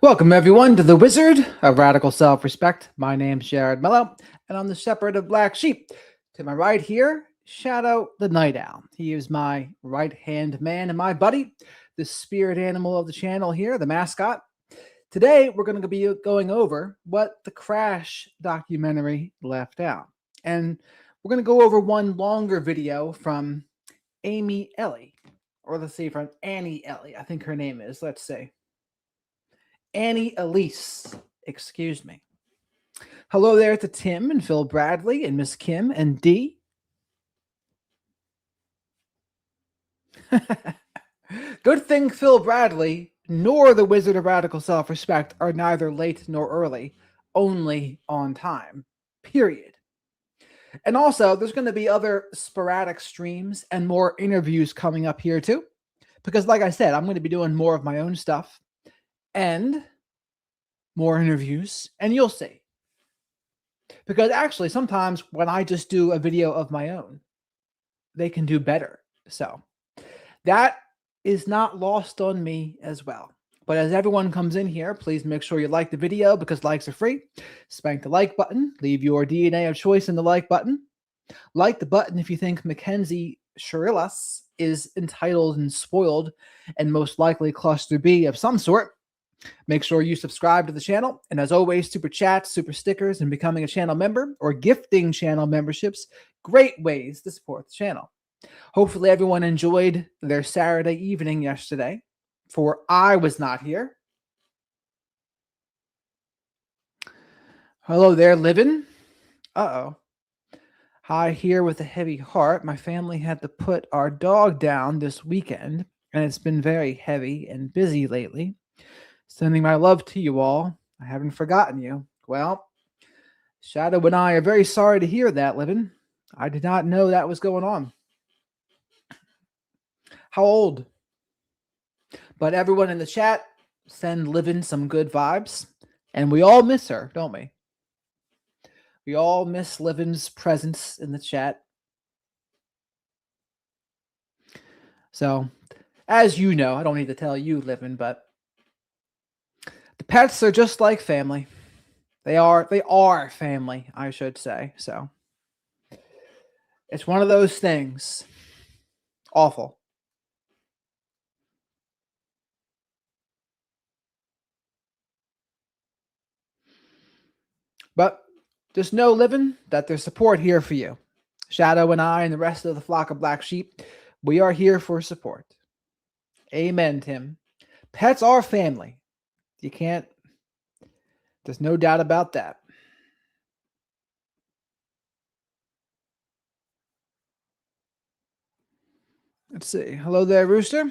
Welcome, everyone, to the Wizard of Radical Self-Respect. My name's Jared Mello, and I'm the Shepherd of Black Sheep. To my right here, Shadow the Night Owl. He is my right-hand man and my buddy, the spirit animal of the channel here, the mascot. Today, we're going to be going over what the Crash documentary left out. And we're going to go over one longer video from Annie Ellie, or let's see, from Annie Ellie, I think her name is. Let's see. Annie Elise, excuse me. Hello there to Tim and Phil Bradley and Miss Kim and Dee. Good thing Phil Bradley nor the Wizard of Radical Self-Respect are neither late nor early, only on time, period. And also, there's going to be other sporadic streams and more interviews coming up here too, because like I said, I'm going to be doing more of my own stuff and more interviews, and you'll see. Because actually, sometimes when I just do a video of my own, they can do better. So that is not lost on me as well. But as everyone comes in here, please make sure you like the video because likes are free. Spank the like button. Leave your DNA of choice in the like button. Like the button if you think Mackenzie Shirilas is entitled and spoiled and most likely cluster B of some sort. Make sure you subscribe to the channel. And as always, super chats, super stickers, and becoming a channel member or gifting channel memberships, great ways to support the channel. Hopefully everyone enjoyed their Saturday evening yesterday, for I was not here. Hello there, Livin. Uh-oh. Hi, here with a heavy heart. My family had to put our dog down this weekend, and it's been very heavy and busy lately. Sending my love to you all. I haven't forgotten you. Well, Shadow and I are very sorry to hear that, Livin. I did not know that was going on. How old? But everyone in the chat, send Livin some good vibes. And we all miss her, don't we? We all miss Livin's presence in the chat. So, as you know, I don't need to tell you, Livin, but the pets are just like family. They are family, I should say. So it's one of those things. Awful. But just know, Livin, that there's support here for you. Shadow and I and the rest of the flock of black sheep, we are here for support. Amen, Tim. Pets are family. You can't, there's no doubt about that. Let's see. Hello there, Rooster.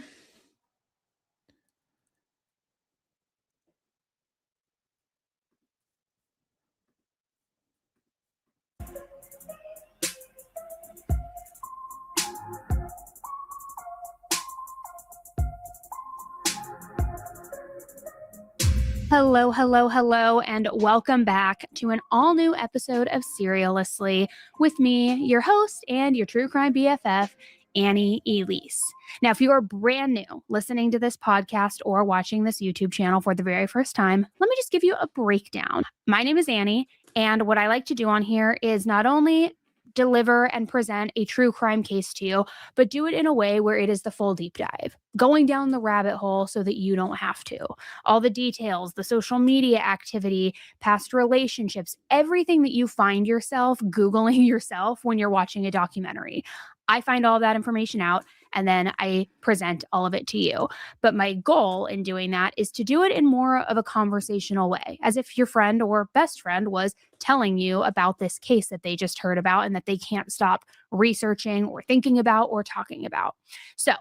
Hello, hello, hello, and welcome back to an all-new episode of Serialously with me, your host and your true crime BFF, Annie Elise. Now, if you are brand new listening to this podcast or watching this YouTube channel for the very first time, let me just give you a breakdown. My name is Annie, and what I like to do on here is not only deliver and present a true crime case to you, but do it in a way where it is the full deep dive, going down the rabbit hole so that you don't have to. All the details, the social media activity, past relationships, everything that you find yourself Googling yourself when you're watching a documentary. I find all that information out and then I present all of it to you. But my goal in doing that is to do it in more of a conversational way, as if your friend or best friend was telling you about this case that they just heard about and that they can't stop researching or thinking about or talking about. So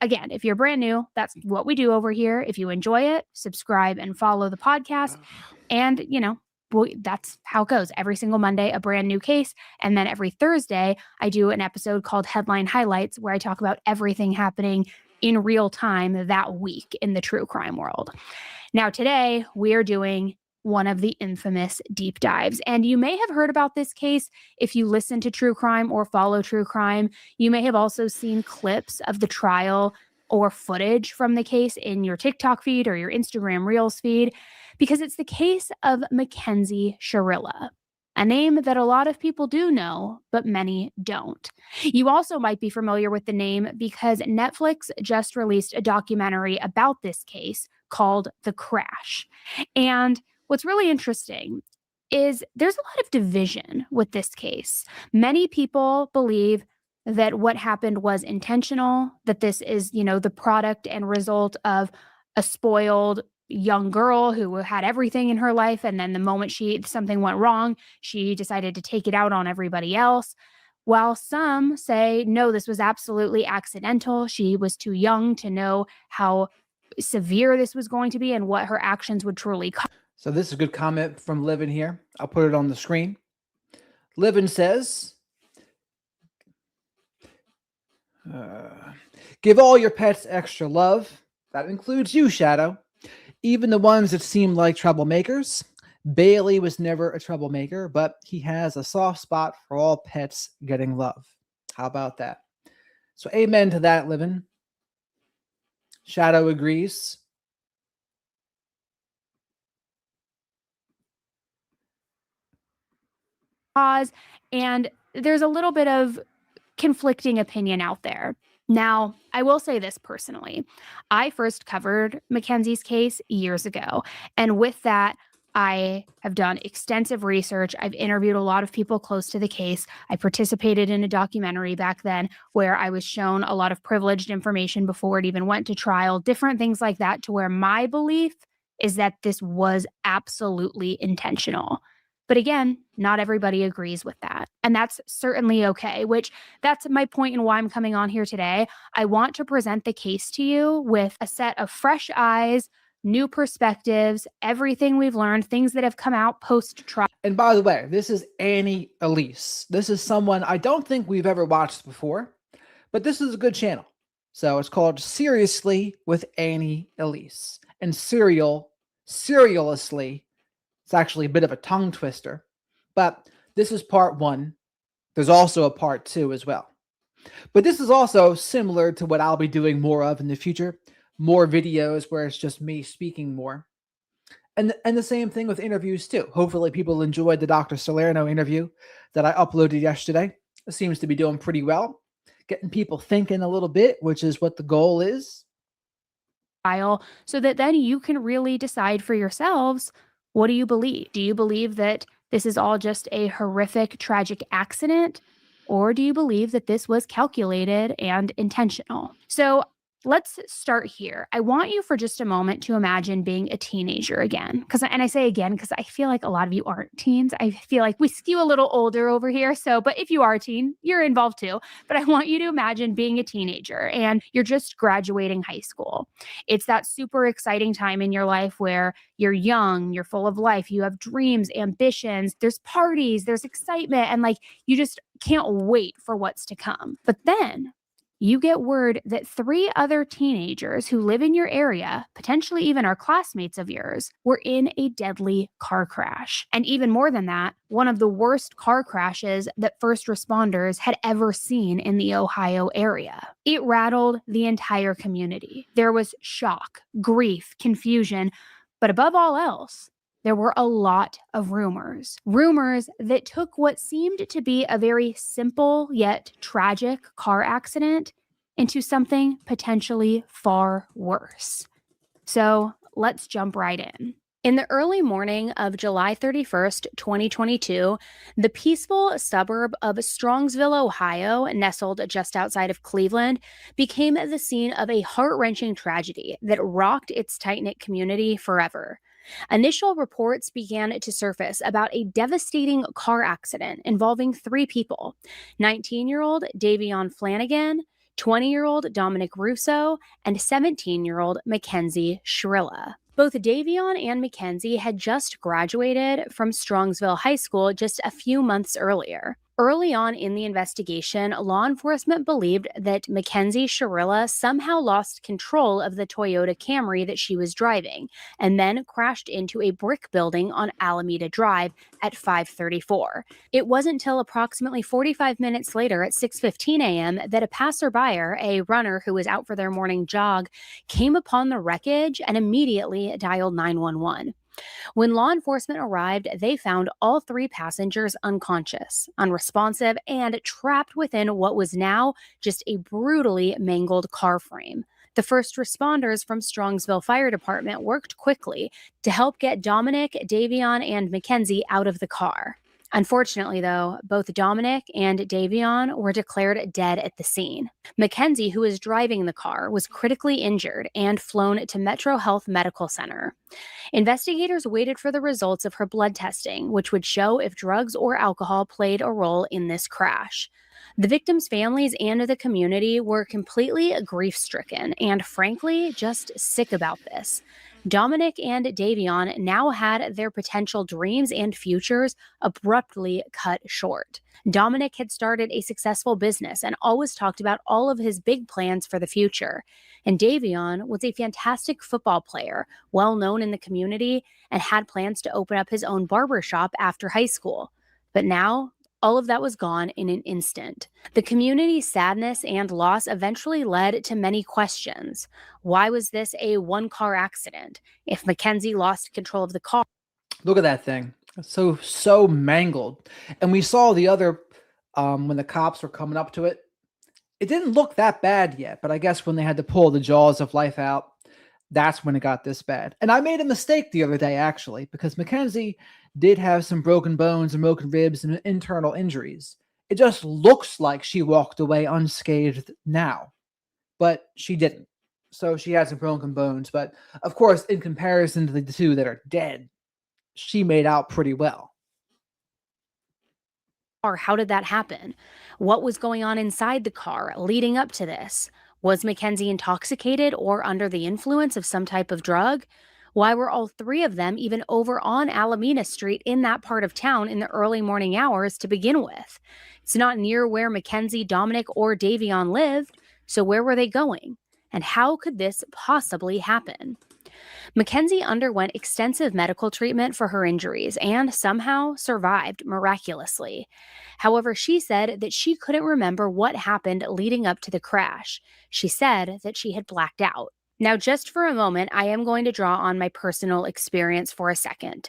again, if you're brand new, that's what we do over here. If you enjoy it, subscribe and follow the podcast. And, that's how it goes. Every single Monday, a brand new case. And then every Thursday, I do an episode called Headline Highlights, where I talk about everything happening in real time that week in the true crime world. Now, today, we are doing one of the infamous deep dives. And you may have heard about this case if you listen to true crime or follow true crime. You may have also seen clips of the trial or footage from the case in your TikTok feed or your Instagram Reels feed, because it's the case of Mackenzie Shirilla, a name that a lot of people do know, but many don't. You also might be familiar with the name because Netflix just released a documentary about this case called The Crash. And what's really interesting is there's a lot of division with this case. Many people believe that what happened was intentional, that this is, the product and result of a spoiled young girl who had everything in her life, and then the moment something went wrong, she decided to take it out on everybody else. While some say, no, this was absolutely accidental. She was too young to know how severe this was going to be and what her actions would truly cost. So this is a good comment from Livin here. I'll put it on the screen. Livin says, give all your pets extra love. That includes you, Shadow. Even the ones that seem like troublemakers. Bailey was never a troublemaker, but he has a soft spot for all pets getting love. How about that? So amen to that, Livin. Shadow agrees. And there's a little bit of conflicting opinion out there. Now, I will say this personally. I first covered Mackenzie's case years ago. And with that, I have done extensive research. I've interviewed a lot of people close to the case. I participated in a documentary back then where I was shown a lot of privileged information before it even went to trial, different things like that, to where my belief is that this was absolutely intentional. But again, not everybody agrees with that. And that's certainly okay, which that's my point and why I'm coming on here today. I want to present the case to you with a set of fresh eyes, new perspectives, everything we've learned, things that have come out post-trial. And by the way, this is Annie Elise. This is someone I don't think we've ever watched before, but this is a good channel. So it's called Seriously with Annie Elise. And serialously, it's actually a bit of a tongue twister, but this is part 1. There's also a part 2 as well. But this is also similar to what I'll be doing more of in the future, more videos where it's just me speaking more. And the same thing with interviews too. Hopefully people enjoyed the Dr. Salerno interview that I uploaded yesterday. It seems to be doing pretty well, getting people thinking a little bit, which is what the goal is. So that then you can really decide for yourselves, what do you believe? Do you believe that this is all just a horrific, tragic accident? Or do you believe that this was calculated and intentional? So let's start here. I want you for just a moment to imagine being a teenager again. And I say again, because I feel like a lot of you aren't teens. I feel like we skew a little older over here. But if you are a teen, you're involved too. But I want you to imagine being a teenager and you're just graduating high school. It's that super exciting time in your life where you're young, you're full of life, you have dreams, ambitions, there's parties, there's excitement, and you just can't wait for what's to come. But then you get word that 3 other teenagers who live in your area, potentially even are classmates of yours, were in a deadly car crash. And even more than that, one of the worst car crashes that first responders had ever seen in the Ohio area. It rattled the entire community. There was shock, grief, confusion, but above all else, there were a lot of rumors that took what seemed to be a very simple yet tragic car accident into something potentially far worse. So let's jump right in. In the early morning of July 31st, 2022, the peaceful suburb of Strongsville, Ohio, nestled just outside of Cleveland, became the scene of a heart-wrenching tragedy that rocked its tight-knit community forever. Initial reports began to surface about a devastating car accident involving 3 people: 19-year-old Davion Flanagan, 20-year-old Dominic Russo, and 17-year-old Mackenzie Shirilla. Both Davion and Mackenzie had just graduated from Strongsville High School just a few months earlier. Early on in the investigation, law enforcement believed that Mackenzie Sharilla somehow lost control of the Toyota Camry that she was driving and then crashed into a brick building on Alameda Drive at 5:34. It wasn't until approximately 45 minutes later at 6:15 a.m. that a passerby, a runner who was out for their morning jog, came upon the wreckage and immediately dialed 911. When law enforcement arrived, they found all three passengers unconscious, unresponsive, and trapped within what was now just a brutally mangled car frame. The first responders from Strongsville Fire Department worked quickly to help get Dominic, Davion, and Mackenzie out of the car. Unfortunately, though, both Dominic and Davion were declared dead at the scene. Mackenzie, who was driving the car, was critically injured and flown to Metro Health Medical Center. Investigators waited for the results of her blood testing, which would show if drugs or alcohol played a role in this crash. The victims' families and the community were completely grief-stricken and, frankly, just sick about this. Dominic and Davion now had their potential dreams and futures abruptly cut short. Dominic had started a successful business and always talked about all of his big plans for the future. And Davion was a fantastic football player, well known in the community, and had plans to open up his own barber shop after high school. But now, all of that was gone in an instant. The community's sadness and loss eventually led to many questions. Why was this a one-car accident? If Mackenzie lost control of the car, Look at that thing. So mangled. And we saw the other when the cops were coming up to it. It didn't look that bad yet, but I guess when they had to pull the jaws of life out, that's when it got this bad. And I made a mistake the other day, actually, because Mackenzie did have some broken bones and broken ribs and internal injuries. It just looks like she walked away unscathed now, but she didn't. So she had some broken bones. But of course, in comparison to the two that are dead, she made out pretty well. how did that happen? What was going on inside the car leading up to this? Was Mackenzie intoxicated or under the influence of some type of drug? Why were all three of them even over on Alameda Street in that part of town in the early morning hours to begin with? It's not near where Mackenzie, Dominic, or Davion lived, so where were they going? And how could this possibly happen? Mackenzie underwent extensive medical treatment for her injuries and somehow survived miraculously. However, she said that she couldn't remember what happened leading up to the crash. She said that she had blacked out. Now, just for a moment, I am going to draw on my personal experience for a second.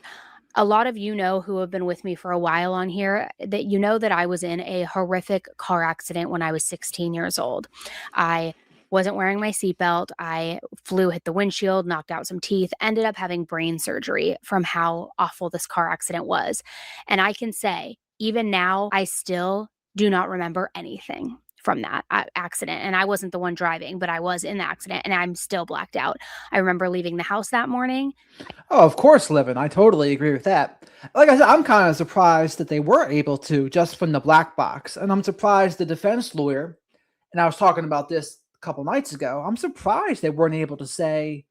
A lot of you know who have been with me for a while on here that you know that I was in a horrific car accident when I was 16 years old. I wasn't wearing my seatbelt. I hit the windshield, knocked out some teeth, ended up having brain surgery from how awful this car accident was. And I can say, even now, I still do not remember anything from that accident. And I wasn't the one driving, but I was in the accident and I'm still blacked out. I remember leaving the house that morning. Oh, of course, Livin. I totally agree with that. Like I said, I'm kind of surprised that they were able to just from the black box. And I'm surprised the defense lawyer, and I was talking about this a couple nights ago, I'm surprised they weren't able to say,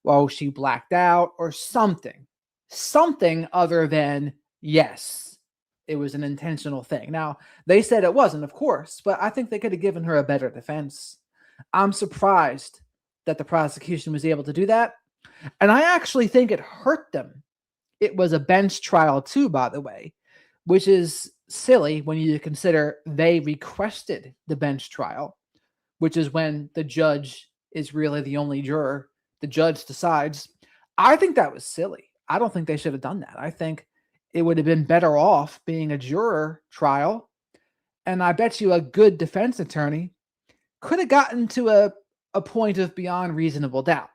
well, she blacked out or something. Something other than, yes, it was an intentional thing. Now, they said it wasn't, of course, but I think they could have given her a better defense. I'm surprised that the prosecution was able to do that. And I actually think it hurt them. It was a bench trial, too, by the way, which is silly when you consider they requested the bench trial, which is when the judge is really the only juror. The judge decides. I think that was silly. I don't think they should have done that. I think it would have been better off being a juror trial. And I bet you a good defense attorney could have gotten to a point of beyond reasonable doubt.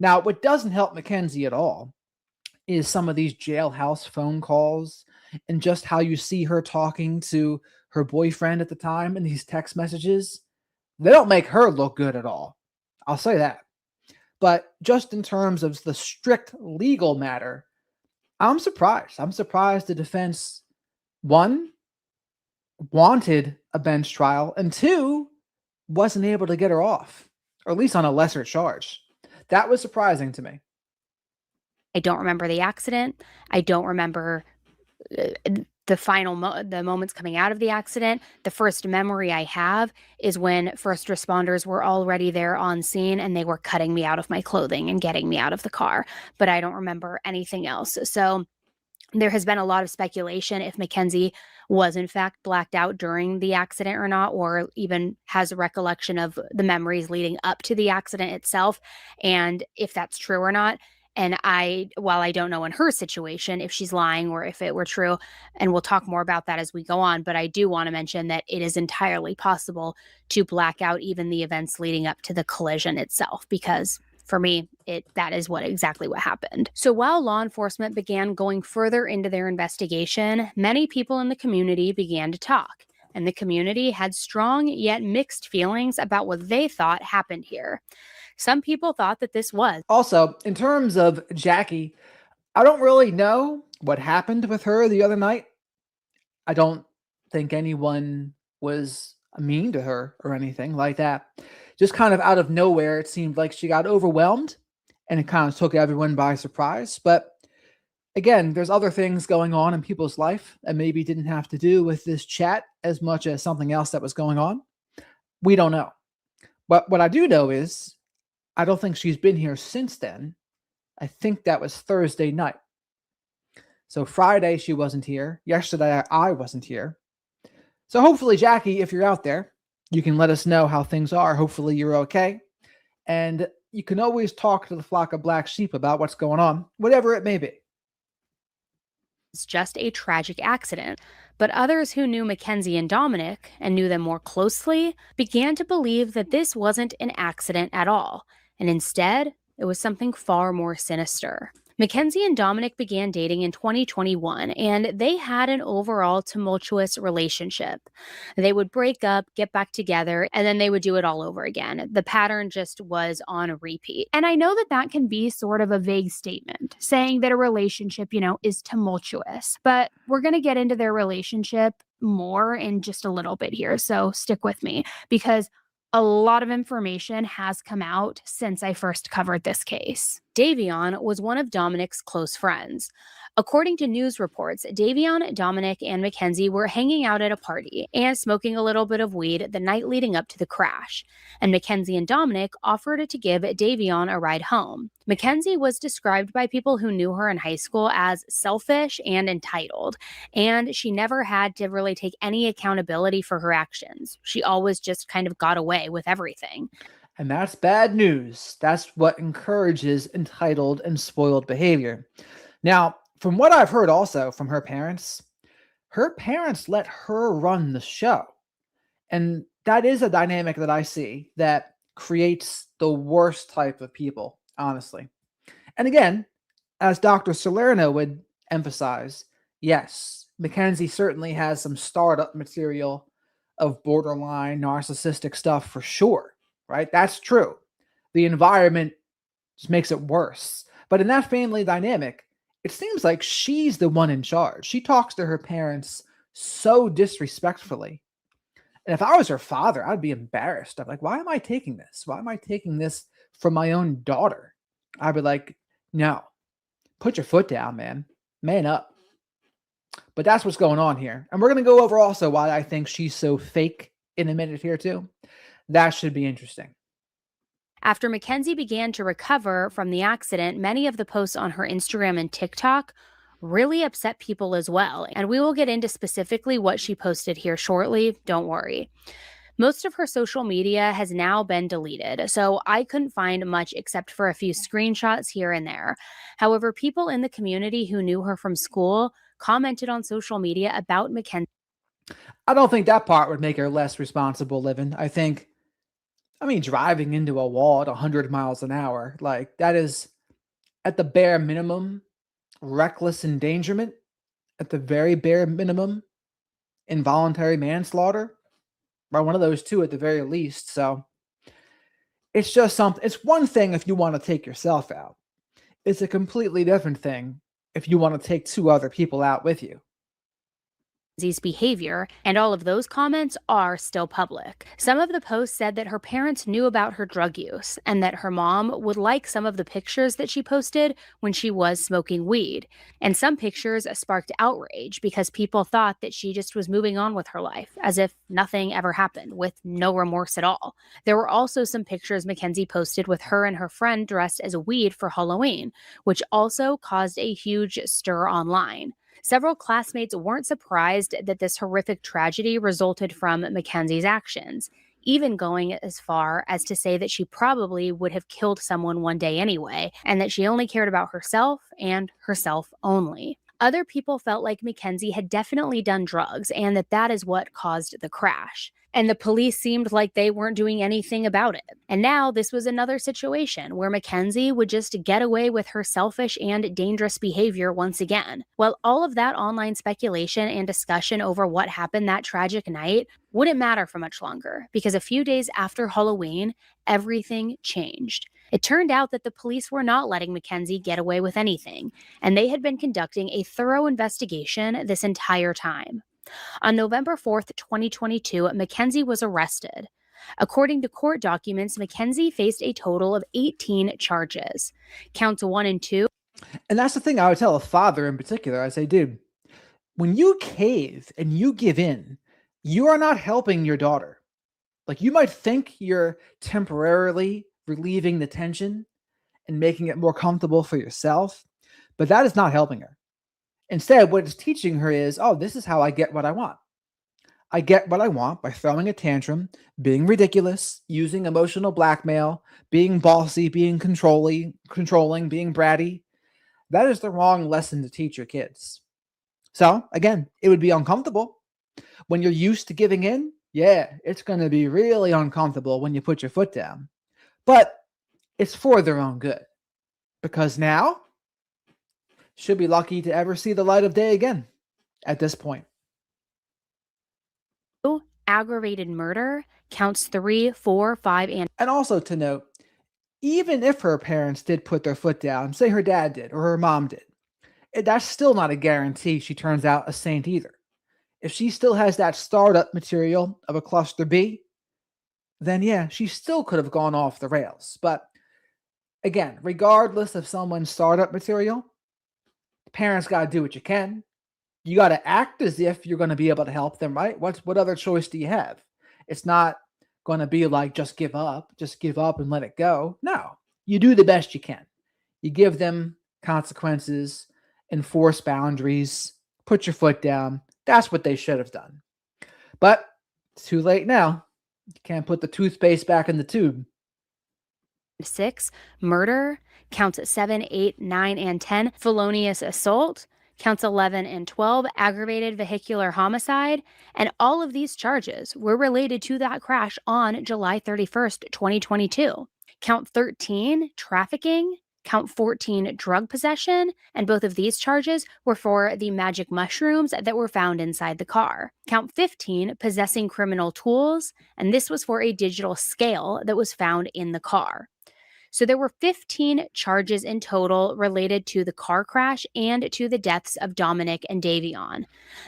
Now, what doesn't help Mackenzie at all is some of these jailhouse phone calls and just how you see her talking to her boyfriend at the time in these text messages. They don't make her look good at all. I'll say that. But just in terms of the strict legal matter, I'm surprised. I'm surprised the defense, one, wanted a bench trial, and two, wasn't able to get her off, or at least on a lesser charge. That was surprising to me. I don't remember the accident. I don't remember the moments coming out of the accident, the first memory I have is when first responders were already there on scene and they were cutting me out of my clothing and getting me out of the car. But I don't remember anything else. So there has been a lot of speculation if Mackenzie was in fact blacked out during the accident or not, or even has a recollection of the memories leading up to the accident itself, and if that's true or not. And while I don't know in her situation if she's lying or if it were true, and we'll talk more about that as we go on, but I do want to mention that it is entirely possible to black out even the events leading up to the collision itself, because for me, that is exactly what happened. So while law enforcement began going further into their investigation, many people in the community began to talk, and the community had strong yet mixed feelings about what they thought happened here. Some people thought that this was. Also, in terms of Jackie, I don't really know what happened with her the other night. I don't think anyone was mean to her or anything like that. Just kind of out of nowhere, it seemed like she got overwhelmed and it kind of took everyone by surprise. But again, there's other things going on in people's life that maybe didn't have to do with this chat as much as something else that was going on. We don't know. But what I do know is I don't think she's been here since then. I think that was Thursday night. So Friday, she wasn't here. Yesterday, I wasn't here. So hopefully, Jackie, if you're out there, you can let us know how things are. Hopefully you're okay. And you can always talk to the flock of black sheep about what's going on, whatever it may be. It's just a tragic accident. But others who knew Mackenzie and Dominic and knew them more closely began to believe that this wasn't an accident at all, and instead, it was something far more sinister. Mackenzie and Dominic began dating in 2021, and they had an overall tumultuous relationship. They would break up, get back together, and then they would do it all over again. The pattern just was on a repeat. And I know that that can be sort of a vague statement, saying that a relationship, is tumultuous. But we're going to get into their relationship more in just a little bit here, so stick with me, because a lot of information has come out since I first covered this case. Davion was one of Dominic's close friends. According to news reports, Davion, Dominic, and Mackenzie were hanging out at a party and smoking a little bit of weed the night leading up to the crash, and Mackenzie and Dominic offered to give Davion a ride home. Mackenzie was described by people who knew her in high school as selfish and entitled, and she never had to really take any accountability for her actions. She always just kind of got away with everything. And that's bad news. That's what encourages entitled and spoiled behavior. Now, from what I've heard also from her parents let her run the show. And that is a dynamic that I see that creates the worst type of people, honestly. And again, as Dr. Salerno would emphasize, yes, Mackenzie certainly has some startup material of borderline narcissistic stuff for sure, right? That's true. The environment just makes it worse. But in that family dynamic, it seems like she's the one in charge. She talks to her parents so disrespectfully. And if I was her father, I'd be embarrassed. I'm like, why am I taking this? Why am I taking this from my own daughter? I'd be like, no, put your foot down, man. Man up. But that's what's going on here. And we're going to go over also why I think she's so fake in a minute here too. That should be interesting. After Mackenzie began to recover from the accident, many of the posts on her Instagram and TikTok really upset people as well. And we will get into specifically what she posted here shortly. Don't worry. Most of her social media has now been deleted, so I couldn't find much except for a few screenshots here and there. However, people in the community who knew her from school commented on social media about Mackenzie. I don't think that part would make her less responsible living. Driving into a wall at 100 miles an hour, like that is at the bare minimum reckless endangerment, at the very bare minimum involuntary manslaughter, or one of those two at the very least. So it's just something. It's one thing if you want to take yourself out. It's a completely different thing if you want to take two other people out with you. Mackenzie's behavior, and all of those comments are still public. Some of the posts said that her parents knew about her drug use and that her mom would like some of the pictures that she posted when she was smoking weed. And some pictures sparked outrage because people thought that she just was moving on with her life as if nothing ever happened, with no remorse at all. There were also some pictures Mackenzie posted with her and her friend dressed as a weed for Halloween, which also caused a huge stir online. Several classmates weren't surprised that this horrific tragedy resulted from Mackenzie's actions, even going as far as to say that she probably would have killed someone one day anyway, and that she only cared about herself and herself only. Other people felt like Mackenzie had definitely done drugs and that is what caused the crash. And the police seemed like they weren't doing anything about it. And now this was another situation where Mackenzie would just get away with her selfish and dangerous behavior once again. Well, all of that online speculation and discussion over what happened that tragic night wouldn't matter for much longer, because a few days after Halloween, everything changed. It turned out that the police were not letting Mackenzie get away with anything, and they had been conducting a thorough investigation this entire time. On November 4th, 2022, Mackenzie was arrested. According to court documents, Mackenzie faced a total of 18 charges. Counts 1 and 2. And that's the thing I would tell a father in particular. I say, dude, when you cave and you give in, you are not helping your daughter. Like, you might think you're temporarily relieving the tension and making it more comfortable for yourself, but that is not helping her. Instead, what it's teaching her is, oh, this is how I get what I want. I get what I want by throwing a tantrum, being ridiculous, using emotional blackmail, being bossy, being controlling, being bratty. That is the wrong lesson to teach your kids. So, again, it would be uncomfortable. When you're used to giving in, yeah, it's going to be really uncomfortable when you put your foot down. But it's for their own good. Because now, should be lucky to ever see the light of day again at this point. Aggravated murder, counts 3, 4, 5, and also to note, even if her parents did put their foot down, say her dad did or her mom did, that's still not a guarantee she turns out a saint either. If she still has that startup material of a cluster B, then yeah, she still could have gone off the rails. But again, regardless of someone's startup material, parents got to do what you can. You got to act as if you're going to be able to help them, right? What other choice do you have? It's not going to be like, just give up and let it go. No, you do the best you can. You give them consequences, enforce boundaries, put your foot down. That's what they should have done. But it's too late now. You can't put the toothpaste back in the tube. 6, murder, counts 7, 8, 9, and 10, felonious assault, counts 11 and 12, aggravated vehicular homicide, and all of these charges were related to that crash on July 31st, 2022. Count 13, trafficking, count 14, drug possession, and both of these charges were for the magic mushrooms that were found inside the car. Count 15, possessing criminal tools, and this was for a digital scale that was found in the car. So there were 15 charges in total related to the car crash and to the deaths of Dominic and Davion.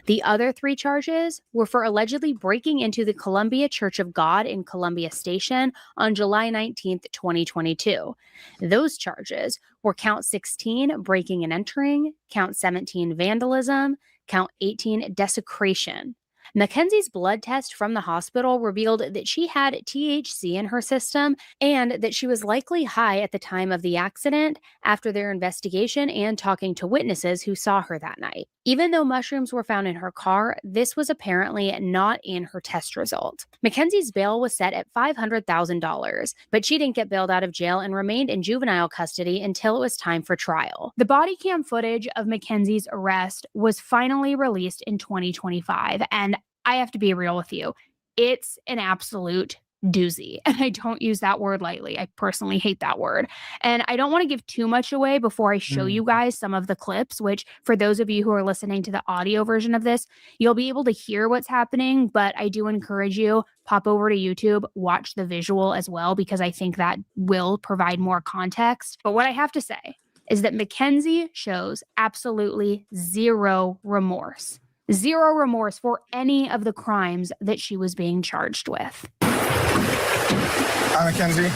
The other 3 charges were for allegedly breaking into the Columbia Church of God in Columbia Station on July 19th, 2022. Those charges were count 16, breaking and entering, count 17, vandalism, count 18, desecration. Mackenzie's blood test from the hospital revealed that she had THC in her system and that she was likely high at the time of the accident after their investigation and talking to witnesses who saw her that night. Even though mushrooms were found in her car, this was apparently not in her test result. Mackenzie's bail was set at $500,000, but she didn't get bailed out of jail and remained in juvenile custody until it was time for trial. The body cam footage of Mackenzie's arrest was finally released in 2025, and I have to be real with you. It's an absolute doozy. And I don't use that word lightly. I personally hate that word. And I don't want to give too much away before I show you guys some of the clips, which for those of you who are listening to the audio version of this, you'll be able to hear what's happening. But I do encourage you, pop over to YouTube, watch the visual as well, because I think that will provide more context. But what I have to say is that Mackenzie shows absolutely zero remorse. Zero remorse for any of the crimes that she was being charged with. Hi, Mackenzie.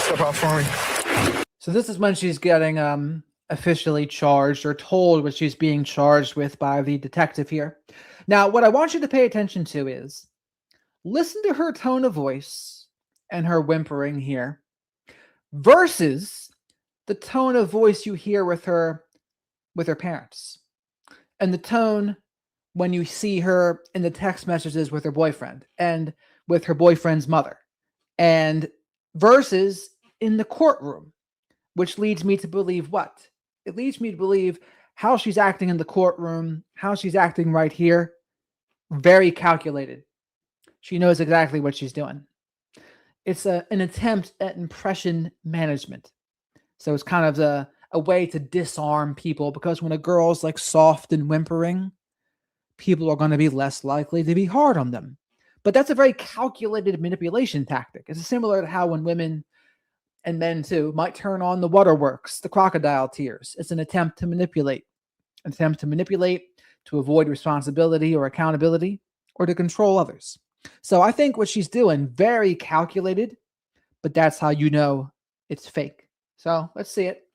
Step out for me. So this is when she's getting officially charged or told what she's being charged with by the detective here. Now, what I want you to pay attention to is listen to her tone of voice and her whimpering here versus the tone of voice you hear with her parents and the tone when you see her in the text messages with her boyfriend and with her boyfriend's mother, and versus in the courtroom, which leads me to believe what? It leads me to believe how she's acting in the courtroom, how she's acting right here. Very calculated. She knows exactly what she's doing. It's an attempt at impression management. So it's kind of a way to disarm people, because when a girl's like soft and whimpering, people are going to be less likely to be hard on them. But that's a very calculated manipulation tactic. It's similar to how when women and men too might turn on the waterworks, the crocodile tears. It's an attempt to manipulate, to avoid responsibility or accountability, or to control others. So I think what she's doing, very calculated, but that's how you know it's fake. So let's see it.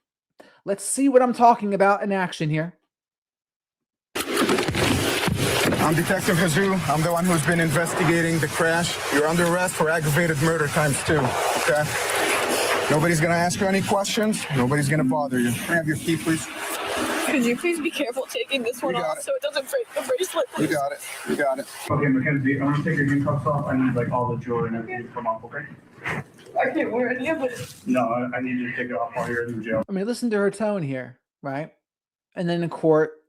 Let's see what I'm talking about in action here. I'm Detective Jesus. I'm the one who's been investigating the crash. You're under arrest for aggravated murder ×2, okay? Nobody's gonna ask you any questions. Nobody's gonna bother you. Can I have your key, please? Could you please be careful taking this one off so it doesn't break the bracelet, please? You got it. You got it. Okay, Mackenzie, I'm gonna take your handcuffs off. I need like all the jewelry and everything to come off, okay? I can't wear any of it. No, I need you to take it off while you're in the jail. I mean, listen to her tone here, right? And then in court,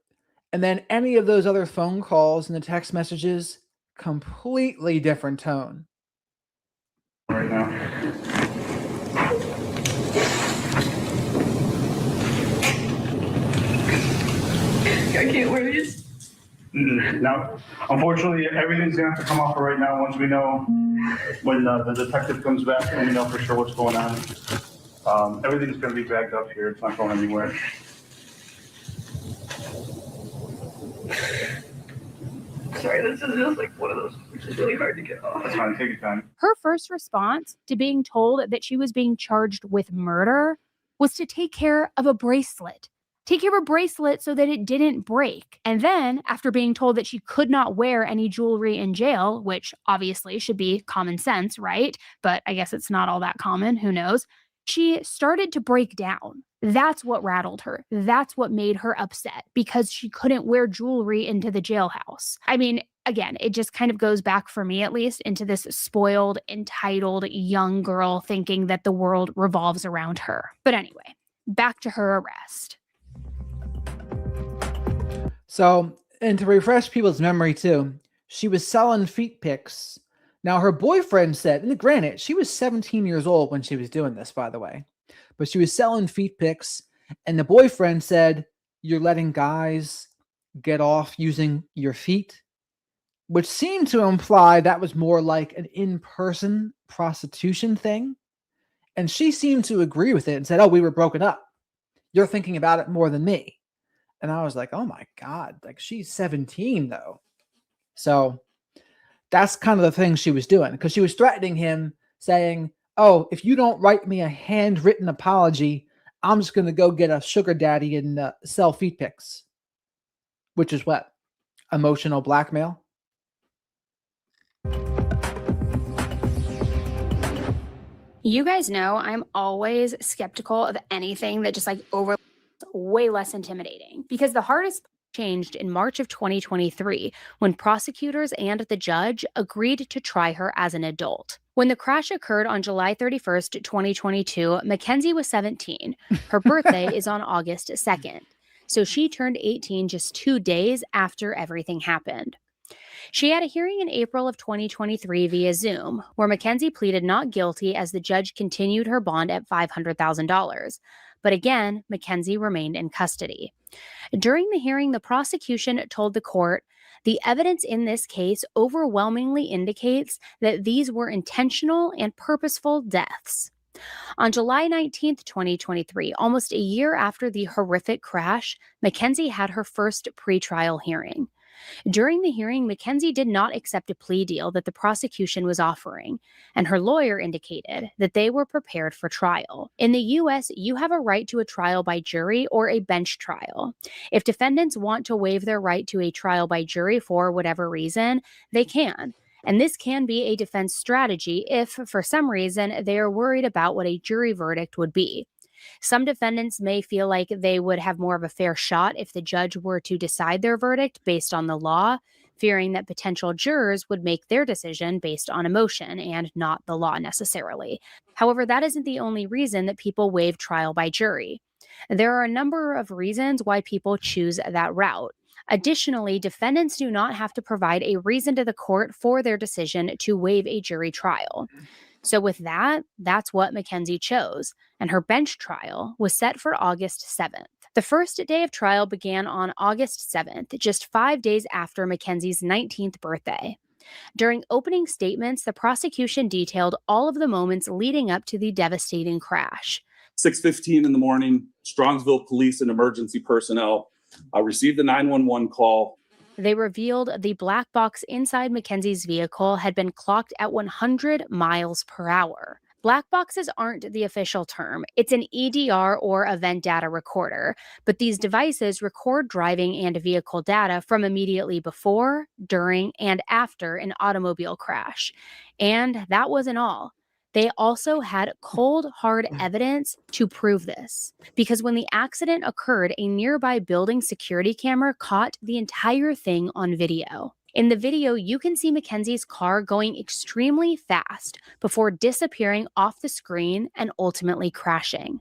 and then any of those other phone calls and the text messages, completely different tone. Right now. I can't wear it. Now, unfortunately, everything's gonna have to come off right now once we know when the detective comes back and we know for sure what's going on. Everything's gonna be bagged up here. It's not going anywhere. Sorry, this is just like one of those, which is really hard to get off. That's fine. Take your time. Her first response to being told that she was being charged with murder was to take care of a bracelet. Take care of a bracelet so that it didn't break. And then, after being told that she could not wear any jewelry in jail, which obviously should be common sense, right? But I guess it's not all that common, who knows? She started to break down. That's what rattled her. That's what made her upset, because she couldn't wear jewelry into the jailhouse. I mean, again, it just kind of goes back, for me at least, into this spoiled, entitled young girl thinking that the world revolves around her. But anyway, back to her arrest. So, and to refresh people's memory too, she was selling feet pics. Now, her boyfriend said, and granted, she was 17 years old when she was doing this, by the way, but she was selling feet pics, and the boyfriend said, "You're letting guys get off using your feet," which seemed to imply that was more like an in-person prostitution thing. And she seemed to agree with it and said, "Oh, we were broken up. You're thinking about it more than me." And I was like, oh my God, like she's 17 though. So that's kind of the thing she was doing, because she was threatening him, saying, "Oh, if you don't write me a handwritten apology, I'm just going to go get a sugar daddy and sell feet pics," which is what? Emotional blackmail. You guys know I'm always skeptical of anything that just like way less intimidating, because the hardest changed in March of 2023 when prosecutors and the judge agreed to try her as an adult. When the crash occurred on July 31st, 2022, Mackenzie was 17. Her birthday is on August 2nd. So she turned 18 just 2 days after everything happened. She had a hearing in April of 2023 via Zoom, where Mackenzie pleaded not guilty as the judge continued her bond at $500,000. But again, Mackenzie remained in custody. During the hearing, the prosecution told the court, "The evidence in this case overwhelmingly indicates that these were intentional and purposeful deaths." On July 19th, 2023, almost a year after the horrific crash, Mackenzie had her first pretrial hearing. During the hearing, Mackenzie did not accept a plea deal that the prosecution was offering, and her lawyer indicated that they were prepared for trial. In the U.S., you have a right to a trial by jury or a bench trial. If defendants want to waive their right to a trial by jury for whatever reason, they can. And this can be a defense strategy if, for some reason, they are worried about what a jury verdict would be. Some defendants may feel like they would have more of a fair shot if the judge were to decide their verdict based on the law, fearing that potential jurors would make their decision based on emotion and not the law necessarily. However, that isn't the only reason that people waive trial by jury. There are a number of reasons why people choose that route. Additionally, defendants do not have to provide a reason to the court for their decision to waive a jury trial. So with that, that's what Mackenzie chose, and her bench trial was set for August 7th. The first day of trial began on August 7th, just 5 days after Mackenzie's 19th birthday. During opening statements, the prosecution detailed all of the moments leading up to the devastating crash. 6:15 in the morning, Strongsville police and emergency personnel received a 911 call. They revealed the black box inside Mackenzie's vehicle had been clocked at 100 miles per hour. Black boxes aren't the official term. It's an EDR or event data recorder, but these devices record driving and vehicle data from immediately before, during, and after an automobile crash. And that wasn't all. They also had cold, hard evidence to prove this. Because when the accident occurred, a nearby building security camera caught the entire thing on video. In the video, you can see Mackenzie's car going extremely fast before disappearing off the screen and ultimately crashing.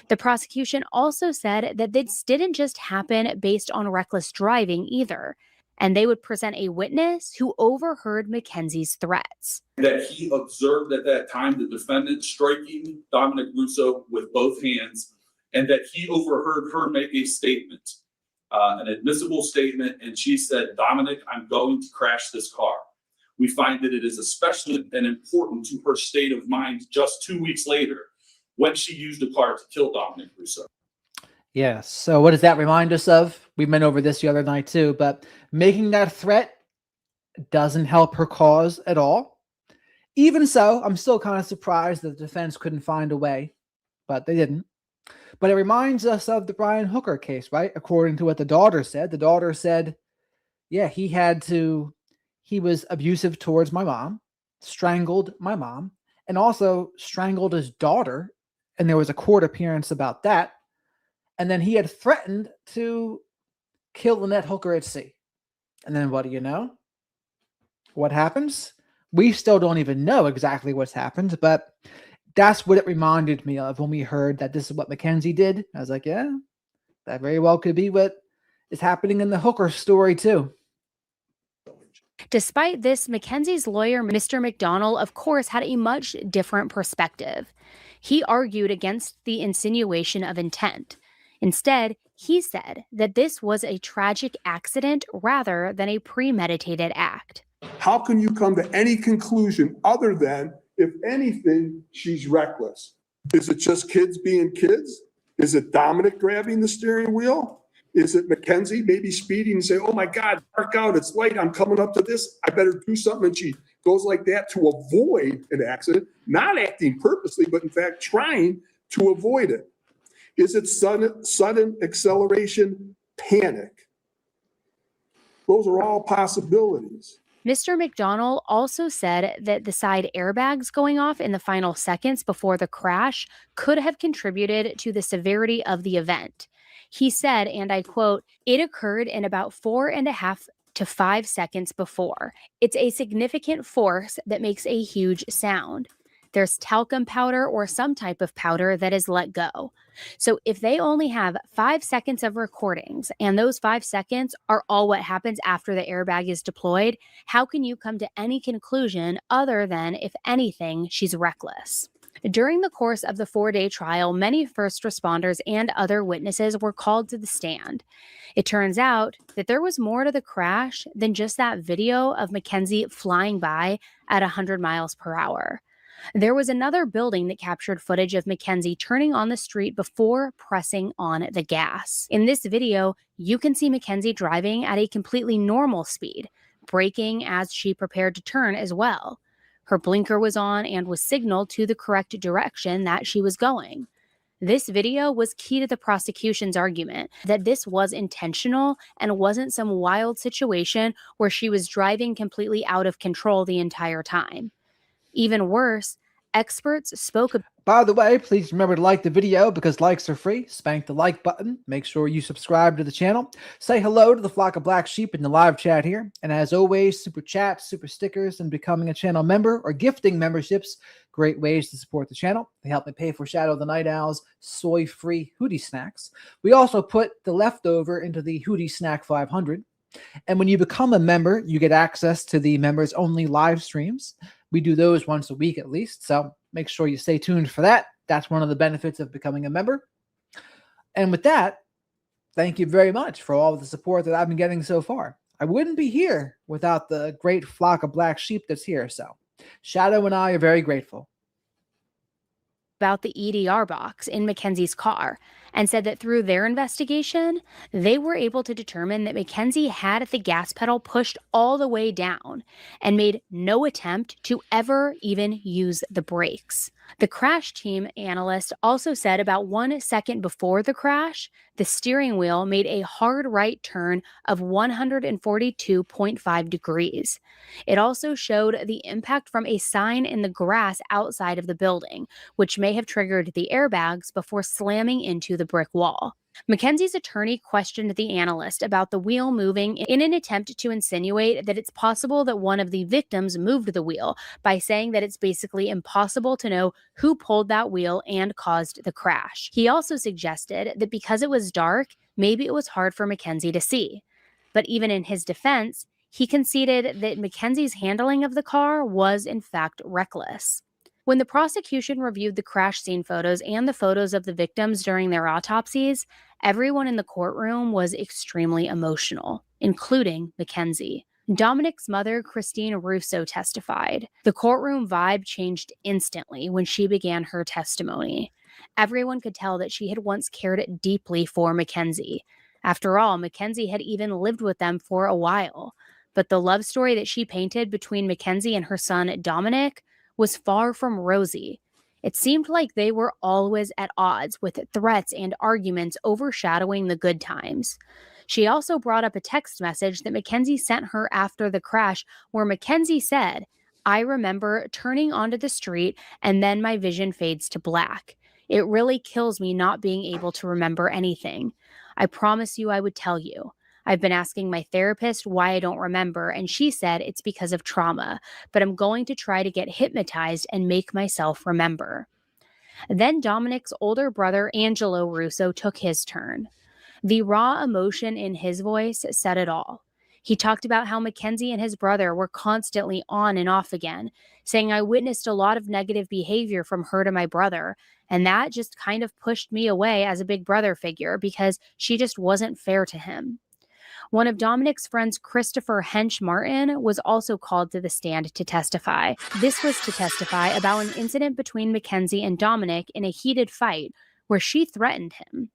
The prosecution also said that this didn't just happen based on reckless driving either, and they would present a witness who overheard Mackenzie's threats. That he observed at that time the defendant striking Dominic Russo with both hands, and that he overheard her make a statement, an admissible statement, and she said, "Dominic, I'm going to crash this car." We find that it is especially and important to her state of mind just 2 weeks later when she used a car to kill Dominic Russo. Yes. So what does that remind us of? We went over this the other night too, but making that threat doesn't help her cause at all. Even so, I'm still kind of surprised that the defense couldn't find a way, but they didn't. But it reminds us of the Brian Hooker case, right? According to what the daughter said, yeah, he was abusive towards my mom, strangled my mom, and also strangled his daughter. And there was a court appearance about that. And then he had threatened to kill Lynette Hooker at sea. And then what do you know? What happens? We still don't even know exactly what's happened, but that's what it reminded me of when we heard that this is what Mackenzie did. I was like, yeah, that very well could be what is happening in the Hooker story too. Despite this, Mackenzie's lawyer, Mr. McDonald, of course, had a much different perspective. He argued against the insinuation of intent. Instead, he said that this was a tragic accident rather than a premeditated act. How can you come to any conclusion other than, if anything, she's reckless? Is it just kids being kids? Is it Dominic grabbing the steering wheel? Is it Mackenzie maybe speeding and say, "Oh my God, dark out, it's late, I'm coming up to this, I better do something," and she goes like that to avoid an accident, not acting purposely, but in fact trying to avoid it? Is it sudden acceleration, panic? Those are all possibilities. Mr. McDonald also said that the side airbags going off in the final seconds before the crash could have contributed to the severity of the event. He said, and I quote, "It occurred in about 4.5 to 5 seconds before. It's a significant force that makes a huge sound. There's talcum powder or some type of powder that is let go. So if they only have 5 seconds of recordings and those 5 seconds are all what happens after the airbag is deployed, how can you come to any conclusion other than, if anything, she's reckless?" During the course of the 4-day trial, many first responders and other witnesses were called to the stand. It turns out that there was more to the crash than just that video of Mackenzie flying by at 100 miles per hour. There was another building that captured footage of Mackenzie turning on the street before pressing on the gas. In this video, you can see Mackenzie driving at a completely normal speed, braking as she prepared to turn as well. Her blinker was on and was signaled to the correct direction that she was going. This video was key to the prosecution's argument that this was intentional and wasn't some wild situation where she was driving completely out of control the entire time. Even worse, experts spoke about. By the way, please remember to like the video because likes are free. Spank the like button. Make sure you subscribe to the channel. Say hello to the flock of black sheep in the live chat here. And as always, super chats, super stickers, and becoming a channel member or gifting memberships, great ways to support the channel. They help me pay for Shadow of the Night Owl's soy-free Hootie snacks. We also put the leftover into the Hootie Snack 500. And when you become a member, you get access to the members-only live streams. We do those once a week at least, so make sure you stay tuned for that. That's one of the benefits of becoming a member. And with that, thank you very much for all of the support that I've been getting so far. I wouldn't be here without the great flock of black sheep that's here, so Shadow and I are very grateful. About the EDR box in Mackenzie's car and said that through their investigation, they were able to determine that Mackenzie had the gas pedal pushed all the way down and made no attempt to ever even use the brakes. The crash team analyst also said about 1 second before the crash, the steering wheel made a hard right turn of 142.5 degrees. It also showed the impact from a sign in the grass outside of the building, which may have triggered the airbags before slamming into the brick wall. Mackenzie's attorney questioned the analyst about the wheel moving in an attempt to insinuate that it's possible that one of the victims moved the wheel by saying that it's basically impossible to know who pulled that wheel and caused the crash. He also suggested that because it was dark, maybe it was hard for Mackenzie to see. But even in his defense, he conceded that Mackenzie's handling of the car was in fact reckless. When the prosecution reviewed the crash scene photos and the photos of the victims during their autopsies, everyone in the courtroom was extremely emotional, including Mackenzie. Dominic's mother, Christine Russo, testified. The courtroom vibe changed instantly when she began her testimony. Everyone could tell that she had once cared deeply for Mackenzie. After all, Mackenzie had even lived with them for a while. But the love story that she painted between Mackenzie and her son, Dominic, was far from rosy. It seemed like they were always at odds, with threats and arguments overshadowing the good times. She also brought up a text message that Mackenzie sent her after the crash, where Mackenzie said, "I remember turning onto the street and then my vision fades to black. It really kills me not being able to remember anything. I promise you I would tell you. I've been asking my therapist why I don't remember, and she said it's because of trauma, but I'm going to try to get hypnotized and make myself remember." Then Dominic's older brother, Angelo Russo, took his turn. The raw emotion in his voice said it all. He talked about how Mackenzie and his brother were constantly on and off again, saying, "I witnessed a lot of negative behavior from her to my brother, and that just kind of pushed me away as a big brother figure because she just wasn't fair to him." One of Dominic's friends, Christopher Hench Martin, was also called to the stand to testify. This was to testify about an incident between Mackenzie and Dominic in a heated fight where she threatened him.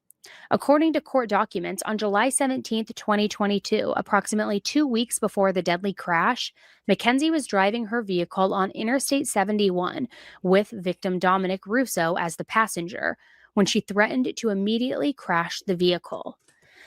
According to court documents, on July 17, 2022, approximately 2 weeks before the deadly crash, Mackenzie was driving her vehicle on Interstate 71 with victim Dominic Russo as the passenger when she threatened to immediately crash the vehicle.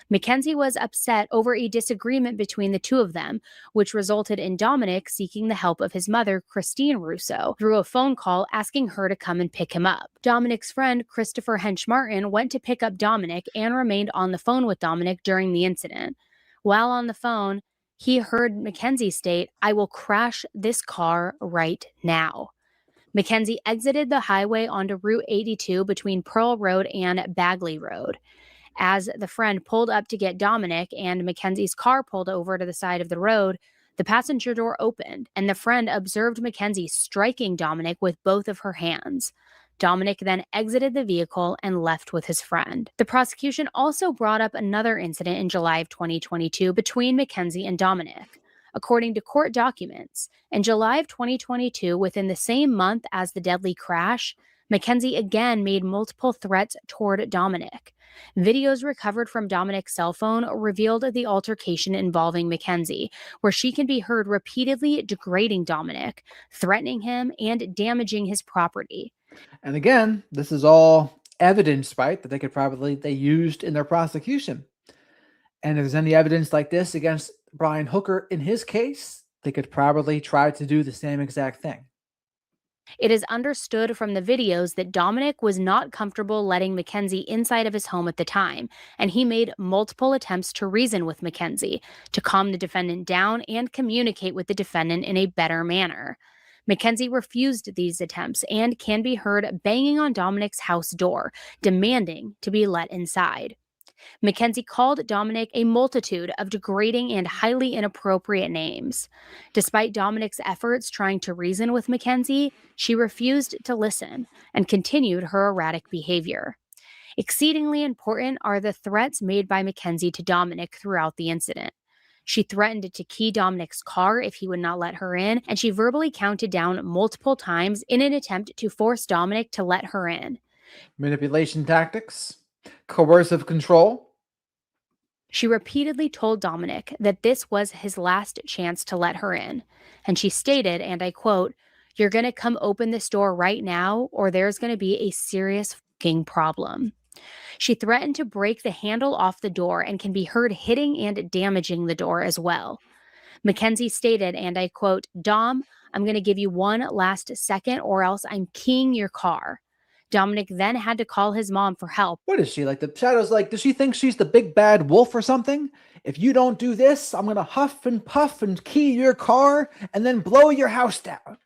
Mackenzie was upset over a disagreement between the two of them, which resulted in Dominic seeking the help of his mother, Christine Russo, through a phone call asking her to come and pick him up. Dominic's friend, Christopher Hench Martin, went to pick up Dominic and remained on the phone with Dominic during the incident. While on the phone, he heard Mackenzie state, "I will crash this car right now." Mackenzie exited the highway onto Route 82 between Pearl Road and Bagley Road. As the friend pulled up to get Dominic and Mackenzie's car pulled over to the side of the road, the passenger door opened and the friend observed Mackenzie striking Dominic with both of her hands. Dominic then exited the vehicle and left with his friend. The prosecution also brought up another incident in July of 2022 between Mackenzie and Dominic. According to court documents, in July of 2022, within the same month as the deadly crash, Mackenzie again made multiple threats toward Dominic. Videos recovered from Dominic's cell phone revealed the altercation involving Mackenzie, where she can be heard repeatedly degrading Dominic, threatening him, and damaging his property. And again, this is all evidence, right, that they used in their prosecution. And if there's any evidence like this against Brian Hooker in his case, they could probably try to do the same exact thing. It is understood from the videos that Dominic was not comfortable letting Mackenzie inside of his home at the time, and he made multiple attempts to reason with Mackenzie, to calm the defendant down and communicate with the defendant in a better manner. Mackenzie refused these attempts and can be heard banging on Dominic's house door, demanding to be let inside. Mackenzie called Dominic a multitude of degrading and highly inappropriate names. Despite Dominic's efforts trying to reason with Mackenzie, she refused to listen and continued her erratic behavior. Exceedingly important are the threats made by Mackenzie to Dominic throughout the incident. She threatened to key Dominic's car if he would not let her in, and she verbally counted down multiple times in an attempt to force Dominic to let her in. Manipulation tactics, coercive control. She repeatedly told Dominic that this was his last chance to let her in, and she stated, and I quote, "You're going to come open this door right now, or there's going to be a serious fucking problem." She threatened to break the handle off the door and can be heard hitting and damaging the door as well. Mackenzie stated, and I quote, "Dom, I'm going to give you one last second or else I'm keying your car." Dominic then had to call his mom for help. What is she, like the Shadow's like, does she think she's the big bad wolf or something? If you don't do this, I'm going to huff and puff and key your car and then blow your house down.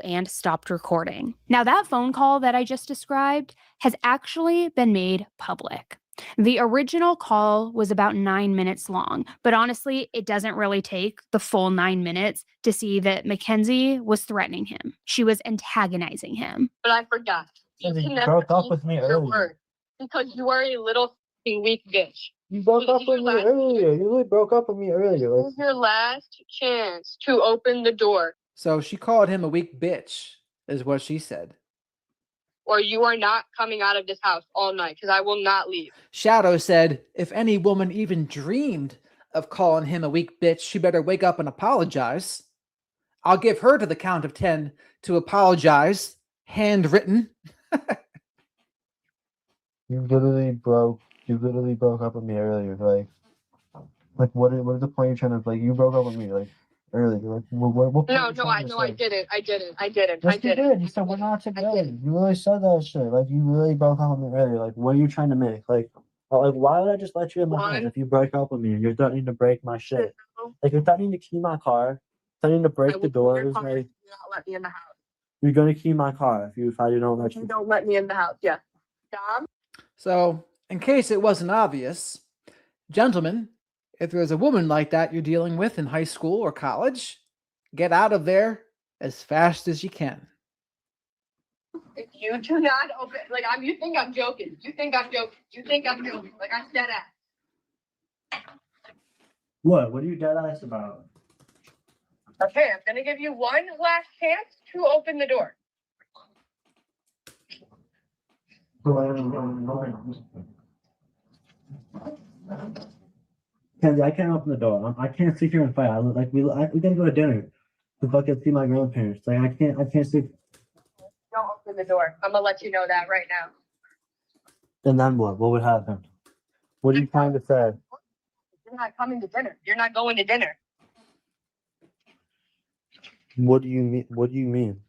And stopped recording. Now, that phone call that I just described has actually been made public. The original call was about 9 minutes long, but honestly, it doesn't really take the full 9 minutes to see that Mackenzie was threatening him. She was antagonizing him. But I forgot. You You can never broke up keep with me your earlier. word because you are a little f***ing weak bitch. You broke up with me earlier. You really broke up with me earlier. This is your last chance to open the door, So she called him a weak bitch, is what she said. or you are not coming out of this house all night because I will not leave. Shadow said, if any woman even dreamed of calling him a weak bitch, she better wake up and apologize. I'll give her to the count of 10 to apologize. Handwritten. You literally broke up with me earlier. Like what is the point you're trying to, like, you broke up with me, like, earlier. Like, what point No, you trying to I say? didn't. Yes, you did. You said we're not together. You really said that shit. Like, you really broke up with me earlier. Like, what are you trying to make? Like, why would I just let you in my house if you break up with me and you're threatening to break my shit? Like, you're threatening to key my car, threatening to break the doors. Like, Not let me in the house. you're gonna key my car if I don't let You you. don't let me in the house. Yeah. Dom? So, in case it wasn't obvious, gentlemen, if there's a woman like that you're dealing with in high school or college, get out of there as fast as you can. If you do not open, you think I'm joking. Like, I'm dead ass. What? What are you dead ass about? Okay, I'm gonna give you one last chance to open the door. Kenzie, I can't open the door. I can't sit here and fight. We gotta go to dinner to fucking see my grandparents. Like, I can't sit. Don't open the door. I'm gonna let you know that right now. And then what? What would happen? What are you trying to say? You're not coming to dinner. You're not going to dinner. What do you mean? What do you mean?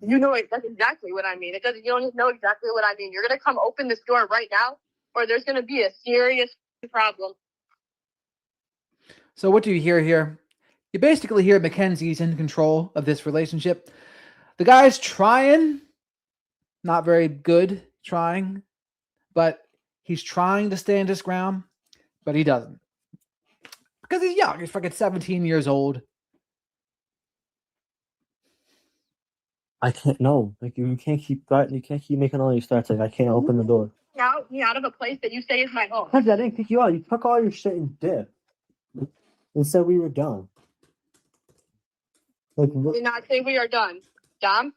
You know it. That's exactly what I mean. You don't know exactly what I mean. You're gonna come open this door right now, or there's gonna be a serious problem. So what do you hear here? You basically hear Mackenzie's in control of this relationship. The guy's trying, not very good trying, but he's trying to stand his ground, but he doesn't. Because he's young. He's fucking 17 years old. I can't. No, like you can't keep threatening. You can't keep making all these threats. Like, I can't open the door. Me out of a place that you say is my home. Kenzie, I didn't kick you out. You took all your shit and did. and said we were done. Like, Did not say we are done. Dom?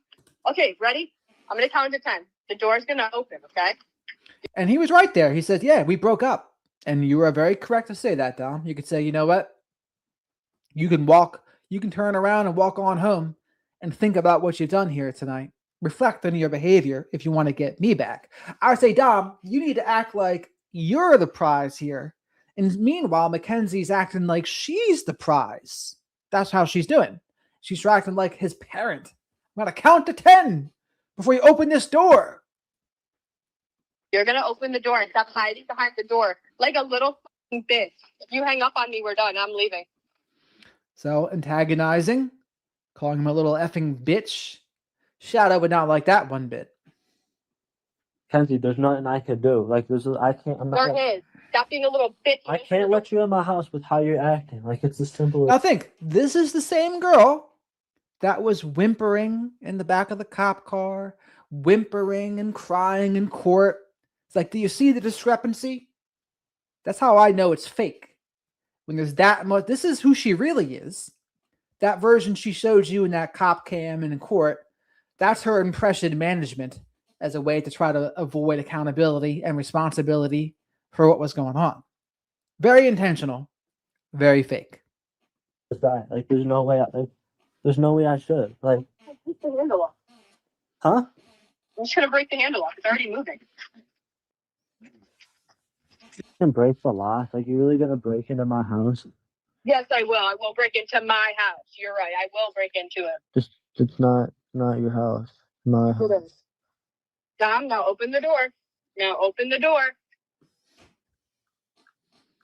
Okay, ready? I'm going to count to 10. The door's going to open, okay? And he was right there. He said, yeah, we broke up. And you are very correct to say that, Dom. You could say, you know what? You can turn around and walk on home and think about what you've done here tonight. Reflect on your behavior if you want to get me back. I would say, Dom, you need to act like you're the prize here. And meanwhile, Mackenzie's acting like she's the prize. That's how she's doing. She's acting like his parent. I'm going to count to 10 before you open this door. You're going to open the door and stop hiding behind the door like a little fucking bitch. If you hang up on me, we're done. I'm leaving. So, antagonizing, calling him a little effing bitch. Shadow would not like that one bit. Kenzie, there's nothing I could do. Like, I can't. I'm not. There is. Stop being a little bitch. I can't let you in my house with how you're acting. Like, it's as simple Now as. think, this is the same girl that was whimpering in the back of the cop car, whimpering and crying in court. It's like, do you see the discrepancy? That's how I know it's fake. When there's that much, this is who she really is. That version she showed you in that cop cam and in court, that's her impression management as a way to try to avoid accountability and responsibility for what was going on. Very intentional, very fake. Like, there's no way. There's no way I should. Like, Break the handle off. huh? I'm just going to break the handle off. It's already moving. You can break the lock. Like, you're really gonna break into my house? Yes, I will. I will break into my house. You're right. I will break into it. It's not your house. My house. It is. Dom, now open the door. Now open the door.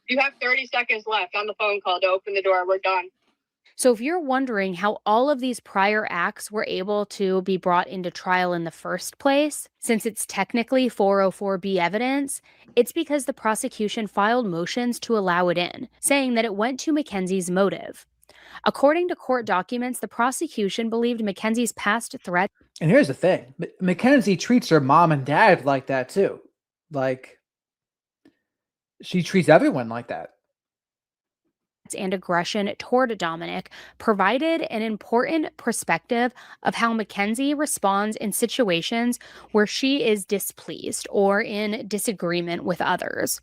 You have 30 seconds left on the phone call to open the door. We're done. So if you're wondering how all of these prior acts were able to be brought into trial in the first place, since it's technically 404B evidence, it's because the prosecution filed motions to allow it in, saying that it went to Mackenzie's motive. According to court documents, the prosecution believed Mackenzie's past threats. And here's the thing. Mackenzie treats her mom and dad like that too. Like, she treats everyone like that. And aggression toward Dominic provided an important perspective of how Mackenzie responds in situations where she is displeased or in disagreement with others.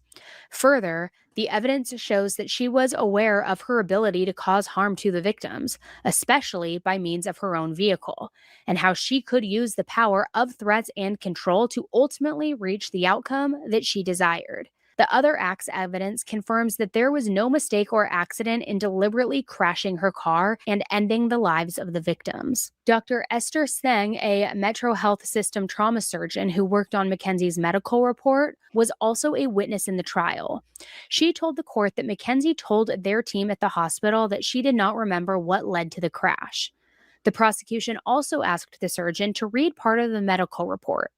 Further, the evidence shows that she was aware of her ability to cause harm to the victims, especially by means of her own vehicle, and how she could use the power of threats and control to ultimately reach the outcome that she desired. The other act's evidence confirms that there was no mistake or accident in deliberately crashing her car and ending the lives of the victims. Dr. Esther Seng, a Metro Health System trauma surgeon who worked on Mackenzie's medical report, was also a witness in the trial. She told the court that Mackenzie told their team at the hospital that she did not remember what led to the crash. The prosecution also asked the surgeon to read part of the medical report.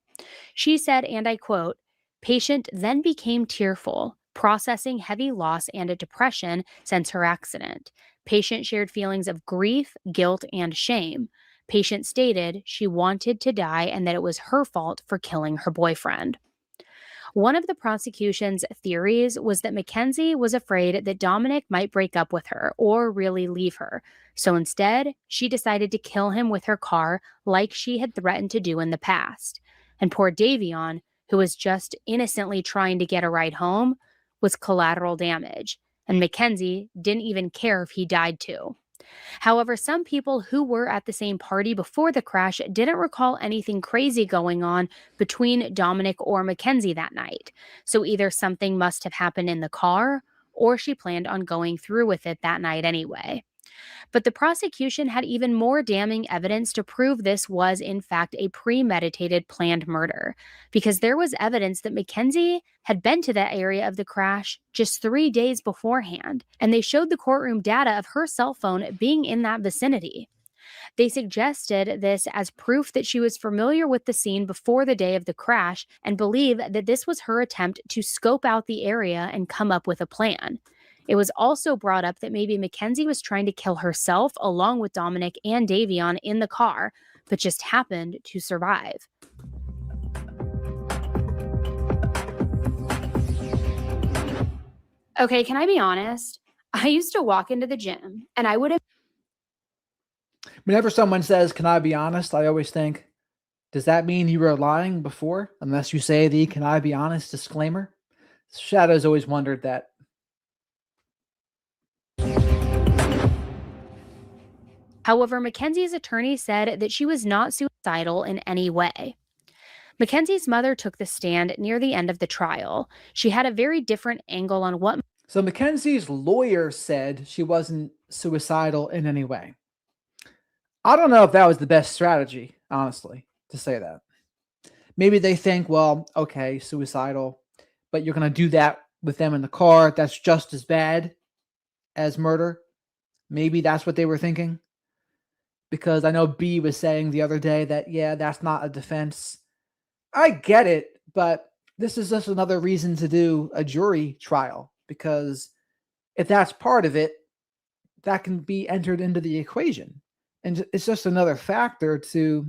She said, and I quote, "Patient then became tearful, processing heavy loss and a depression since her accident. Patient shared feelings of grief, guilt, and shame. Patient stated she wanted to die and that it was her fault for killing her boyfriend." One of the prosecution's theories was that Mackenzie was afraid that Dominic might break up with her or really leave her. So instead, she decided to kill him with her car like she had threatened to do in the past. And poor Davion, who was just innocently trying to get a ride home, was collateral damage, and Mackenzie didn't even care if he died too. However, some people who were at the same party before the crash didn't recall anything crazy going on between Dominic or Mackenzie that night, so either something must have happened in the car, or she planned on going through with it that night anyway. But the prosecution had even more damning evidence to prove this was, in fact, a premeditated, planned murder, because there was evidence that Mackenzie had been to that area of the crash just 3 days beforehand, and they showed the courtroom data of her cell phone being in that vicinity. They suggested this as proof that she was familiar with the scene before the day of the crash and believe that this was her attempt to scope out the area and come up with a plan. It was also brought up that maybe Mackenzie was trying to kill herself along with Dominic and Davion in the car, but just happened to survive. Okay, can I be honest? I used to walk into the gym and I would have Whenever someone says, "Can I be honest?" I always think, does that mean you were lying before? Unless you say the "Can I be honest?" disclaimer. Shadow's always wondered that. However, Mackenzie's attorney said that she was not suicidal in any way. Mackenzie's mother took the stand near the end of the trial. She had a very different angle on what So Mackenzie's lawyer said she wasn't suicidal in any way. I don't know if that was the best strategy, honestly, to say that. Maybe they think, well, okay, suicidal, but you're going to do that with them in the car. That's just as bad as murder. Maybe that's what they were thinking. Because I know B was saying the other day that, yeah, that's not a defense. I get it, but this is just another reason to do a jury trial. Because if that's part of it, that can be entered into the equation. And it's just another factor to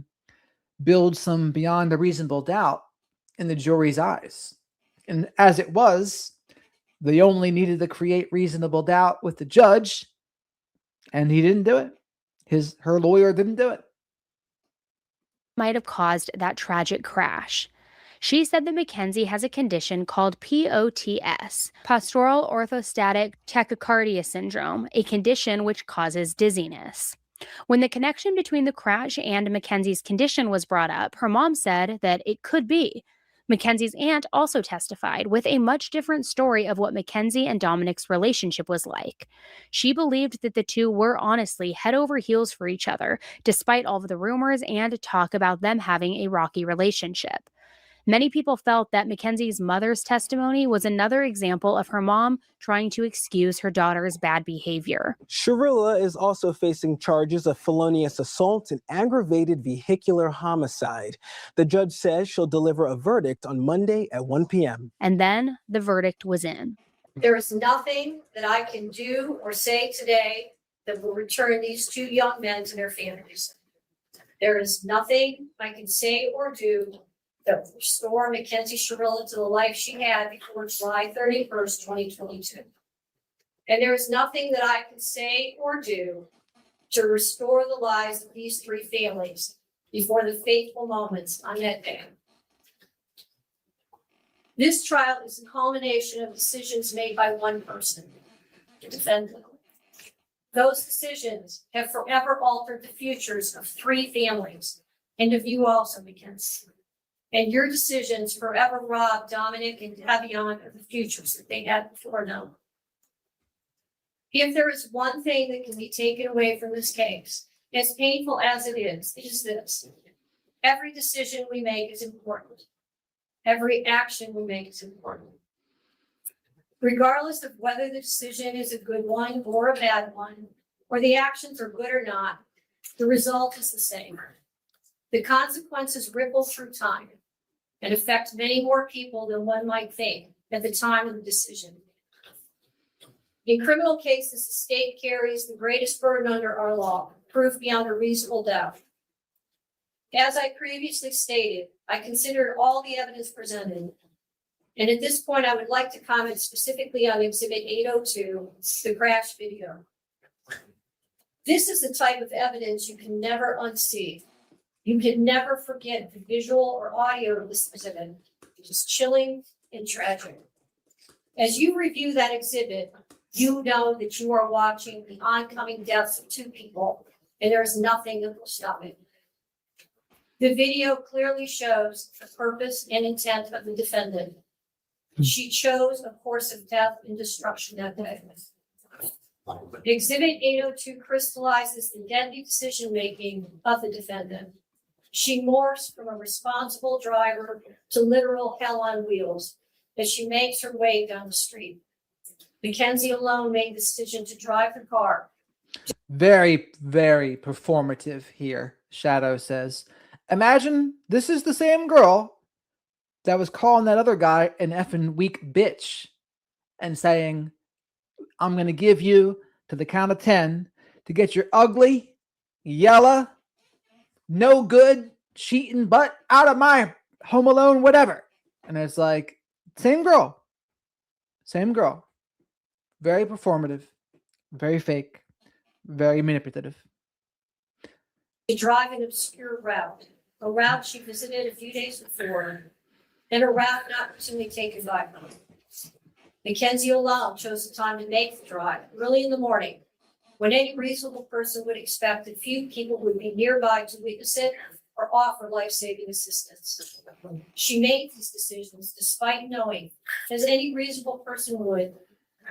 build some beyond a reasonable doubt in the jury's eyes. And as it was, they only needed to create reasonable doubt with the judge, and he didn't do it. Her lawyer didn't do it. might have caused that tragic crash. She said that Mackenzie has a condition called POTS, postural orthostatic tachycardia syndrome, a condition which causes dizziness. When the connection between the crash and Mackenzie's condition was brought up, her mom said that it could be. Mackenzie's aunt also testified with a much different story of what Mackenzie and Dominic's relationship was like. She believed that the two were honestly head over heels for each other, despite all of the rumors and talk about them having a rocky relationship. Many people felt that Mackenzie's mother's testimony was another example of her mom trying to excuse her daughter's bad behavior. Sharilla is also facing charges of felonious assault and aggravated vehicular homicide. The judge says she'll deliver a verdict on Monday at 1 p.m. And then the verdict was in. There is nothing that I can do or say today that will return these two young men to their families. There is nothing I can say or do that will restore Mackenzie Sharilla to the life she had before July 31st, 2022. And there is nothing that I can say or do to restore the lives of these three families before the fateful moments on that day. This trial is a culmination of decisions made by one person, the defendant. Those decisions have forever altered the futures of three families and of you also, Mackenzie. And your decisions forever robbed Dominic and Davion of the futures that they had before now. If there is one thing that can be taken away from this case, as painful as it is this. Every decision we make is important. Every action we make is important. Regardless of whether the decision is a good one or a bad one, or the actions are good or not, the result is the same. The consequences ripple through time and affect many more people than one might think at the time of the decision. In criminal cases, the state carries the greatest burden under our law, proof beyond a reasonable doubt. As I previously stated, I considered all the evidence presented. And at this point, I would like to comment specifically on Exhibit 802, the crash video. This is the type of evidence you can never unsee. You can never forget the visual or audio of this exhibit. It is chilling and tragic. As you review that exhibit, you know that you are watching the oncoming deaths of two people, and there is nothing that will stop it. The video clearly shows the purpose and intent of the defendant. She chose a course of death and destruction that day. Exhibit 802 crystallizes the deadly decision-making of the defendant. She morphs from a responsible driver to literal hell on wheels as she makes her way down the street. Mackenzie alone made the decision to drive the car. Very, very performative here, Shadow says. Imagine this is the same girl that was calling that other guy an effing weak bitch and saying, I'm going to give you to the count of 10 to get your ugly, yellow, no good, cheating butt out of my Home Alone, whatever. And it's like, same girl. Very performative. Very fake, very manipulative. She drive an obscure route, a route she visited a few days before, and a route not routinely taken by her. Mackenzie alone chose the time to make the drive early in the morning, when any reasonable person would expect that few people would be nearby to witness it or offer life-saving assistance. She made these decisions despite knowing, as any reasonable person would,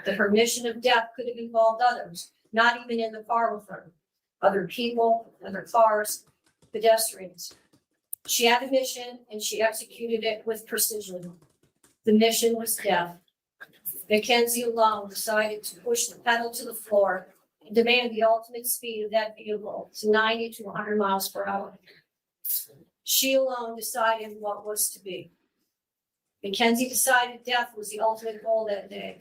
that her mission of death could have involved others, not even in the car with her. Other people, other cars, pedestrians. She had a mission and she executed it with precision. The mission was death. Mackenzie alone decided to push the pedal to the floor and demand the ultimate speed of that vehicle to 90 to 100 miles per hour. She alone decided what was to be. Mackenzie decided death was the ultimate goal that day.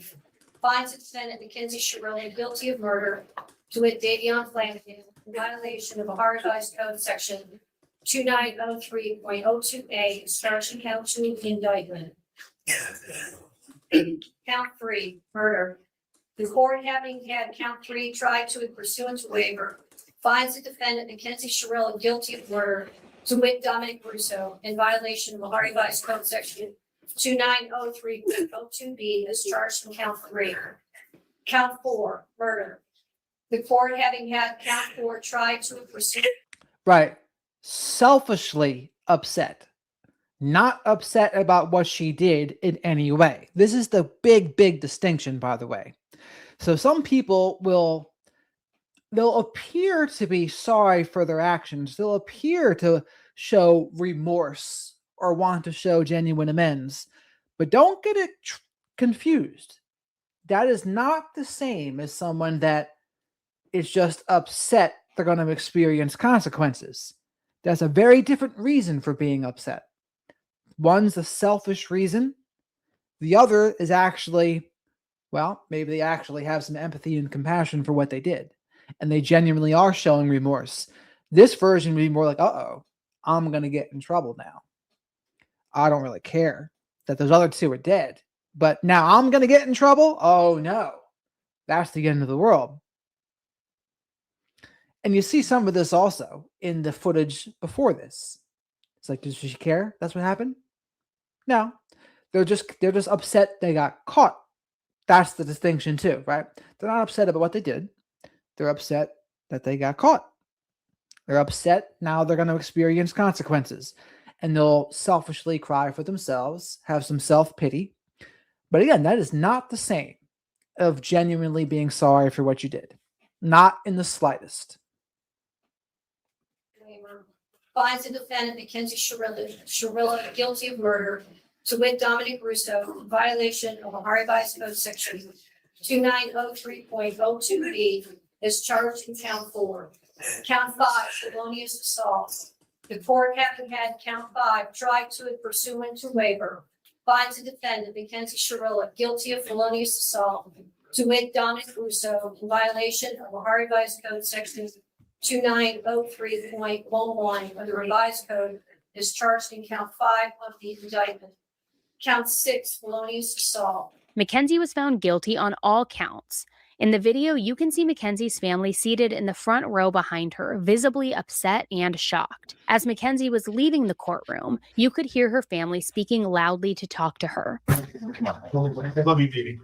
Finds the defendant Mackenzie Shirley guilty of murder, to wit Davion Flanagan, in violation of Ohio Revised Code Section 2903.02A, is charged in count 2 of the indictment. Count 3, murder. The court, having had count 3 tried to pursuant to waiver, finds the defendant Mackenzie Shirley guilty of murder, to wit Dominic Russo, in violation of Ohio Revised Code Section 2903.02B, is charged in count 3. Count 4, murder. The court, having had count 4 tried to pursue. Right. Selfishly upset. Not upset about what she did in any way. This is the big, big distinction, by the way. So some people they'll appear to be sorry for their actions. They'll appear to show remorse or want to show genuine amends. But don't get it confused. That is not the same as someone that is just upset they're going to experience consequences. That's a very different reason for being upset. One's a selfish reason. The other is actually, well, maybe they actually have some empathy and compassion for what they did. And they genuinely are showing remorse. This version would be more like, uh-oh, I'm going to get in trouble now. I don't really care that those other two are dead. But now I'm going to get in trouble? Oh, no. That's the end of the world. And you see some of this also in the footage before this. It's like, does she care? That's what happened? No. They're just upset they got caught. That's the distinction too, right? They're not upset about what they did. They're upset that they got caught. They're upset now they're going to experience consequences. And they'll selfishly cry for themselves, have some self-pity. But again, that is not the same of genuinely being sorry for what you did. Not in the slightest. Finds the defendant Mackenzie Shirley guilty of murder, to wit Dominic Russo, in violation of Ohio Revised Code Section 2903.02B, is charged in count 4. Count 5, felonious assault. The court, having had count 5 tried to it pursuant to waiver, finds the defendant Mackenzie Shirley guilty of felonious assault, to wit Dominic Russo, in violation of Ohio Revised Code Section 2903.11 of the revised code, is charged in count 5 of the indictment. Count 6, felonious assault. Mackenzie was found guilty on all counts. In the video, you can see Mackenzie's family seated in the front row behind her, visibly upset and shocked. As Mackenzie was leaving the courtroom, you could hear her family speaking loudly to talk to her. Love you, baby.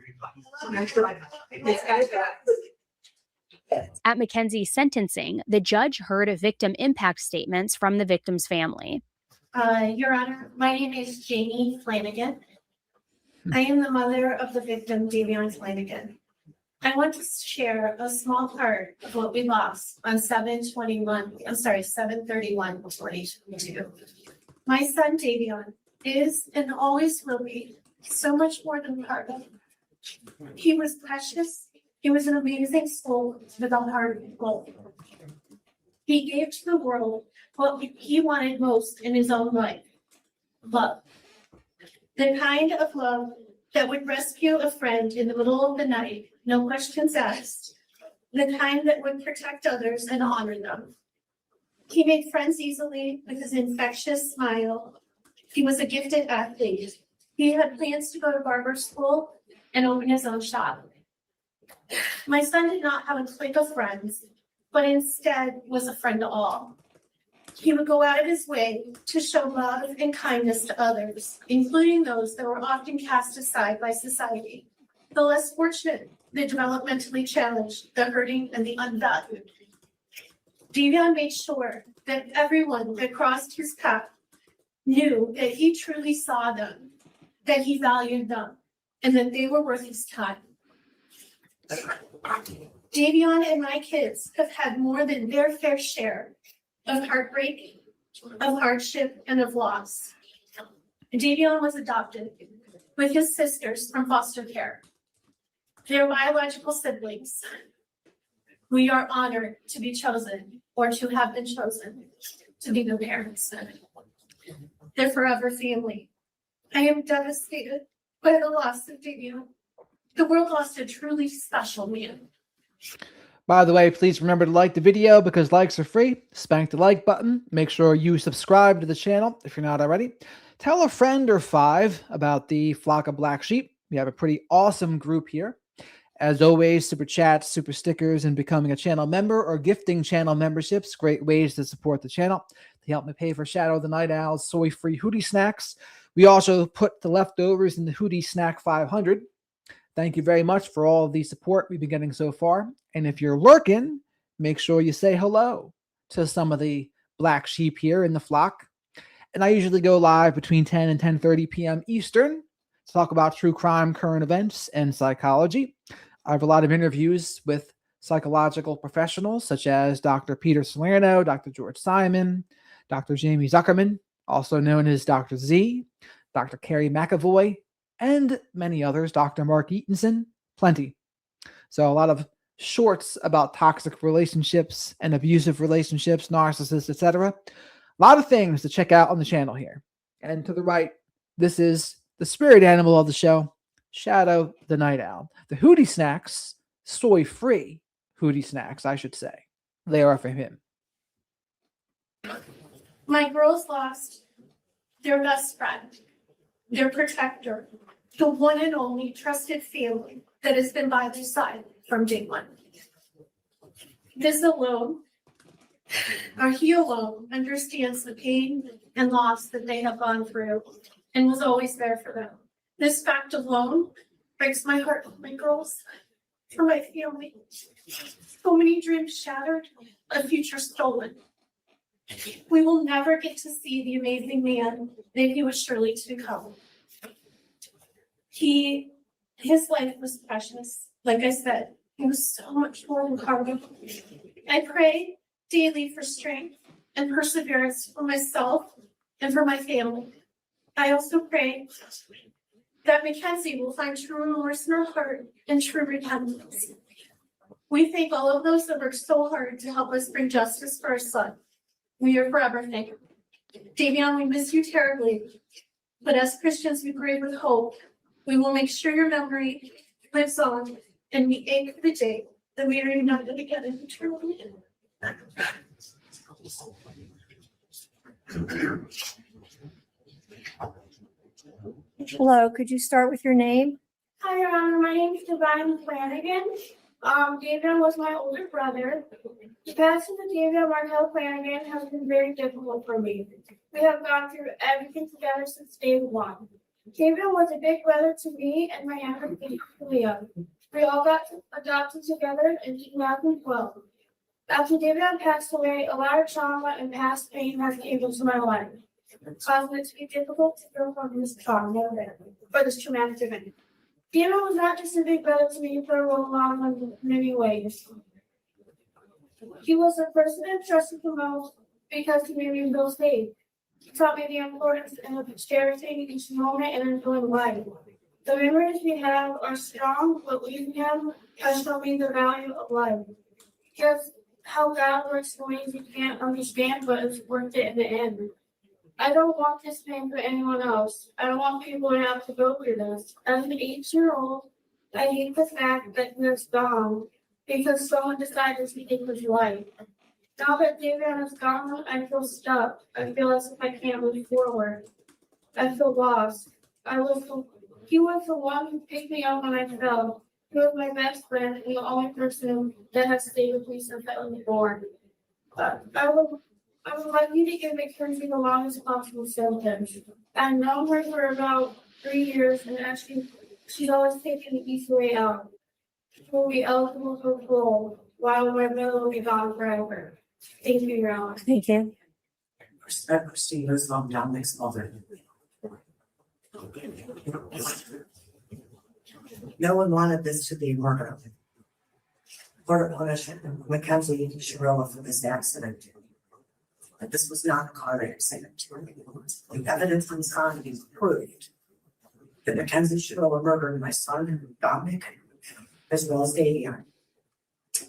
At Mackenzie's sentencing, the judge heard victim impact statements from the victim's family. Your Honor, my name is Jamie Flanagan. I am the mother of the victim, Davion Flanagan. I want to share a small part of what we lost on 7/31/2022. My son, Davion, is and always will be so much more than part of. He was precious. He was an amazing soul with a heart of gold. He gave to the world what he wanted most in his own life, love. The kind of love that would rescue a friend in the middle of the night, no questions asked. The kind that would protect others and honor them. He made friends easily with his infectious smile. He was a gifted athlete. He had plans to go to barber school and open his own shop. My son did not have a clique of friends, but instead was a friend to all. He would go out of his way to show love and kindness to others, including those that were often cast aside by society, the less fortunate, the developmentally challenged, the hurting, and the unvalued. Davion made sure that everyone that crossed his path knew that he truly saw them, that he valued them, and that they were worth his time. Davion and my kids have had more than their fair share of heartbreak, of hardship, and of loss. Davion was adopted with his sisters from foster care. They're biological siblings. We are honored to be chosen or to have been chosen to be their parents. They're forever family. I am devastated by the loss of Davion. The world lost a truly special man. By the way, please remember to like the video because likes are free. Spank the like button. Make sure you subscribe to the channel if you're not already. Tell a friend or 5 about the Flock of Black Sheep. We have a pretty awesome group here. As always, super chats, super stickers, and becoming a channel member or gifting channel memberships, great ways to support the channel. They help me pay for Shadow the Night Owl's soy-free hoodie snacks. We also put the leftovers in the Hoodie Snack 500. Thank you very much for all the support we've been getting so far. And if you're lurking, make sure you say hello to some of the black sheep here in the flock. And I usually go live between 10 and 10:30 p.m. Eastern to talk about true crime, current events, and psychology. I have a lot of interviews with psychological professionals such as Dr. Peter Salerno, Dr. George Simon, Dr. Jamie Zuckerman, also known as Dr. Z, Dr. Carrie McAvoy, and many others, Dr. Mark Eatonson, plenty. So a lot of shorts about toxic relationships and abusive relationships, narcissists, etc. A lot of things to check out on the channel here. And to the right, this is the spirit animal of the show, Shadow the Night Owl. The Hoodie Snacks, soy-free Hoodie Snacks, I should say. They are for him. My girls lost their best friend, their protector, the one and only trusted family that has been by their side from day one. This alone, or he alone, understands the pain and loss that they have gone through and was always there for them. This fact alone breaks my heart for my girls, for my family. So many dreams shattered, a future stolen. We will never get to see the amazing man that he was surely to become. His life was precious. Like I said, he was so much more than cargo. I pray daily for strength and perseverance for myself and for my family. I also pray that Mackenzie will find true remorse in her heart and true repentance. We thank all of those that worked so hard to help us bring justice for our son. We are forever thankful. Davion, we miss you terribly, but as Christians, we pray with hope. We will make sure your memory lives on, and we ache for the day that we are united together eternally. Hello, could you start with your name? Hi, Your Honor. My name is Divine Flanagan. Davion was my older brother. The passing of Davion Markel Flanagan has been very difficult for me. We have gone through everything together since day one. Davion was a big brother to me and my younger Leah. We all got adopted together in 2012. After Davion passed away, a lot of trauma and past pain has came into my life, causing it to be difficult to go from this trauma or this traumatic event. Davion was not just a big brother to me for a role model in many ways. He was the person I trusted the most because he made me feel safe. He taught me the importance of cherishing each moment and enjoying life. The memories we have are strong, but losing him has shown me the value of life. Just how God works in ways you can't understand, but it's worth it in the end. I don't want this pain for anyone else. I don't want people to have to go through this. As an 8-year-old, I hate the fact that he is gone because someone decided to take his life. Now that Davion is gone, I feel stuck. I feel as if I can't move forward. I feel lost. He was the one who picked me up when I fell. He was my best friend and the only person that has stayed with me since I was born. I would like you to give Mackenzie the longest possible sentence. I've known her for about 3 years, and she's always taken the easy way out. She will be eligible for parole, while my brother will be gone forever. Thank you, Your Honor. Thank you. Christina's Dominic's mother. No one wanted this to be murder. Court punished Mackenzie Shirella for this accident. But this was not a car accident. The evidence from Congress proved that Mackenzie Shirella murdered my son, Dominic, as well as Davion.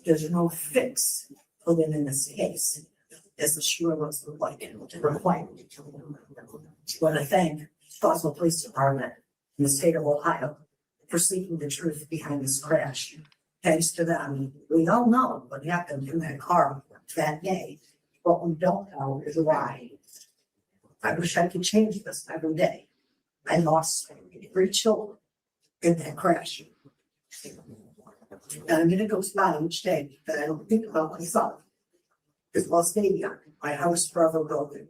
There's no fix put in this case, as the Shirellas would like it required. I want to thank Scottsville Police Department in the state of Ohio for seeking the truth behind this crash. Thanks to them, we all know what happened in that car that day. What we don't know is why. I wish I could change this every day. I lost 3 children in that crash. And a minute goes by each day that I don't think about myself. It lost Davion, my house forever broken.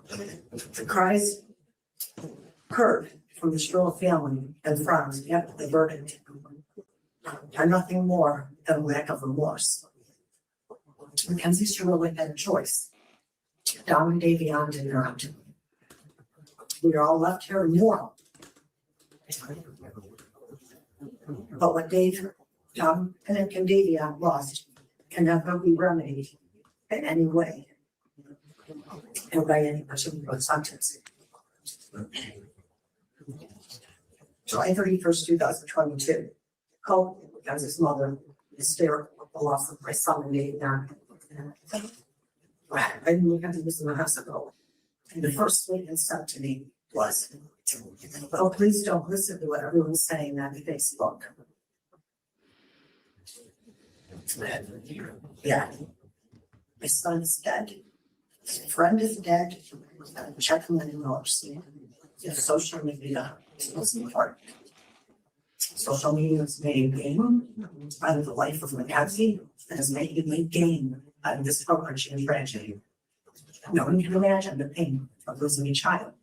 The cries heard from the Stroll family and friends after the verdict are nothing more than a lack of remorse. Mackenzie Stroll had a choice. Dom and Davion did not. We are all left here immoral. But what Dom, and Davion lost can never be remedied in any way or by any particular sentence. July 31st, 2022, Cole, as his mother, hysterical the loss of my son and Davion. I didn't look at this in the hospital. And the first statement said to me was, "Oh, please don't listen to what everyone's saying on Facebook." Yeah. My son is dead. His friend is dead. Check him in the social media is important. Social media is made a game out of the life of Mackenzie and has made a game out of this approaching tragedy. No one can imagine the pain of losing a child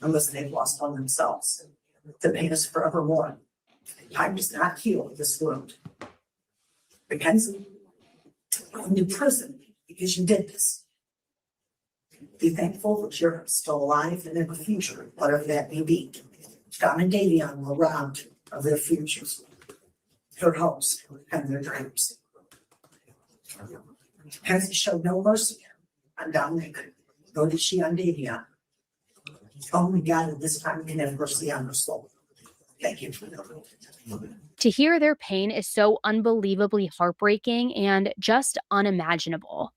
unless they've lost one themselves. The pain is forevermore. Time does not heal this wound. Mackenzie, going to prison because you did this. Be thankful that you're still alive and in the future, whatever that may be. Dom and Davion will round of their futures, their hopes, and their dreams. Mackenzie showed no mercy on Dominic, nor did she on Davion. Only God at this time can have mercy on her soul. Thank you. To hear their pain is so unbelievably heartbreaking and just unimaginable.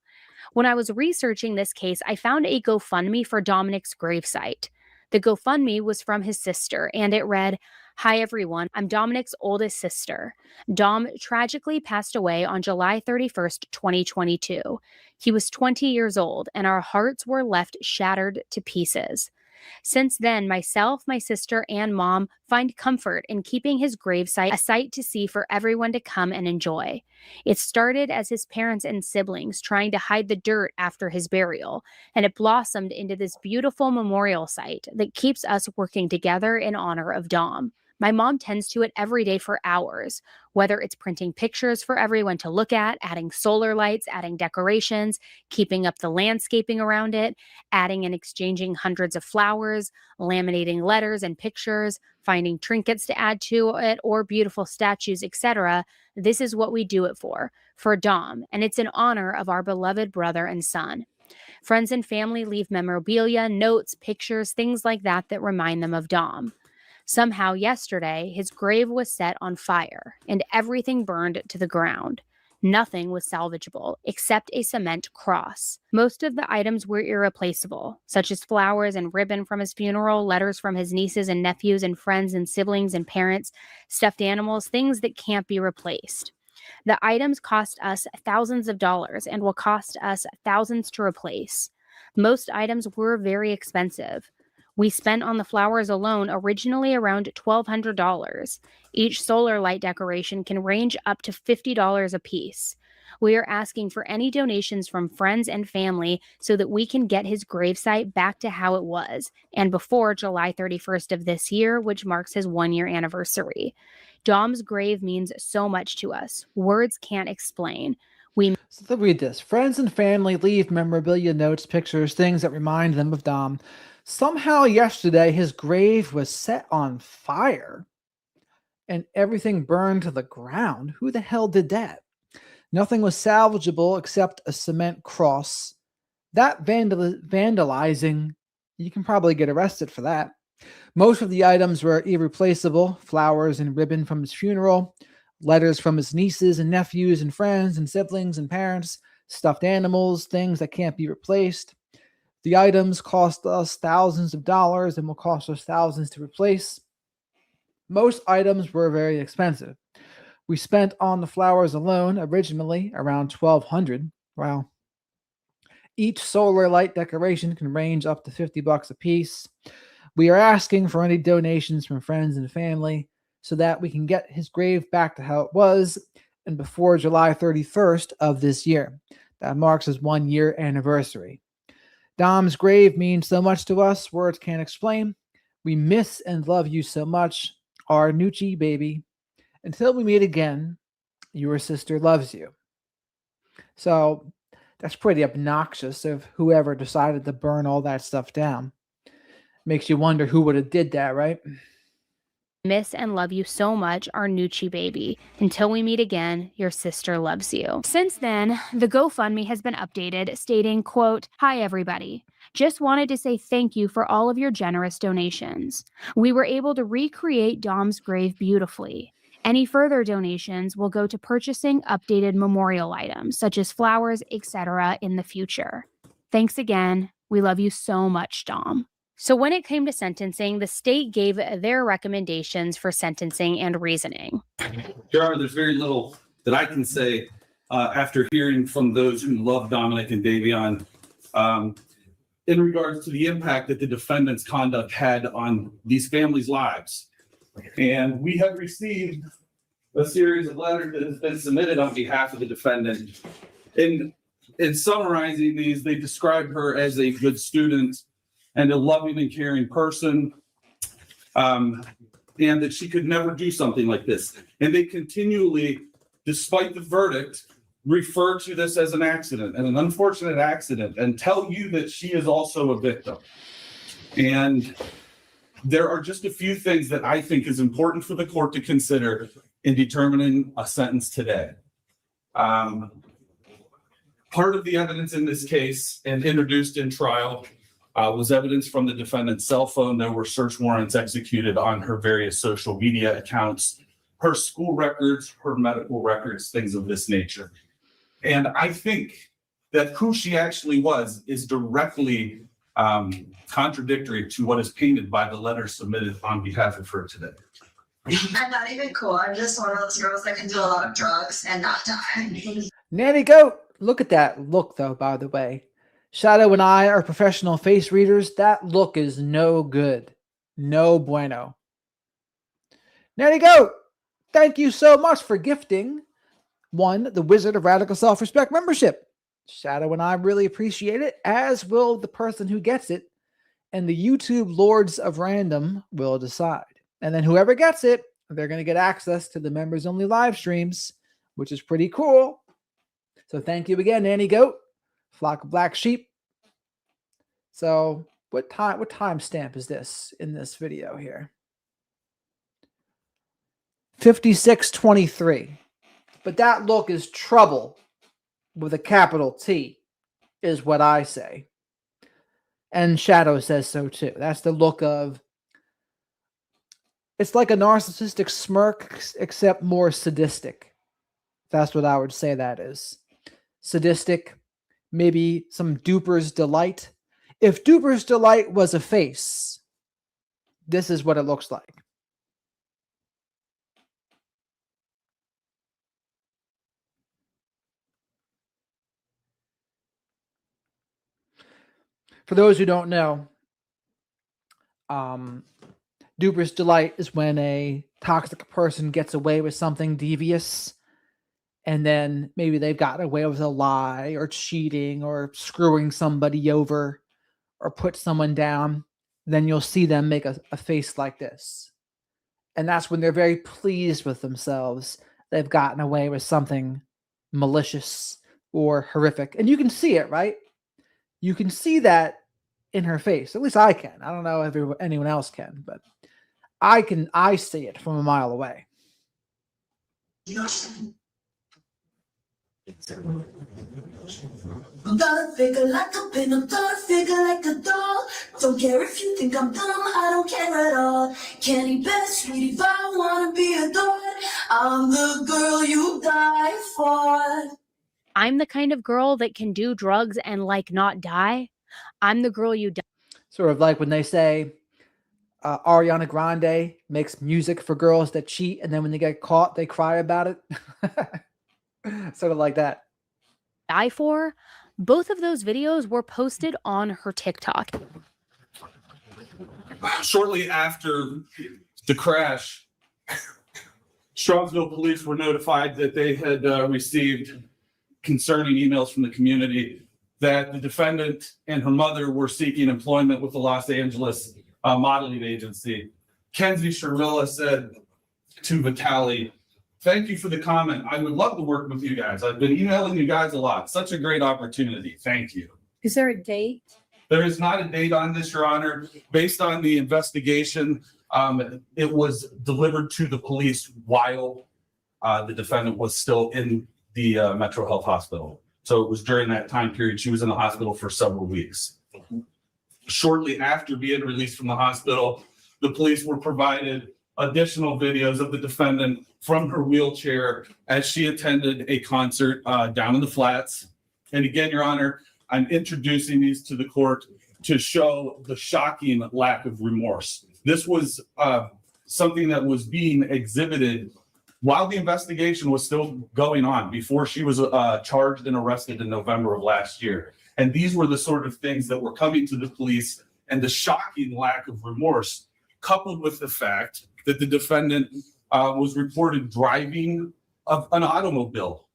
When I was researching this case, I found a GoFundMe for Dominic's gravesite. The GoFundMe was from his sister, and it read, "Hi everyone, I'm Dominic's oldest sister. Dom tragically passed away on July 31st, 2022. He was 20 years old, and our hearts were left shattered to pieces. Since then, myself, my sister, and mom find comfort in keeping his gravesite a sight to see for everyone to come and enjoy. It started as his parents and siblings trying to hide the dirt after his burial, and it blossomed into this beautiful memorial site that keeps us working together in honor of Dom. My mom tends to it every day for hours, whether it's printing pictures for everyone to look at, adding solar lights, adding decorations, keeping up the landscaping around it, adding and exchanging hundreds of flowers, laminating letters and pictures, finding trinkets to add to it, or beautiful statues, etc. This is what we do it for Dom, and it's in honor of our beloved brother and son. Friends and family leave memorabilia, notes, pictures, things like that that remind them of Dom. Somehow yesterday, his grave was set on fire and everything burned to the ground. Nothing was salvageable except a cement cross. Most of the items were irreplaceable, such as flowers and ribbon from his funeral, letters from his nieces and nephews and friends and siblings and parents, stuffed animals, things that can't be replaced. The items cost us thousands of dollars and will cost us thousands to replace. Most items were very expensive. We spent on the flowers alone originally around $1,200. Each solar light decoration can range up to $50 a piece. We are asking for any donations from friends and family so that we can get his gravesite back to how it was, and before July 31st of this year, which marks his 1-year anniversary. Dom's grave means so much to us. Words can't explain. So let's read this. Friends and family leave memorabilia, notes, pictures, things that remind them of Dom. Somehow yesterday his grave was set on fire and everything burned to the ground. Who the hell did that? Nothing was salvageable except a cement cross. That vandalizing, you can probably get arrested for that. Most of the items were irreplaceable: flowers and ribbon from his funeral, letters from his nieces and nephews and friends and siblings and parents, stuffed animals, things that can't be replaced. The items cost us thousands of dollars and will cost us thousands to replace. Most items were very expensive. We spent on the flowers alone originally around $1,200. Wow. Each solar light decoration can range up to $50 a piece. We are asking for any donations from friends and family so that we can get his grave back to how it was and before July 31st of this year. That marks his 1-year anniversary. Dom's grave means so much to us, words can't explain. We miss and love you so much, our Nucci baby. Until we meet again, your sister loves you. So that's pretty obnoxious of whoever decided to burn all that stuff down. Makes you wonder who would have did that, right? Miss and love you so much, our Nucci baby. Until we meet again, your sister loves you. Since then, the GoFundMe has been updated, stating, quote, "Hi everybody. Just wanted to say thank you for all of your generous donations. We were able to recreate Dom's grave beautifully. Any further donations will go to purchasing updated memorial items, such as flowers, etc. in the future. Thanks again. We love you so much, Dom." So when it came to sentencing, the state gave their recommendations for sentencing and reasoning. Your Honor, there's very little that I can say after hearing from those who love Dominic and Davion in regards to the impact that the defendant's conduct had on these families' lives. And we have received a series of letters that has been submitted on behalf of the defendant. In summarizing these, they describe her as a good student and a loving and caring person, and that she could never do something like this. And they continually, despite the verdict, refer to this as an accident and an unfortunate accident and tell you that she is also a victim. And there are just a few things that I think is important for the court to consider in determining a sentence today. Part of the evidence in this case and introduced in trial was evidence from the defendant's cell phone. There were search warrants executed on her various social media accounts, her school records, her medical records, things of this nature. And I think that who she actually was is directly contradictory to what is painted by the letter submitted on behalf of her today. I'm not even cool. I'm just one of those girls that can do a lot of drugs and not die. Nanny Goat, look at that look, though, by the way. Shadow and I are professional face readers. That look is no good. No bueno. Nanny Goat, thank you so much for gifting the Wizard of Radical Self-Respect membership. Shadow and I really appreciate it, as will the person who gets it. And the YouTube Lords of Random will decide. And then whoever gets it, they're going to get access to the members-only live streams, which is pretty cool. So thank you again, Nanny Goat. Flock of black sheep. So what time stamp is this in this video here? 56:23. But that look is trouble with a capital T, is what I say. And Shadow says so too. That's the look of, it's like a narcissistic smirk, except more sadistic. That's what I would say that is. Sadistic, maybe some duper's delight. If duper's delight was a face, this is what it looks like. For those who don't know, Duper's delight is when a toxic person gets away with something devious, and then maybe they've gotten away with a lie or cheating or screwing somebody over or put someone down. Then you'll see them make a face like this. And that's when they're very pleased with themselves. They've gotten away with something malicious or horrific. And you can see it, right? You can see that in her face. At least I can. I don't know if anyone else can, but I see it from a mile away. I'm gonna figure like a pin, I'm gonna figure like a doll. Don't care if you think I'm dumb, I don't care at all. Candy best, sweetie, if I wanna be adored, I'm the girl you die for. I'm the kind of girl that can do drugs and like not die. I'm the girl you die. Sort of like when they say Ariana Grande makes music for girls that cheat, and then when they get caught, they cry about it. Sort of like that. Die for. Both of those videos were posted on her TikTok. Shortly after the crash, Strongsville police were notified that they had received concerning emails from the community that the defendant and her mother were seeking employment with the Los Angeles modeling agency. Kenzie Shermilla said to Vitali, "Thank you for the comment. I would love to work with you guys. I've been emailing you guys a lot. Such a great opportunity. Thank you." Is there a date? There is not a date on this, Your Honor. Based on the investigation, it was delivered to the police while the defendant was still in the Metro Health Hospital. So it was during that time period. She was in the hospital for several weeks. Shortly after being released from the hospital, the police were provided additional videos of the defendant from her wheelchair as she attended a concert down in the Flats. And again, Your Honor, I'm introducing these to the court to show the shocking lack of remorse. This was something that was being exhibited while the investigation was still going on, before she was charged and arrested in November of last year. And these were the sort of things that were coming to the police, and the shocking lack of remorse, coupled with the fact that the defendant was reported driving an automobile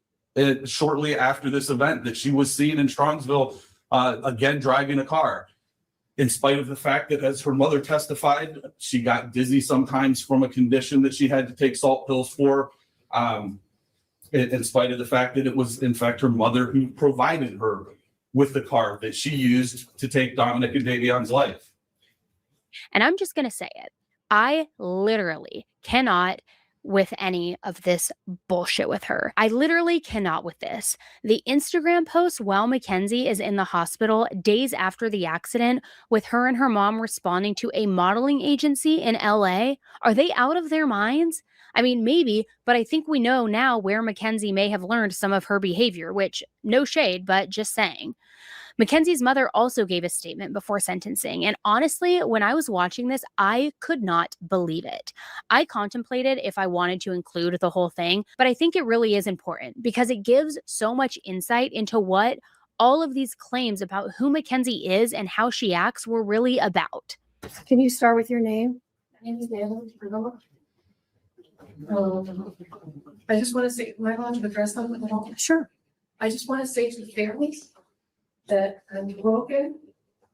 shortly after this event, that she was seen in Strongsville again driving a car, in spite of the fact that, as her mother testified, she got dizzy sometimes from a condition that she had to take salt pills for, in spite of the fact that it was in fact her mother who provided her with the car that she used to take Dominic and Davion's life. And I'm just going to say it. I literally cannot with any of this bullshit with her. I literally cannot with this. The Instagram post while Mackenzie is in the hospital days after the accident, with her and her mom responding to a modeling agency in LA. Are they out of their minds? I mean, maybe, but I think we know now where Mackenzie may have learned some of her behavior, which, no shade, but just saying. Mackenzie's mother also gave a statement before sentencing, and honestly, when I was watching this, I could not believe it. I contemplated if I wanted to include the whole thing, but I think it really is important because it gives so much insight into what all of these claims about who Mackenzie is and how she acts were really about. Can you start with your name? My name is Annie. I just want to say, am I allowed to address them at all? Sure. I just want to say to the families that I'm broken,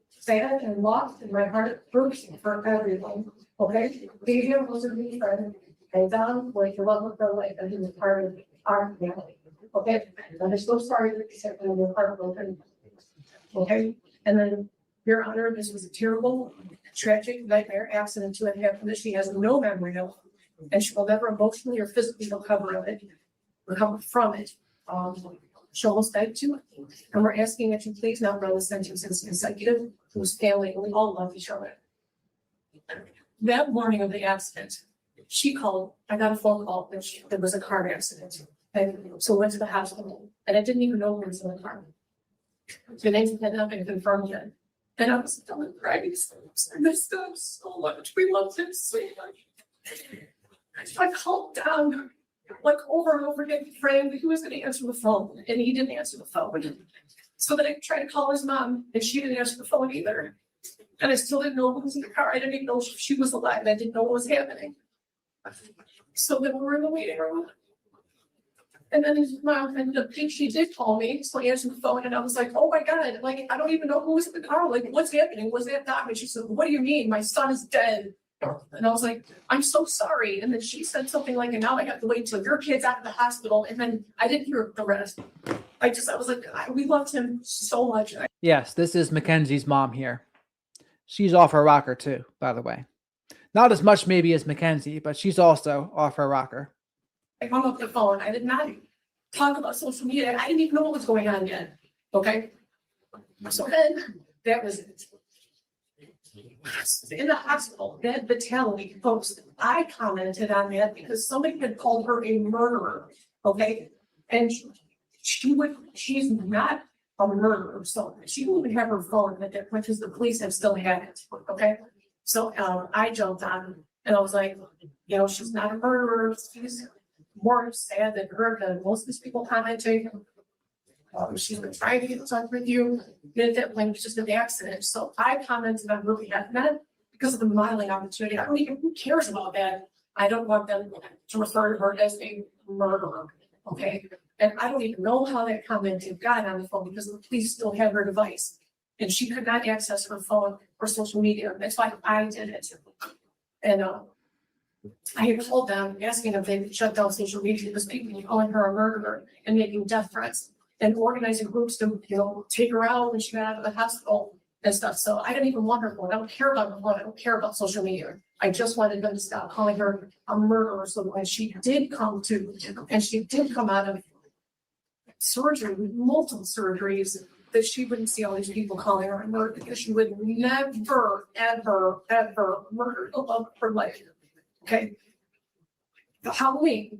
sad, and lost, and my heart breaks for everyone. Okay? Davion was a good friend, and Don was the love of her life, and he was part of our family. Okay? And I'm so sorry that you said that you're heartbroken. Okay? And then, Your Honor, this was a terrible, tragic nightmare accident to have happened that she has no memory of, and she will never emotionally or physically recover from it. She almost died too. And we're asking that you please not run the sentence as consecutive, whose family, and we all love each other. That morning of the accident, she called, I got a phone call that there was a car accident. And so went to the hospital, and I didn't even know who was in the car. The names had not been confirmed yet. And I was telling her, I missed him so much. We loved him so much. I called down like over and over again, praying that he was going to answer the phone, and he didn't answer the phone. So then I tried to call his mom, and she didn't answer the phone either. And I still didn't know who was in the car. I didn't even know if she was alive. I didn't know what was happening. So then we were in the waiting room. And then his mom ended up, she did call me, so I answered the phone and I was like, oh my God, like, I don't even know who was in the car. Like, what's happening? What's that time? And she said, what do you mean? My son is dead. And I was like, I'm so sorry. And then she said something like, and now I have to wait until your kid's out of the hospital. And then I didn't hear the rest. I was like, we loved him so much. Yes, this is Mackenzie's mom here. She's off her rocker too, by the way. Not as much maybe as Mackenzie, but she's also off her rocker. I hung up the phone. I did not talk about social media. I didn't even know what was going on yet. Okay. So then that was it. In the hospital, that fatality folks, I commented on that because somebody had called her a murderer. Okay. And she's not a murderer. So she wouldn't have her phone at that point because the police have still had it. Okay. So I jumped on and I was like, you know, she's not a murderer. She's more sad than her than most of these people commenting. She's been trying to get in touch with you. And at that point, it was just an accident. So I commented on really that because of the modeling opportunity. I don't even, who cares about that? I don't want them to refer to her as a murderer. Okay. And I don't even know how that comment got on the phone because the police still had her device. And she could not access her phone or social media. That's why I did it. And I had told them, asking if they would shut down social media because people were calling her a murderer and making death threats and organizing groups to, you know, take her out when she got out of the hospital and stuff. So I didn't even want her phone. I don't care about her phone. I don't care about social media. I just wanted them to stop calling her a murderer. So when she did come to, and she did come out of surgery, multiple surgeries, that she wouldn't see all these people calling her a murderer because she would never, ever, ever murder the love of her life. Okay. The Halloween,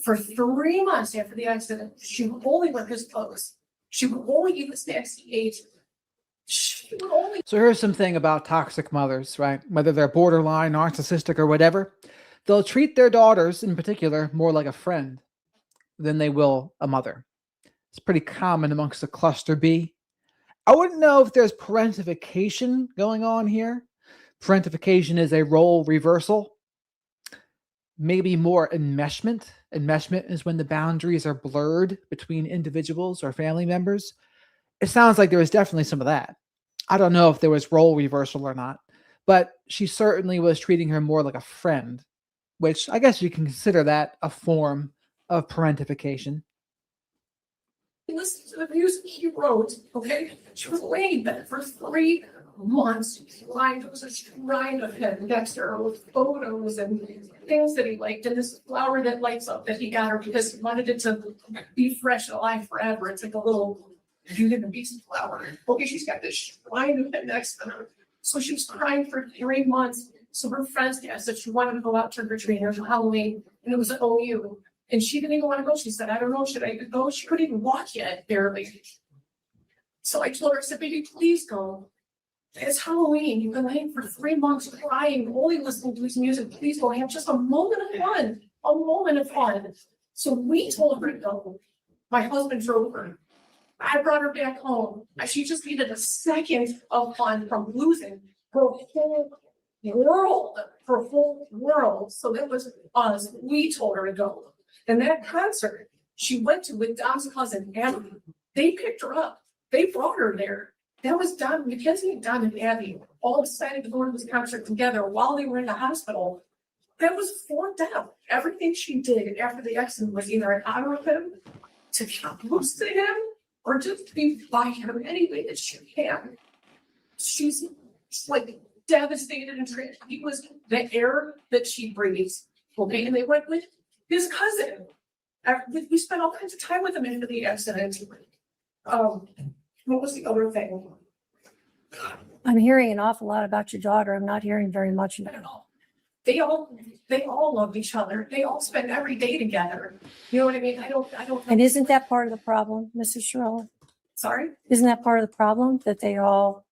for 3 months after the accident, she would only wear his clothes. She would only eat the snacks he ate. She would only. So here's something about toxic mothers, right? Whether they're borderline, narcissistic, or whatever, they'll treat their daughters in particular more like a friend than they will a mother. It's pretty common amongst the cluster B. I wouldn't know if there's parentification going on here. Parentification is a role reversal. Maybe more enmeshment. Enmeshment is when the boundaries are blurred between individuals or family members. It sounds like there was definitely some of that. I don't know if there was role reversal or not, but she certainly was treating her more like a friend, which I guess you can consider that a form of parentification. Listen to the music he wrote, okay? She was laying bed for 3 months. It was a shrine of him next to her with photos and things that he liked, and this flower that lights up that he got her because he wanted it to be fresh and alive forever. It's like a little Beauty and the Beast flower. Okay, she's got this shrine of him next to her. So she was crying for 3 months. So her friends asked if she wanted to go out trick or treating for Halloween, and it was an OU. And she didn't even want to go. She said, I don't know, should I go? She couldn't even walk yet, barely. So I told her, I said, baby, please go. It's Halloween. You've been laying for 3 months crying, only listening to his music. Please go. Have just a moment of fun. A moment of fun. So we told her to go. My husband drove her. I brought her back home. She just needed a second of fun from losing her whole world. Her whole world. So that was us. We told her to go. And that concert she went to with Dom's cousin, Abby, they picked her up. They brought her there. That was Dom, Mackenzie and Dom and Abby all decided to go to this concert together while they were in the hospital. That was for them. Everything she did after the accident was either an honor of him, to get close to him, or just to be by him any way that she can. She's like devastated and tragic. He was the air that she breathes. Okay, and they went with his cousin. We spent all kinds of time with him after the accident. What was the other thing? I'm hearing an awful lot about your daughter. I'm not hearing very much about it all. They all love each other. They all spend every day together. You know what I mean? I don't. And isn't that part of the problem, Mrs. Sherrill? Sorry? Isn't that part of the problem that they all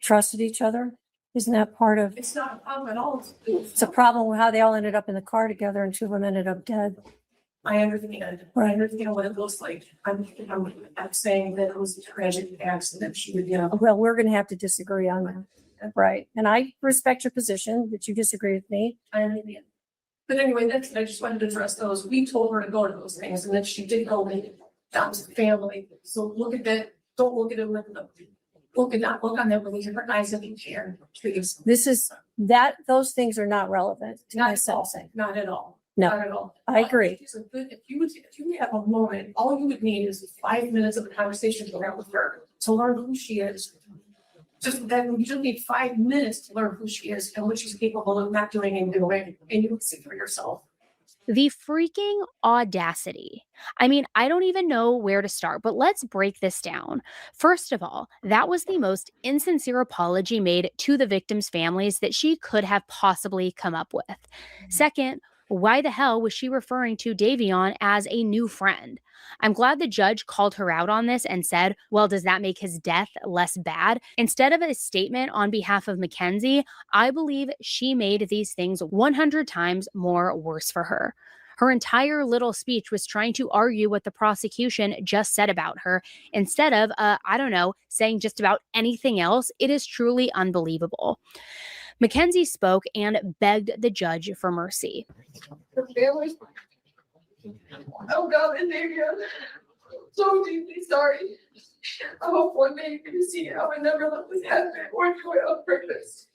trusted each other? Isn't that part of? It's not a problem at all. It's a problem with how they all ended up in the car together and 2 of them ended up dead. I understand. I understand what it looks like. I'm saying that it was a tragic accident. She would, Well, we're going to have to disagree on that. Right. And I respect your position that you disagree with me. I understand. But anyway, that's, I just wanted to address those. We told her to go to those things and then she did go and that was the family. So look at that, don't look at it with them. Look on them with different eyes if you care, please. This is, those things are not relevant to my sentencing. Not at all. No, Not at all. I agree. If you have a moment, all you would need is 5 minutes of a conversation to around with her, to learn who she is. Just then, you just need 5 minutes to learn who she is and what she's capable of not doing and doing, and you can see for yourself. The freaking audacity. I mean, I don't even know where to start, but let's break this down. First of all, that was the most insincere apology made to the victims' families that she could have possibly come up with. Second, why the hell was she referring to Davion as a new friend? I'm glad the judge called her out on this and said, well, does that make his death less bad? Instead of a statement on behalf of Mackenzie, I believe she made these things 100 times more worse for her. Her entire little speech was trying to argue what the prosecution just said about her instead of, saying just about anything else. It is truly unbelievable. Mackenzie spoke and begged the judge for mercy. Her family's. Oh God, and Davion, so deeply sorry. I hope one day you can see how I never let this happen or do it on purpose.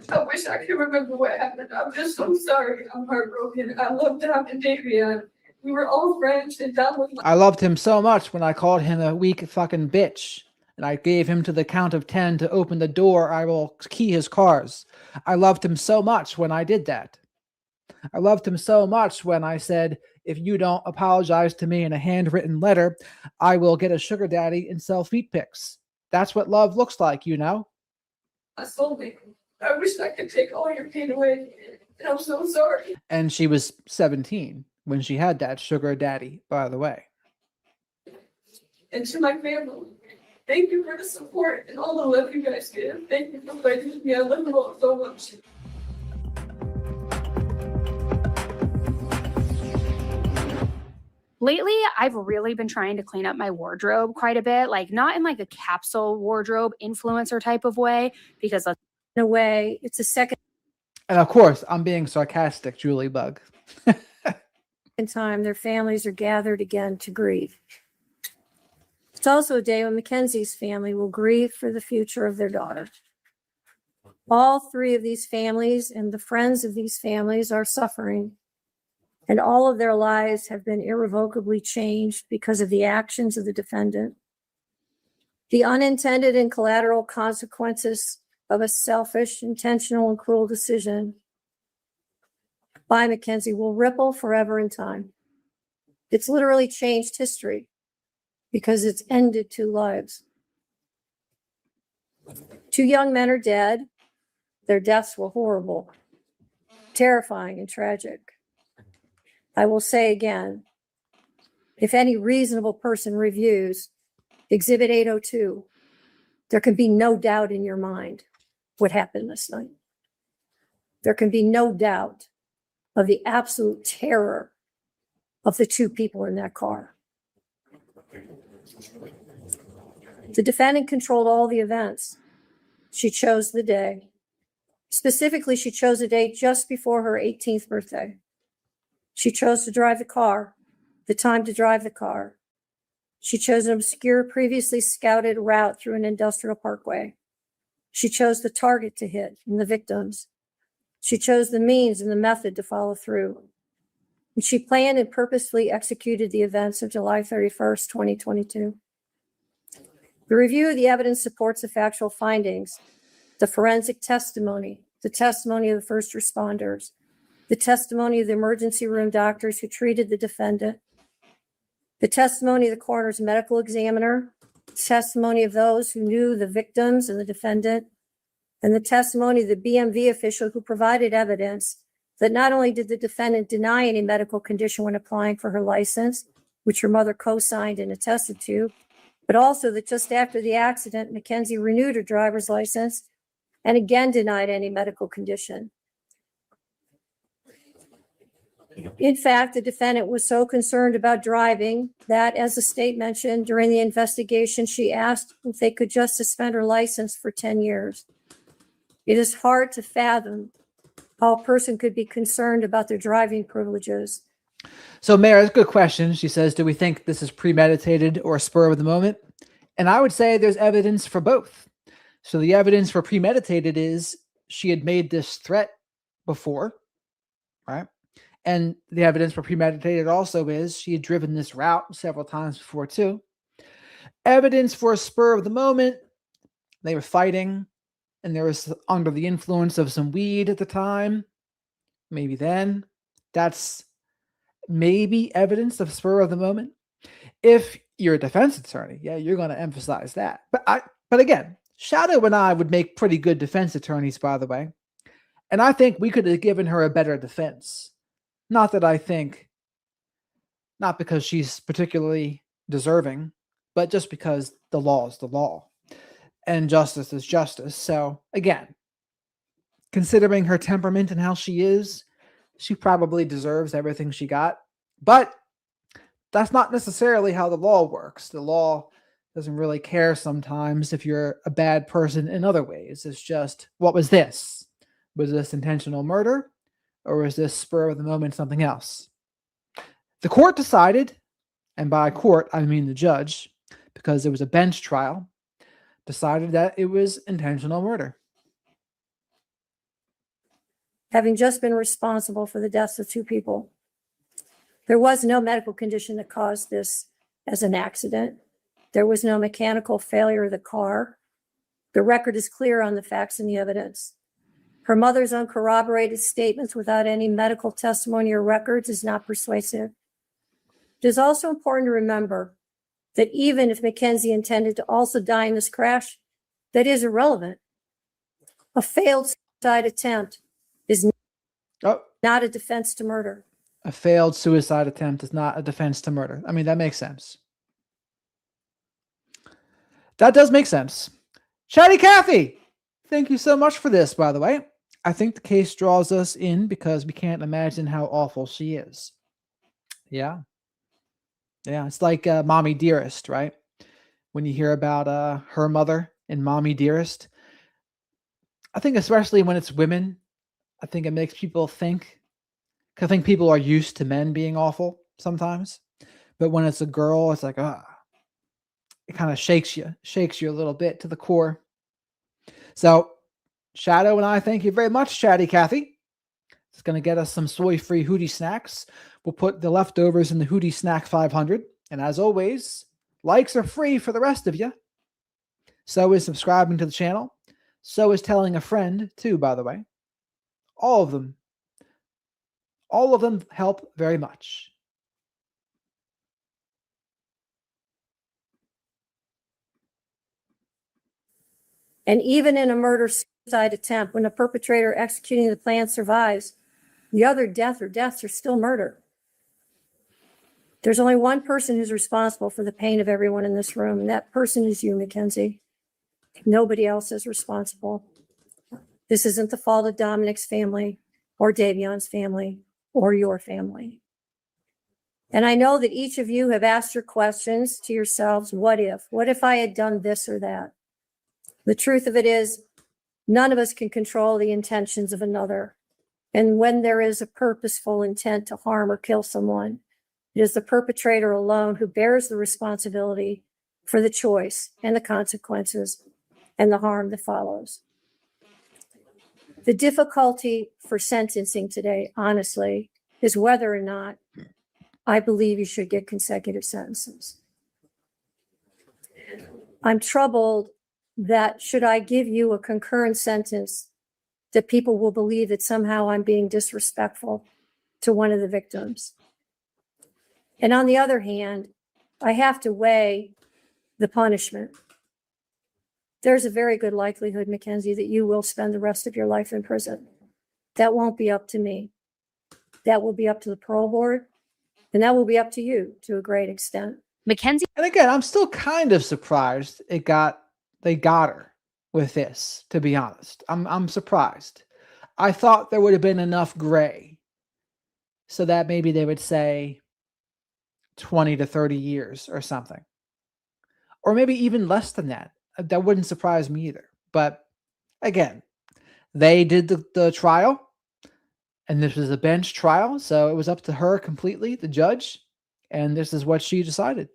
I wish I could remember what happened. I'm just so sorry. I'm heartbroken. I love Dom and Davion. We were all friends, and Dom was. I loved him so much when I called him a weak fucking bitch. And I gave him to the count of 10 to open the door. I will key his cars. I loved him so much when I did that. I loved him so much when I said, if you don't apologize to me in a handwritten letter, I will get a sugar daddy and sell feet pics. That's what love looks like, you know? I sold me. I wish I could take all your pain away. And I'm so sorry. And she was 17 when she had that sugar daddy, by the way. And to my family, thank you for the support and all the love you guys give. Thank you for fighting with me. I love you all so much. Lately, I've really been trying to clean up my wardrobe quite a bit, like not in like a capsule wardrobe influencer type of way, because In a way, it's a second And of course, I'm being sarcastic, Julie Bug. time their families are gathered again to grieve. It's also a day when Mackenzie's family will grieve for the future of their daughter. All three of these families and the friends of these families are suffering, and all of their lives have been irrevocably changed because of the actions of the defendant. The unintended and collateral consequences of a selfish, intentional, and cruel decision by Mackenzie will ripple forever in time. It's literally changed history because it's ended 2 lives. 2 young men are dead. Their deaths were horrible, terrifying, and tragic. I will say again, if any reasonable person reviews Exhibit 802, there can be no doubt in your mind what happened this night. There can be no doubt of the absolute terror of the 2 people in that car. The defendant controlled all the events. She chose the day. Specifically, she chose a day just before her 18th birthday. She chose to drive the car, the time to drive the car. She chose an obscure, previously scouted route through an industrial parkway. She chose the target to hit and the victims. She chose the means and the method to follow through. And she planned and purposefully executed the events of July 31st, 2022. The review of the evidence supports the factual findings, the forensic testimony, the testimony of the first responders, the testimony of the emergency room doctors who treated the defendant, the testimony of the coroner's medical examiner, the testimony of those who knew the victims and the defendant, and the testimony of the BMV official who provided evidence that not only did the defendant deny any medical condition when applying for her license, which her mother co-signed and attested to, but also that just after the accident, Mackenzie renewed her driver's license and again denied any medical condition. In fact, the defendant was so concerned about driving that, as the state mentioned during the investigation, she asked if they could just suspend her license for 10 years. It is hard to fathom how a person could be concerned about their driving privileges. So, Mayor, that's a good question. She says, do we think this is premeditated or spur of the moment? And I would say there's evidence for both. So the evidence for premeditated is she had made this threat before, right? And the evidence for premeditated also is she had driven this route several times before too. Evidence for a spur of the moment, they were fighting and there was under the influence of some weed at the time. Maybe then. That's maybe evidence of spur of the moment. If you're a defense attorney, yeah, you're going to emphasize that. But again, Shadow and I would make pretty good defense attorneys, by the way. And I think we could have given her a better defense. Not that I think, not because she's particularly deserving, but just because the law is the law and justice is justice. So again, considering her temperament and how she is, she probably deserves everything she got. But that's not necessarily how the law works. The law doesn't really care sometimes if you're a bad person in other ways. It's just, what was this? Was this intentional murder? Or was this spur of the moment something else? The court decided, and by court, I mean the judge, because it was a bench trial, decided that it was intentional murder. Having just been responsible for the deaths of 2 people. There was no medical condition that caused this as an accident. There was no mechanical failure of the car. The record is clear on the facts and the evidence. Her mother's uncorroborated statements without any medical testimony or records is not persuasive. It is also important to remember that even if Mackenzie intended to also die in this crash, that is irrelevant. A failed suicide attempt is not a defense to murder. A failed suicide attempt is not a defense to murder. I mean, that makes sense. That does make sense. Chatty Cathy, thank you so much for this, by the way. I think the case draws us in because we can't imagine how awful she is. Yeah. Yeah, it's like Mommy Dearest, right? When you hear about her mother and Mommy Dearest, I think especially when it's women, I think it makes people think. I think people are used to men being awful sometimes, but when it's a girl, it's like, it kind of shakes you a little bit to the core. So Shadow and I thank you very much, Chatty Cathy. It's going to get us some soy-free Hootie snacks. We'll put the leftovers in the Hootie Snack 500. And as always, likes are free for the rest of you. So is subscribing to the channel. So is telling a friend too, by the way. All of them. All of them help very much. And even in a murder-suicide attempt, when the perpetrator executing the plan survives, the other death or deaths are still murder. There's only one person who's responsible for the pain of everyone in this room, and that person is you, Mackenzie. Nobody else is responsible. This isn't the fault of Dominic's family or Davion's family or your family. And I know that each of you have asked your questions to yourselves, what if? What if I had done this or that? The truth of it is, none of us can control the intentions of another. And when there is a purposeful intent to harm or kill someone, it is the perpetrator alone who bears the responsibility for the choice and the consequences and the harm that follows. The difficulty for sentencing today, honestly, is whether or not I believe you should get consecutive sentences. I'm troubled that should I give you a concurrent sentence, that people will believe that somehow I'm being disrespectful to one of the victims. And on the other hand, I have to weigh the punishment. There's a very good likelihood, Mackenzie, that you will spend the rest of your life in prison. That won't be up to me. That will be up to the parole board, and that will be up to you to a great extent. Mackenzie. And again, I'm still kind of surprised they got her with this, to be honest. I'm surprised. I thought there would have been enough gray so that maybe they would say 20 to 30 years or something. Or maybe even less than that. That wouldn't surprise me either. But again, They did the trial, and this was a bench trial, so it was up to her completely, the judge, and this is what she decided.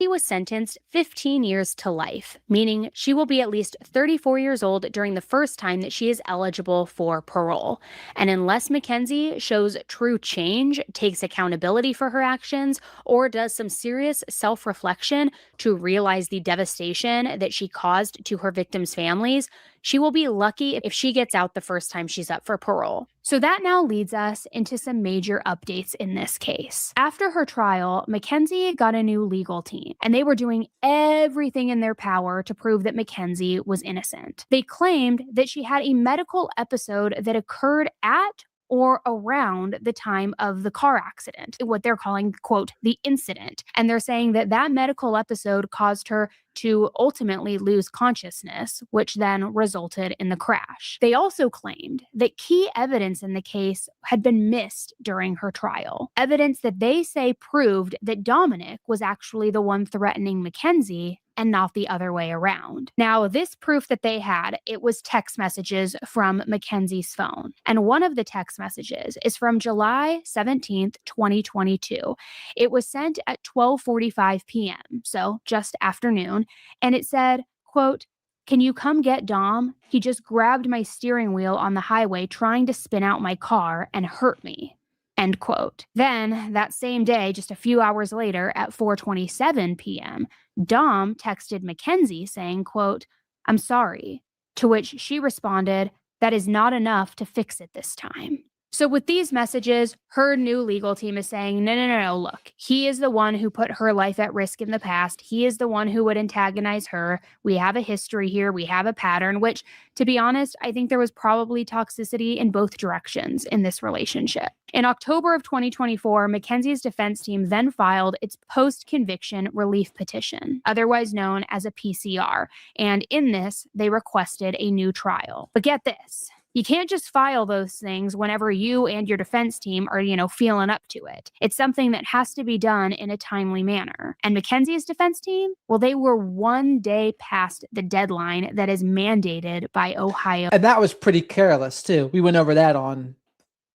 He was sentenced 15 years to life, meaning she will be at least 34 years old during the first time that she is eligible for parole. And unless Mackenzie shows true change, takes accountability for her actions, or does some serious self-reflection to realize the devastation that she caused to her victims' families, she will be lucky if she gets out the first time she's up for parole. So that now leads us into some major updates in this case. After her trial, Mackenzie got a new legal team, and they were doing everything in their power to prove that Mackenzie was innocent. They claimed that she had a medical episode that occurred at or around the time of the car accident, what they're calling, quote, the incident. And they're saying that that medical episode caused her to ultimately lose consciousness, which then resulted in the crash. They also claimed that key evidence in the case had been missed during her trial. Evidence that they say proved that Dominic was actually the one threatening Mackenzie and not the other way around. Now, this proof that they had, it was text messages from Mackenzie's phone. And one of the text messages is from July 17th, 2022. It was sent at 12:45 p.m., so just afternoon, and it said, quote, "Can you come get Dom? He just grabbed my steering wheel on the highway trying to spin out my car and hurt me." End quote. Then, that same day, just a few hours later at 4:27 p.m., Dom texted Mackenzie saying, quote, "I'm sorry," to which she responded, "That is not enough to fix it this time." So with these messages, her new legal team is saying, no, look, he is the one who put her life at risk in the past. He is the one who would antagonize her. We have a history here. We have a pattern, which, to be honest, I think there was probably toxicity in both directions in this relationship. In October of 2024, Mackenzie's defense team then filed its post-conviction relief petition, otherwise known as a PCR. And in this, they requested a new trial. But get this. You can't just file those things whenever you and your defense team are, feeling up to it. It's something that has to be done in a timely manner. And Mackenzie's defense team, well, they were 1 day past the deadline that is mandated by Ohio. And that was pretty careless, too. We went over that on,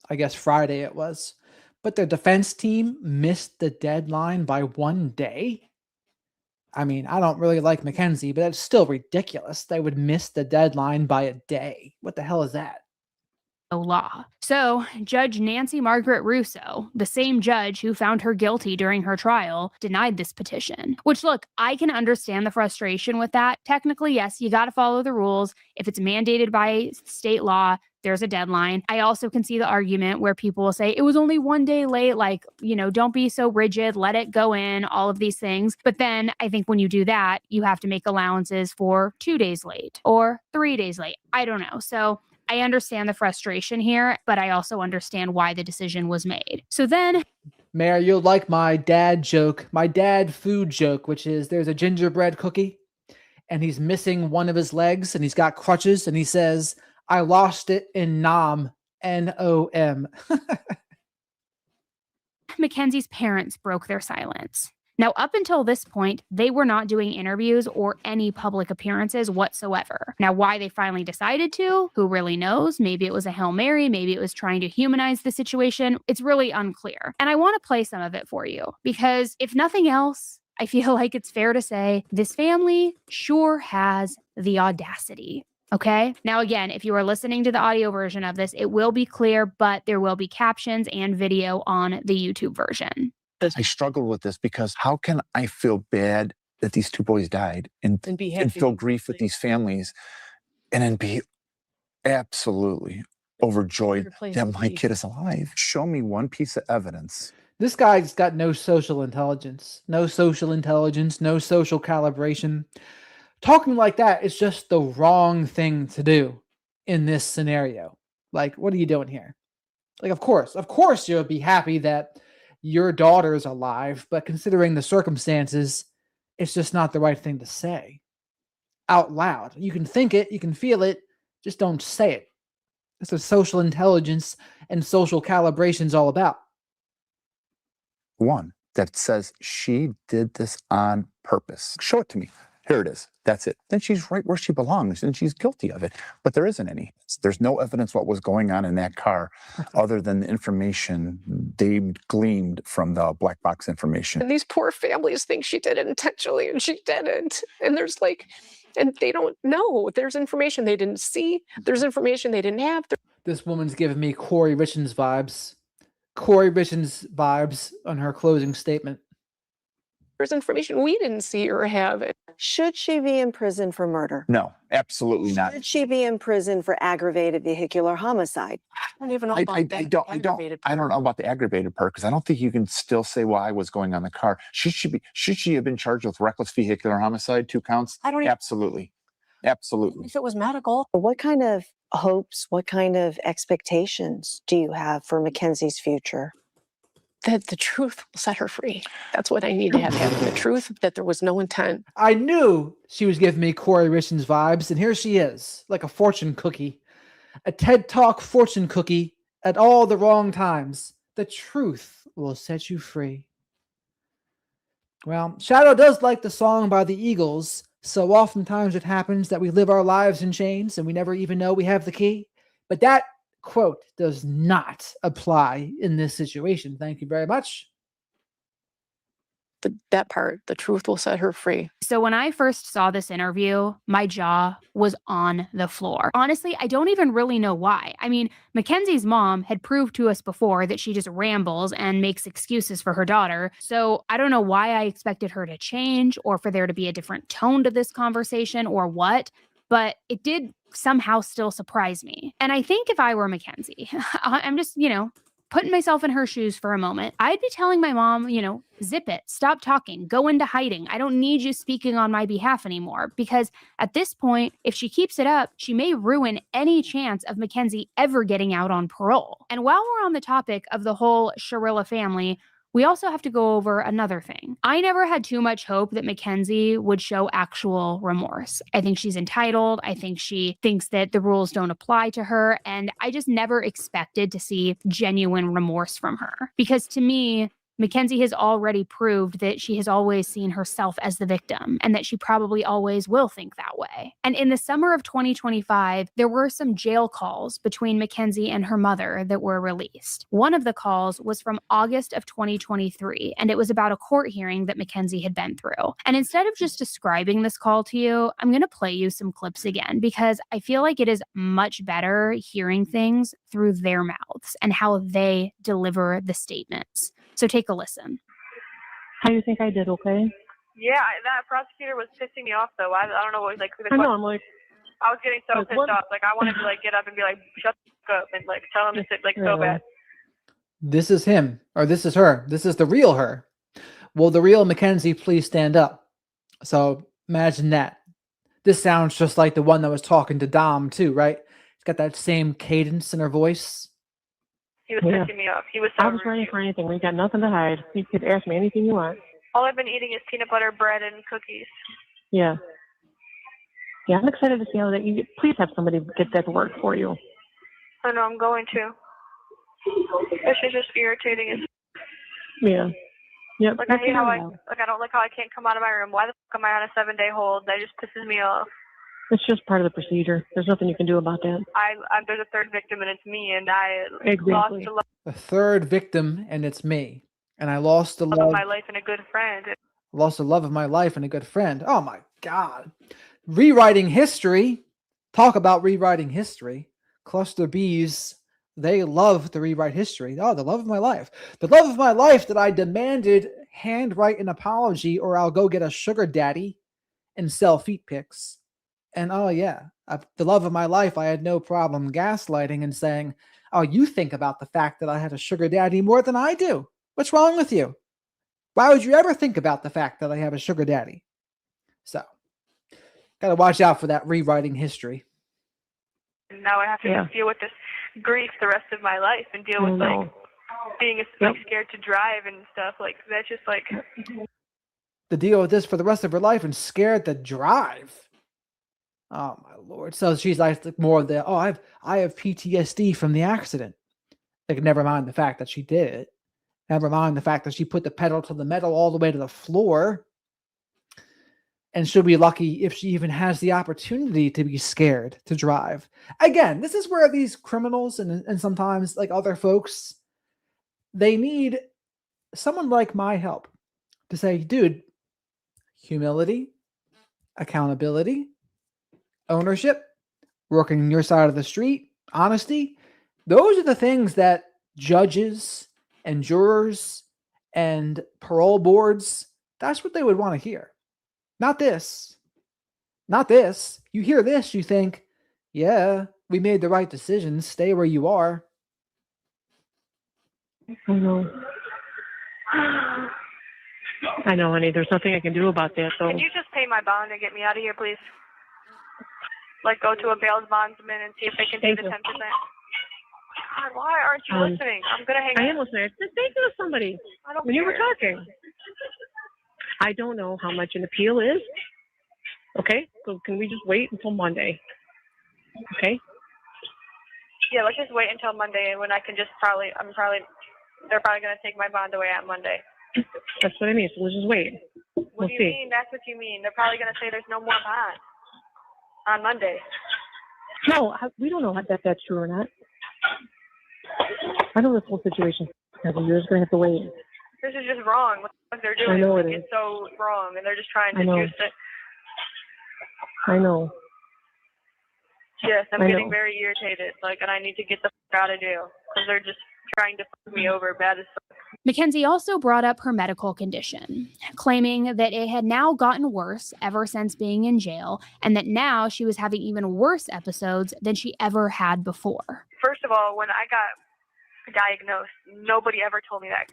I guess, Friday it was. But their defense team missed the deadline by 1 day? I mean, I don't really like Mackenzie, but it's still ridiculous. They would miss the deadline by a day. What the hell is that? Law. So, Judge Nancy Margaret Russo, the same judge who found her guilty during her trial, denied this petition. Which, look, I can understand the frustration with that. Technically, yes, you got to follow the rules. If it's mandated by state law, there's a deadline. I also can see the argument where people will say it was only 1 day late, don't be so rigid, let it go in, all of these things. But then I think when you do that, you have to make allowances for 2 days late or 3 days late. I don't know. So I understand the frustration here, but I also understand why the decision was made. So then, Mayor, you'll like my dad joke, my dad food joke, which is there's a gingerbread cookie and he's missing one of his legs and he's got crutches and he says, "I lost it in Nom, N-O-M." Mackenzie's parents broke their silence. Now, up until this point, they were not doing interviews or any public appearances whatsoever. Now, why they finally decided to, who really knows? Maybe it was a Hail Mary, maybe it was trying to humanize the situation. It's really unclear. And I want to play some of it for you, because if nothing else, I feel like it's fair to say this family sure has the audacity. Okay. Now, again, if you are listening to the audio version of this, it will be clear, but there will be captions and video on the YouTube version. I struggle with this because how can I feel bad that these two boys died and feel grief with these families and then be absolutely overjoyed that my kid is alive? Show me one piece of evidence. This guy's got no social intelligence, no social calibration. Talking like that is just the wrong thing to do in this scenario. Like, what are you doing here? Like, of course you'll be happy that your daughter's alive, but considering the circumstances, it's just not the right thing to say out loud. You can think it, you can feel it, just don't say it. That's what social intelligence and social calibration's all about. One that says she did this on purpose. Show it to me. Here it is. That's it. Then she's right where she belongs and she's guilty of it. But there isn't any. There's no evidence what was going on in that car other than the information they gleaned from the black box information. And these poor families think she did it intentionally and she didn't. And there's like, and they don't know. There's information they didn't see. There's information they didn't have. This woman's giving me Corey Richens vibes. Corey Richens vibes on her closing statement. There's information we didn't see or have. Should she be in prison for murder? No, absolutely not. Should she be in prison for aggravated vehicular homicide? I don't even know about I that don't aggravated part. know about the aggravated part because I don't think you can still say why was going on the car. Should she have been charged with reckless vehicular homicide, 2 counts? I don't Absolutely. Absolutely. If it was medical. What kind of hopes, what kind of expectations do you have for Mackenzie's future? That the truth will set her free. That's what I need to have happen. The truth that there was no intent. I knew she was giving me Corey Richens vibes, and here she is, like a fortune cookie. A TED Talk fortune cookie at all the wrong times. The truth will set you free. Well, Shadow does like the song by the Eagles, so oftentimes it happens that we live our lives in chains and we never even know we have the key. But that quote does not apply in this situation. Thank you very much. That part, the truth will set her free. So when I first saw this interview, my jaw was on the floor. Honestly, I don't even really know why. I mean, Mackenzie's mom had proved to us before that she just rambles and makes excuses for her daughter. So I don't know why I expected her to change or for there to be a different tone to this conversation or what, but it did somehow still surprise me. And I think if I were Mackenzie, I'm just, putting myself in her shoes for a moment, I'd be telling my mom, zip it, stop talking, go into hiding. I don't need you speaking on my behalf anymore. Because at this point, if she keeps it up, she may ruin any chance of Mackenzie ever getting out on parole. And while we're on the topic of the whole Sharilla family, we also have to go over another thing. I never had too much hope that Mackenzie would show actual remorse. I think she's entitled. I think she thinks that the rules don't apply to her. And I just never expected to see genuine remorse from her. Because to me, Mackenzie has already proved that she has always seen herself as the victim and that she probably always will think that way. And in the summer of 2025, there were some jail calls between Mackenzie and her mother that were released. One of the calls was from August of 2023, and it was about a court hearing that Mackenzie had been through. And instead of just describing this call to you, I'm going to play you some clips again because I feel like it is much better hearing things through their mouths and how they deliver the statements. So take a listen. How do you think I did? Okay. Yeah, that prosecutor was pissing me off though. I don't know what like. I know. I'm like. I was getting so pissed off. Like I wanted to like get up and be like, shut the fuck up and like tell him to sit like so bad. This is him, or this is her. This is the real her. Will the real Mackenzie please stand up? So imagine that. This sounds just like the one that was talking to Dom too, right? It's got that same cadence in her voice. He was pissing me off. He was so I was ready for anything. We got nothing to hide. You could ask me anything you want. All I've been eating is peanut butter bread and cookies. Yeah. Yeah, I'm excited to see how that you please have somebody get that to work for you. I know I'm going to. It's just irritating as Yeah. Yep. like I hate how I don't like how I can't come out of my room. Why the fuck am I on a 7-day hold? That just pisses me off. It's just part of the procedure. There's nothing you can do about that. There's a third victim and it's me, and I Exactly. lost the love A third victim, and it's me. And I lost the of love. my life and a good friend. Lost the love of my life and a good friend. Oh my God. Rewriting history. Talk about rewriting history. Cluster Bs, they love to rewrite history. Oh, the love of my life. The love of my life that I demanded handwrite an apology or I'll go get a sugar daddy and sell feet pics. And oh yeah, the love of my life, I had no problem gaslighting and saying, oh, you think about the fact that I had a sugar daddy more than I do. What's wrong with you? Why would you ever think about the fact that I have a sugar daddy? So, gotta watch out for that rewriting history. And now I have to deal with this grief the rest of my life and deal with like being like scared to drive and stuff. Like that's just like To deal with this for the rest of her life and scared to drive. Oh my Lord. So she's like more of the, oh, I have PTSD from the accident. Like, never mind the fact that she did it. Never mind the fact that she put the pedal to the metal all the way to the floor. And she'll be lucky if she even has the opportunity to be scared to drive. Again, this is where these criminals and sometimes like other folks, they need someone like my help to say, dude, humility, accountability, ownership, working on your side of the street, honesty. Those are the things that judges and jurors and parole boards, that's what they would want to hear. Not this. Not this. You hear this, you think, yeah, we made the right decision. Stay where you are. I know. I know, honey. There's nothing I can do about that, though. Can you just pay my bond and get me out of here, please? Like, go to a bail bondsman and see if they can do the 10%. God, why aren't you listening? I'm gonna hang up. I am listening. Just thinking of somebody when you were talking. I don't know how much an appeal is. Okay, so can we just wait until Monday? Okay. Yeah, let's just wait until Monday when I can just they're probably gonna take my bond away on Monday. That's what I mean. So let's just wait. What do you mean? That's what you mean. They're probably gonna say there's no more bond on Monday. No, we don't know if that's true or not. I know this whole situation. You're just gonna have to wait. This is just wrong. What they're doing, I know it it's is. so wrong, and they're just trying I to know. juice it. I know. Yes, I'm I getting know. very irritated. And I need to get the fuck out of jail because they're just trying to fuck me over bad as fuck. Mackenzie also brought up her medical condition, claiming that it had now gotten worse ever since being in jail, and that now she was having even worse episodes than she ever had before. First of all, when I got diagnosed, nobody ever told me that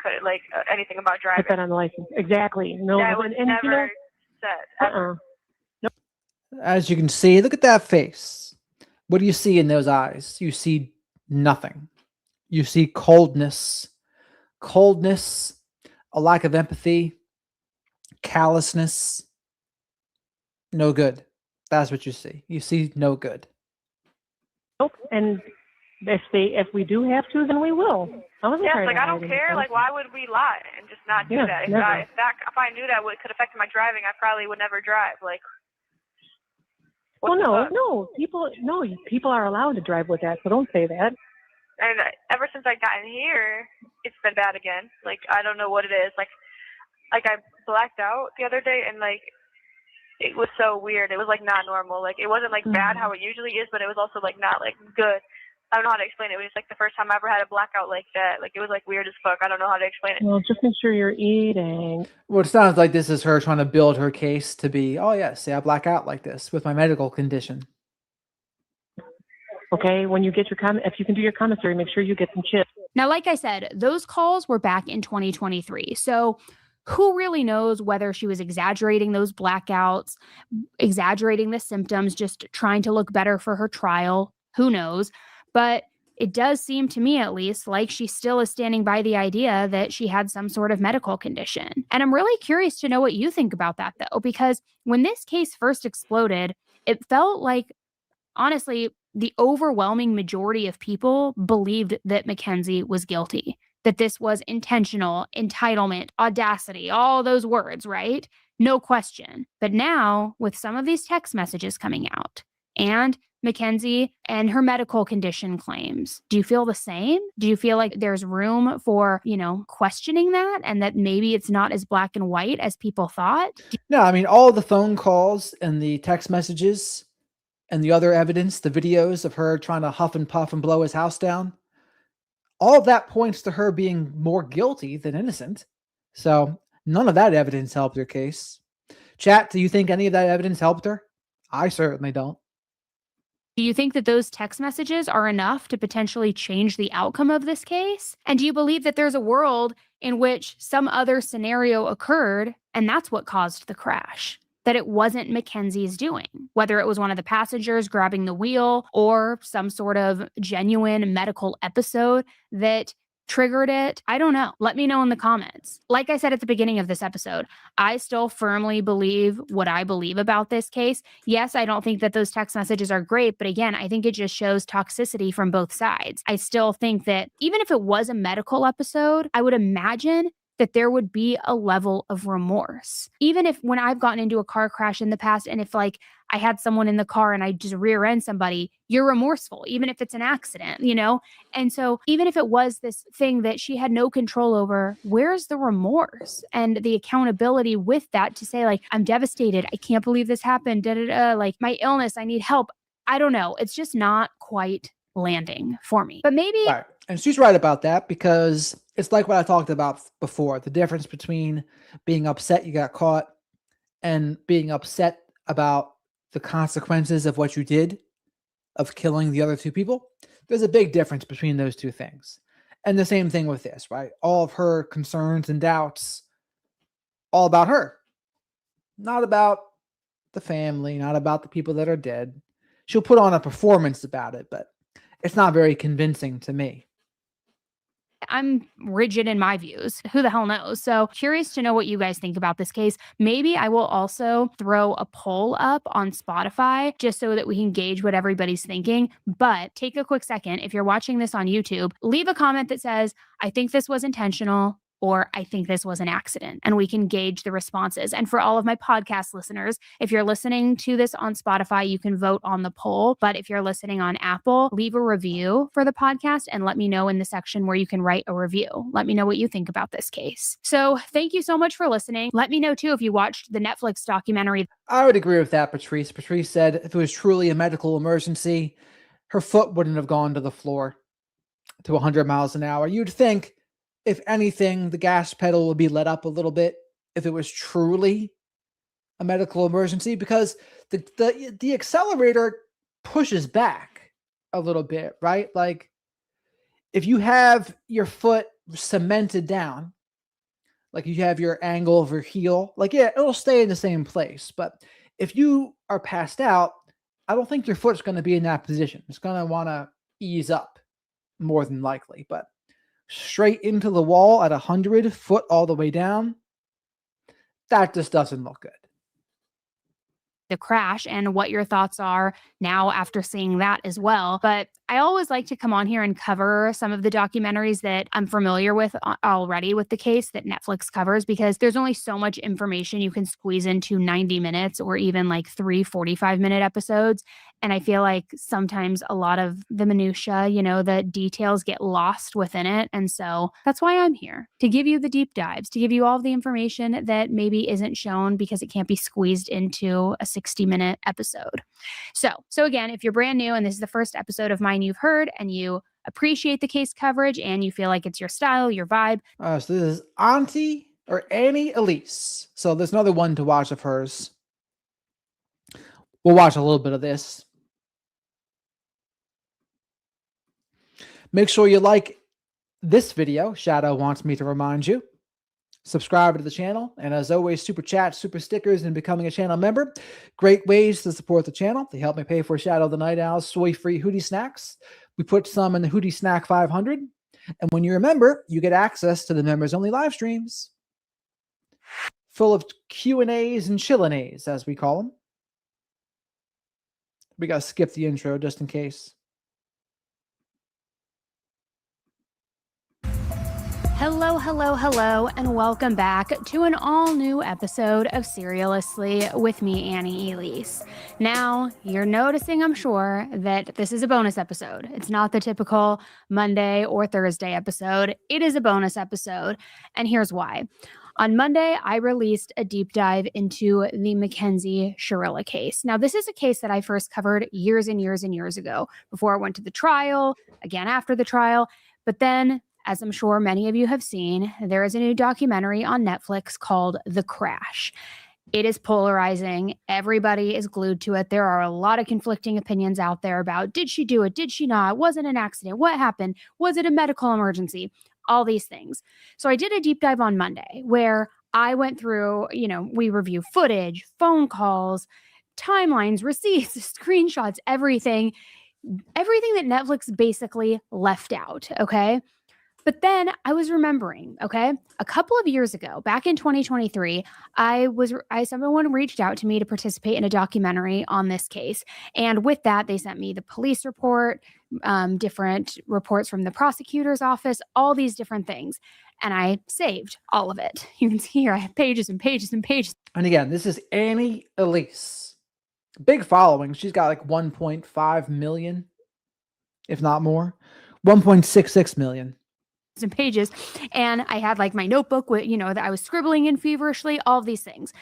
anything about driving. Put that on the license. Exactly. No. That was and never you know, said. Ever. As you can see, look at that face. What do you see in those eyes? You see nothing. You see coldness, a lack of empathy, callousness. No good. That's what you see. You see no good. Nope. And if we do have to, then we will. I don't care. Why would we lie and just not do that? Never. If I knew that could affect my driving, I probably would never drive. People are allowed to drive with that, so don't say that. And ever since I got in here, it's been bad again. I don't know what it is. I blacked out the other day, and it was so weird. It was not normal. It wasn't bad how it usually is, but it was also not good. I don't know how to explain it. It was just the first time I ever had a blackout like that. It was weird as fuck. I don't know how to explain it. Well, just make sure you're eating. Well, it sounds like this is her trying to build her case to be, oh yes, I black out like this with my medical condition. Okay, when you get your if you can do your commissary, make sure you get some chips. Now, like I said, those calls were back in 2023. So who really knows whether she was exaggerating those blackouts, exaggerating the symptoms, just trying to look better for her trial? Who knows? But it does seem to me, at least, like she still is standing by the idea that she had some sort of medical condition. And I'm really curious to know what you think about that, though, because when this case first exploded, it felt like, honestly, the overwhelming majority of people believed that Mackenzie was guilty, that this was intentional, entitlement, audacity, all those words, right? No question. But now, with some of these text messages coming out and Mackenzie and her medical condition claims, do you feel the same? Do you feel like there's room for, questioning that and that maybe it's not as black and white as people thought? No, I mean, all the phone calls and the text messages and the other evidence, the videos of her trying to huff and puff and blow his house down, all of that points to her being more guilty than innocent. So none of that evidence helped her case. Chat, do you think any of that evidence helped her? I certainly don't. Do you think that those text messages are enough to potentially change the outcome of this case? And do you believe that there's a world in which some other scenario occurred and that's what caused the crash? That it wasn't Mackenzie's doing, whether it was one of the passengers grabbing the wheel or some sort of genuine medical episode that triggered it? I don't know. Let me know in the comments. Like I said at the beginning of this episode, I still firmly believe what I believe about this case. Yes, I don't think that those text messages are great, but again, I think it just shows toxicity from both sides. I still think that even if it was a medical episode, I would imagine that there would be a level of remorse. Even if when I've gotten into a car crash in the past, and if like I had someone in the car and I just rear end somebody, you're remorseful, even if it's an accident, you know? And so even if it was this thing that she had no control over, where's the remorse and the accountability with that to say like, I'm devastated. I can't believe this happened. Like my illness, I need help. I don't know. It's just not quite landing for me. But maybe Right. And she's right about that, because it's like what I talked about before, the difference between being upset you got caught and being upset about the consequences of what you did, of killing the other two people. There's a big difference between those two things. And the same thing with this, right? All of her concerns and doubts, all about her, not about the family, not about the people that are dead. She'll put on a performance about it, but it's not very convincing to me. I'm rigid in my views. Who the hell knows? So curious to know what you guys think about this case. Maybe I will also throw a poll up on Spotify just so that we can gauge what everybody's thinking. But take a quick second. If you're watching this on YouTube, leave a comment that says, I think this was intentional, or I think this was an accident, and we can gauge the responses. And for all of my podcast listeners, if you're listening to this on Spotify, you can vote on the poll. But if you're listening on Apple, leave a review for the podcast and let me know in the section where you can write a review. Let me know what you think about this case. So thank you so much for listening. Let me know too if you watched the Netflix documentary. I would agree with that, Patrice. Patrice said if it was truly a medical emergency, her foot wouldn't have gone to the floor to 100 miles an hour. You'd think, if anything, the gas pedal would be let up a little bit if it was truly a medical emergency, because the accelerator pushes back a little bit, right? Like if you have your foot cemented down, like you have your angle of your heel, like, yeah, it'll stay in the same place. But if you are passed out, I don't think your foot's going to be in that position. It's going to want to ease up more than likely, but straight into the wall at 100 foot all the way down, that just doesn't look good. The crash and what your thoughts are now after seeing that as well. But I always like to come on here and cover some of the documentaries that I'm familiar with already with the case that Netflix covers, because there's only so much information you can squeeze into 90 minutes or even like 3 45-minute episodes. And I feel like sometimes a lot of the minutia, you know, the details get lost within it. And so that's why I'm here, to give you the deep dives, to give you all the information that maybe isn't shown because it can't be squeezed into a 60-minute episode. So again, if you're brand new and this is the first episode of mine you've heard and you appreciate the case coverage and you feel like it's your style, your vibe. So this is Annie Elise. So there's another one to watch of hers. We'll watch a little bit of this. Make sure you like this video. Shadow wants me to remind you. Subscribe to the channel. And as always, super chats, super stickers, and becoming a channel member. Great ways to support the channel. They help me pay for Shadow the Night Owl's soy-free hoodie snacks. We put some in the Hoodie Snack 500. And when you're a member, you get access to the members-only live streams, full of Q&As and chillin'-As, as we call them. We got to skip the intro just in case. Hello, and welcome back to an all-new episode of Seriously with me, Annie Elise. Now, you're noticing, I'm sure, that this is a bonus episode. It's not the typical Monday or Thursday episode. It is a bonus episode, and here's why. On Monday, I released a deep dive into the Mackenzie Shirilla case. Now, this is a case that I first covered years and years and years ago, before I went to the trial, again after the trial, but then, as I'm sure many of you have seen, there is a new documentary on Netflix called The Crash. It is polarizing. Everybody is glued to it. There are a lot of conflicting opinions out there about, did she do it? Did she not? Was it an accident? What happened? Was it a medical emergency? All these things. So I did a deep dive on Monday where I went through, we review footage, phone calls, timelines, receipts, screenshots, everything that Netflix basically left out. Okay. But then I was remembering, okay, a couple of years ago, back in 2023, someone reached out to me to participate in a documentary on this case. And with that, they sent me the police report, different reports from the prosecutor's office, all these different things. and I saved all of it. You can see here I have pages and pages and pages. And again, this is Annie Elise. Big following. She's got like 1.5 million, if not more. 1.66 million. And pages, and I had like my notebook with, that I was scribbling in feverishly, all of these things.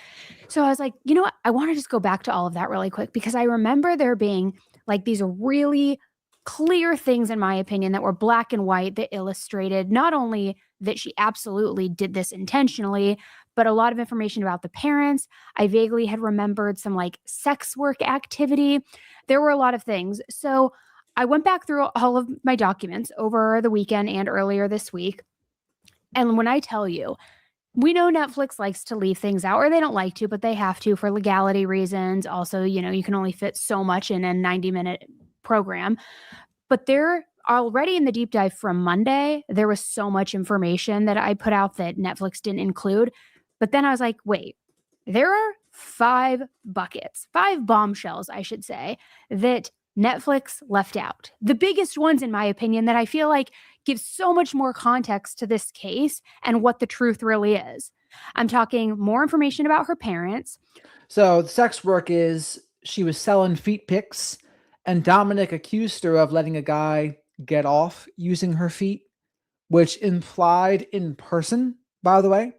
So I was like, you know what? I want to just go back to all of that really quick, because I remember there being like these really clear things, in my opinion, that were black and white that illustrated not only that she absolutely did this intentionally, but a lot of information about the parents. I vaguely had remembered some like sex work activity. There were a lot of things. So I went back through all of my documents over the weekend and earlier this week. And when I tell you, we know Netflix likes to leave things out, or they don't like to, but they have to for legality reasons. Also, you can only fit so much in a 90-minute program. But they're already in the deep dive from Monday. There was so much information that I put out that Netflix didn't include. But then I was like, wait, there are 5 bombshells, I should say, that Netflix left out. The biggest ones, in my opinion, that I feel like give so much more context to this case and what the truth really is. I'm talking more information about her parents. So the sex work is she was selling feet pics, and Dominic accused her of letting a guy get off using her feet, which implied in person, by the way.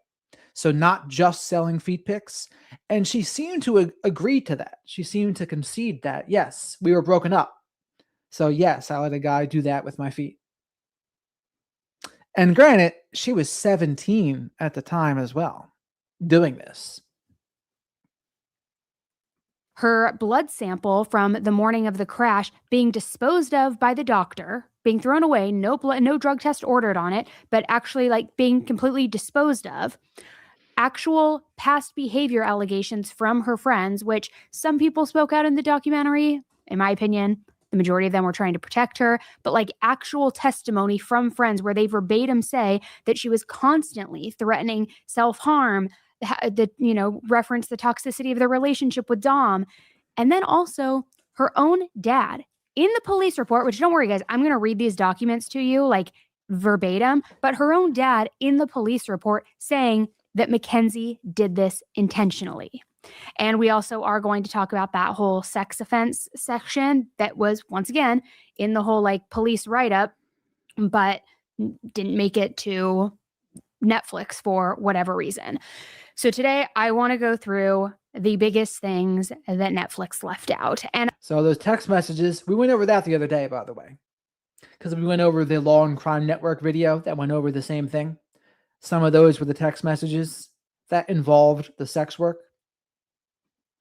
So not just selling feet pics. And she seemed to agree to that. She seemed to concede that, yes, we were broken up. So yes, I let a guy do that with my feet. And granted, she was 17 at the time as well, doing this. Her blood sample from the morning of the crash being disposed of by the doctor, being thrown away, no drug test ordered on it, but actually like being completely disposed of. Actual past behavior allegations from her friends, which some people spoke out in the documentary. In my opinion, the majority of them were trying to protect her, but like actual testimony from friends where they verbatim say that she was constantly threatening self-harm, reference the toxicity of their relationship with Dom. And then also her own dad in the police report, which don't worry guys, I'm going to read these documents to you like verbatim, but her own dad in the police report saying that Mackenzie did this intentionally. And we also are going to talk about that whole sex offense section that was, once again, in the whole like police write-up, but didn't make it to Netflix for whatever reason. So today I want to go through the biggest things that Netflix left out. And so those text messages, we went over that the other day, by the way, because we went over the Law and Crime Network video that went over the same thing. Some of those were the text messages that involved the sex work.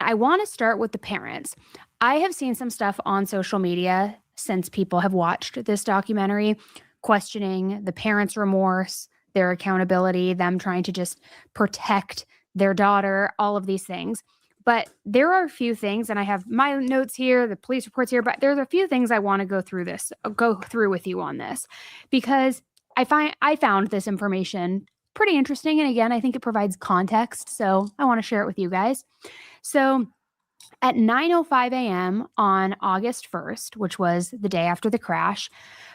I want to start with the parents. I have seen some stuff on social media since people have watched this documentary, questioning the parents' remorse, their accountability, them trying to just protect their daughter, all of these things. But there are a few things, and I have my notes here, the police reports here, but there's a few things I want to go through with you on this, because I found this information pretty interesting. And again, I think it provides context. So I want to share it with you guys. So at 9:05 a.m. on August 1st, which was the day after the crash,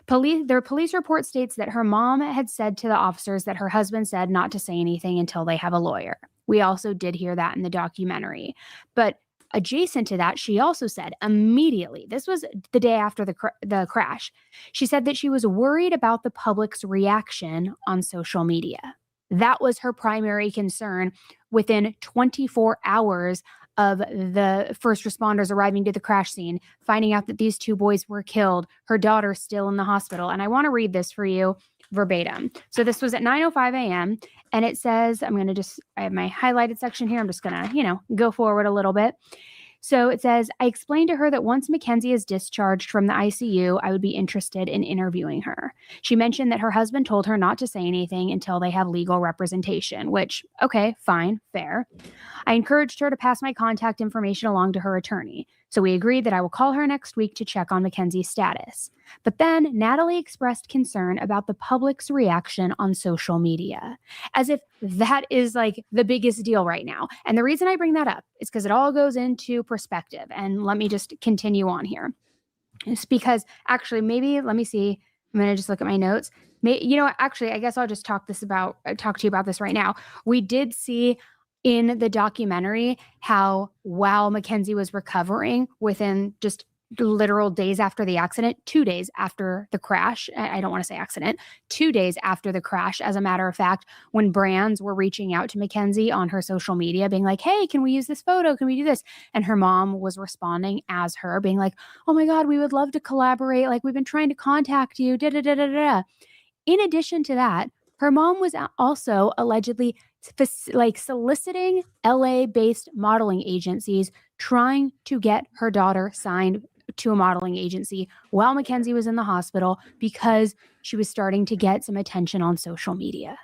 their police report states that her mom had said to the officers that her husband said not to say anything until they have a lawyer. We also did hear that in the documentary. But adjacent to that, she also said immediately, this was the day after the crash, she said that she was worried about the public's reaction on social media. That was her primary concern within 24 hours of the first responders arriving to the crash scene, finding out that these 2 boys were killed, her daughter still in the hospital. And I want to read this for you verbatim. So this was at 9:05 a.m. and it says, I have my highlighted section here. I'm just going to, go forward a little bit. So it says, I explained to her that once Mackenzie is discharged from the ICU, I would be interested in interviewing her. She mentioned that her husband told her not to say anything until they have legal representation, which, okay, fine, fair. I encouraged her to pass my contact information along to her attorney. So we agreed that I will call her next week to check on Mackenzie's status. But then Natalie expressed concern about the public's reaction on social media, as if that is like the biggest deal right now. And the reason I bring that up is because it all goes into perspective. And let me just continue on here. It's because actually, maybe, let me see. I'm going to just look at my notes. Actually, I guess I'll just talk to you about this right now. We did see in the documentary how while Mackenzie was recovering within just literal days after the accident, 2 days after the crash, I don't want to say accident, 2 days after the crash, as a matter of fact, when brands were reaching out to Mackenzie on her social media being like, hey, can we use this photo? Can we do this? And her mom was responding as her being like, oh my God, we would love to collaborate. Like, we've been trying to contact you, da da da da da. In addition to that, her mom was also allegedly soliciting LA-based modeling agencies trying to get her daughter signed to a modeling agency while Mackenzie was in the hospital because she was starting to get some attention on social media.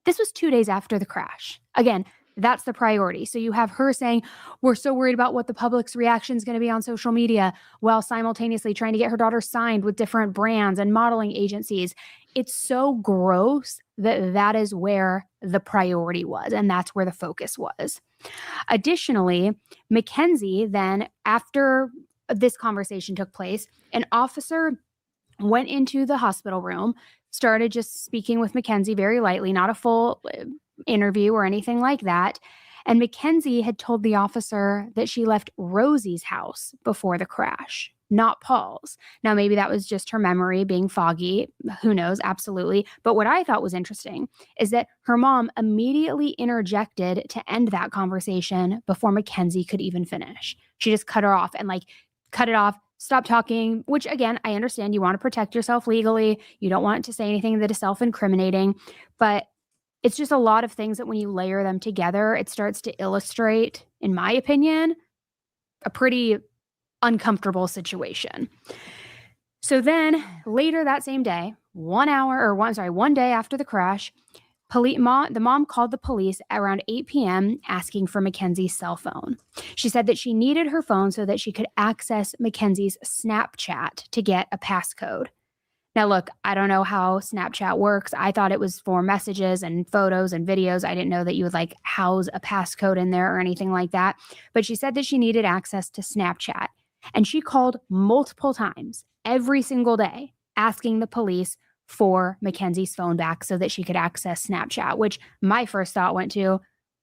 This was 2 days after the crash. Again, that's the priority. So you have her saying, we're so worried about what the public's reaction is going to be on social media, while simultaneously trying to get her daughter signed with different brands and modeling agencies. It's so gross that is where the priority was, and that's where the focus was. Additionally, Mackenzie then, after this conversation took place, an officer went into the hospital room, started just speaking with Mackenzie very lightly, not a full interview or anything like that. And Mackenzie had told the officer that she left Rosie's house before the crash, not Paul's. Now, maybe that was just her memory being foggy. Who knows? Absolutely. But what I thought was interesting is that her mom immediately interjected to end that conversation before Mackenzie could even finish. She just cut her off and cut it off, stop talking, which again, I understand you want to protect yourself legally. You don't want to say anything that is self-incriminating, but it's just a lot of things that when you layer them together, it starts to illustrate, in my opinion, a pretty uncomfortable situation. So then later that same day, 1 day after the crash, the mom called the police around 8 p.m. asking for Mackenzie's cell phone. She said that she needed her phone so that she could access Mackenzie's Snapchat to get a passcode. Now, look, I don't know how Snapchat works. I thought it was for messages and photos and videos. I didn't know that you would house a passcode in there or anything like that. But she said that she needed access to Snapchat. And she called multiple times every single day asking the police for Mackenzie's phone back so that she could access Snapchat, which my first thought went to,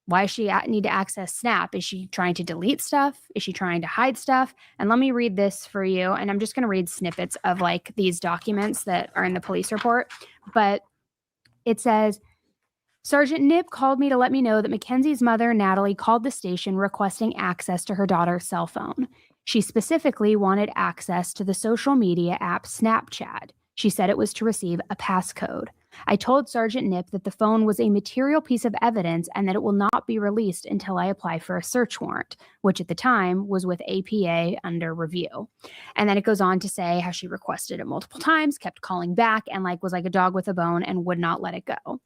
why does she need to access Snap? Is she trying to delete stuff? Is she trying to hide stuff? And let me read this for you. And I'm just going to read snippets of these documents that are in the police report. But it says, Sergeant Nip called me to let me know that Mackenzie's mother, Natalie, called the station requesting access to her daughter's cell phone. She specifically wanted access to the social media app Snapchat. She said it was to receive a passcode. I told Sergeant Nip that the phone was a material piece of evidence and that it will not be released until I apply for a search warrant, which at the time was with APA under review. And then it goes on to say how she requested it multiple times, kept calling back, and was like a dog with a bone and would not let it go.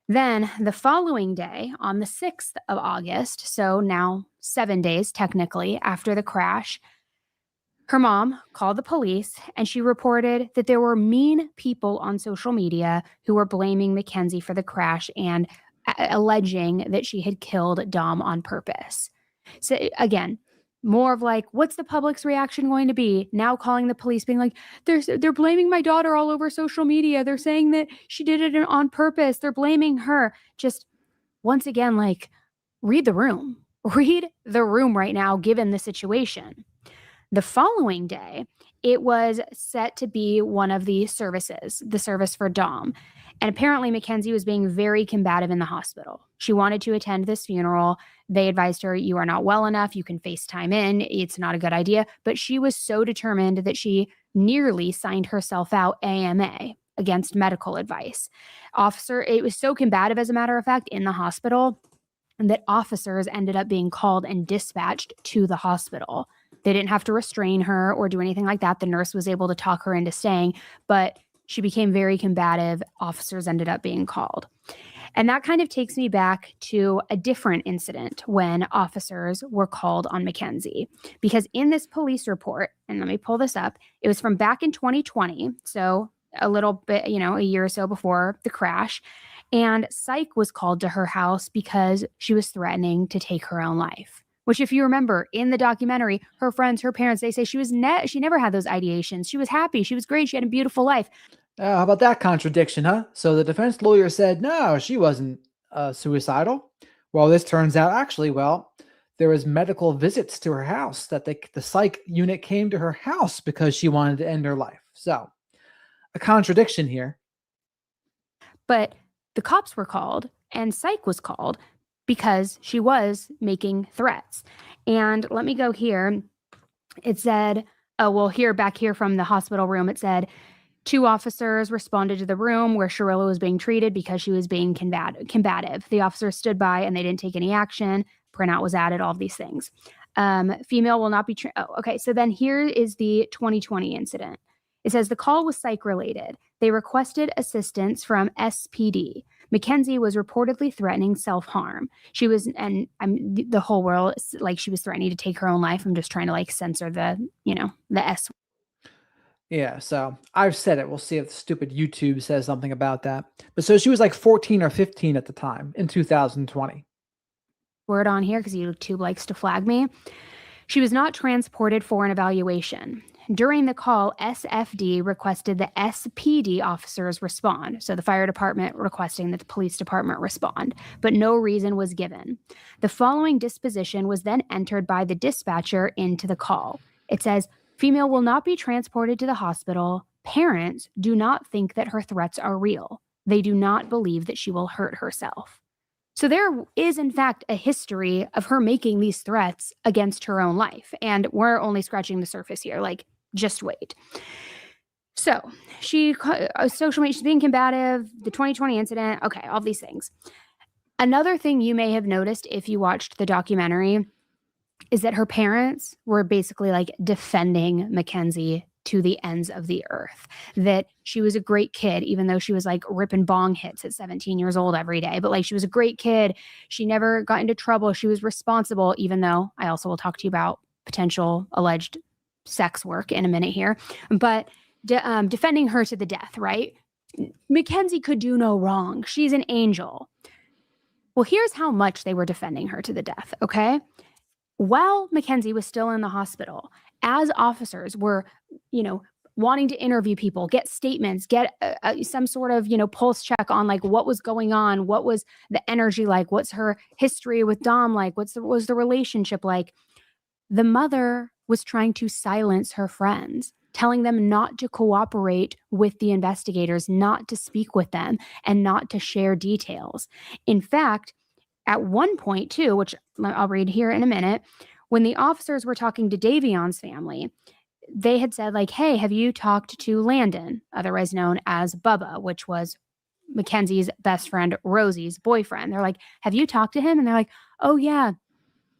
Then the following day, on the 6th of August, so now 7 days technically after the crash, her mom called the police and she reported that there were mean people on social media who were blaming Mackenzie for the crash and alleging that she had killed Dom on purpose. So again, more of what's the public's reaction going to be? Now calling the police being like, they're blaming my daughter all over social media. They're saying that she did it on purpose. They're blaming her. Just once again, read the room. Read the room right now, given the situation. The following day, it was set to be one of the services, the service for Dom. And apparently Mackenzie was being very combative in the hospital. She wanted to attend this funeral. They advised her, you are not well enough. You can FaceTime in. It's not a good idea. But she was so determined that she nearly signed herself out AMA against medical advice. It was so combative, as a matter of fact, in the hospital that officers ended up being called and dispatched to the hospital. They didn't have to restrain her or do anything like that. The nurse was able to talk her into staying, but she became very combative. Officers ended up being called. And that kind of takes me back to a different incident when officers were called on Mackenzie. Because in this police report, and let me pull this up, it was from back in 2020, so a little bit, a year or so before the crash, and psych was called to her house because she was threatening to take her own life. Which, if you remember, in the documentary, her friends, her parents, they say she never had those ideations. She was happy. She was great. She had a beautiful life. How about that contradiction, huh? So the defense lawyer said, no, she wasn't suicidal. Well, this turns out actually, well, there was medical visits to her house that the psych unit came to her house because she wanted to end her life. So a contradiction here. But the cops were called and psych was called because she was making threats. And let me go here. It said, back here from the hospital room, it said, 2 officers responded to the room where Sharilla was being treated because she was being combative. The officers stood by and they didn't take any action. Printout was added, all of these things. Female will not be... okay, so then here is the 2020 incident. It says the call was psych-related. They requested assistance from SPD. Mackenzie was reportedly threatening self-harm. She was, and the whole world, like she was threatening to take her own life. I'm just trying to like censor the S. Yeah, so I've said it. We'll see if the stupid YouTube says something about that. But so she was like 14 or 15 at the time in 2020. Word on here because YouTube likes to flag me. She was not transported for an evaluation. During the call, SFD requested the SPD officers respond. So the fire department requesting that the police department respond, but no reason was given. The following disposition was then entered by the dispatcher into the call. It says, female will not be transported to the hospital. Parents do not think that her threats are real. They do not believe that she will hurt herself. So there is, in fact, a history of her making these threats against her own life. And we're only scratching the surface here. Like, just wait. So she's being combative, the 2020 incident. Okay, all these things. Another thing you may have noticed if you watched the documentary is that her parents were basically like defending Mackenzie to the ends of the earth, that she was a great kid, even though she was like ripping bong hits at 17 years old every day. But like, she was a great kid. She never got into trouble. She was responsible, even though I also will talk to you about potential alleged sex work in a minute here, but defending her to the death, right? Mackenzie could do no wrong. She's an angel. Well, here's how much they were defending her to the death, okay? While Mackenzie was still in the hospital, as officers were, wanting to interview people, get statements, get some sort of, pulse check on like what was going on, what was the energy like, what's her history with Dom like, was the relationship like, the mother was trying to silence her friends, telling them not to cooperate with the investigators, not to speak with them, and not to share details. In fact, at one point too, which I'll read here in a minute, when the officers were talking to Davion's family, they had said like, hey, have you talked to Landon, otherwise known as Bubba, which was Mackenzie's best friend, Rosie's boyfriend. They're like, have you talked to him? And they're like, oh yeah,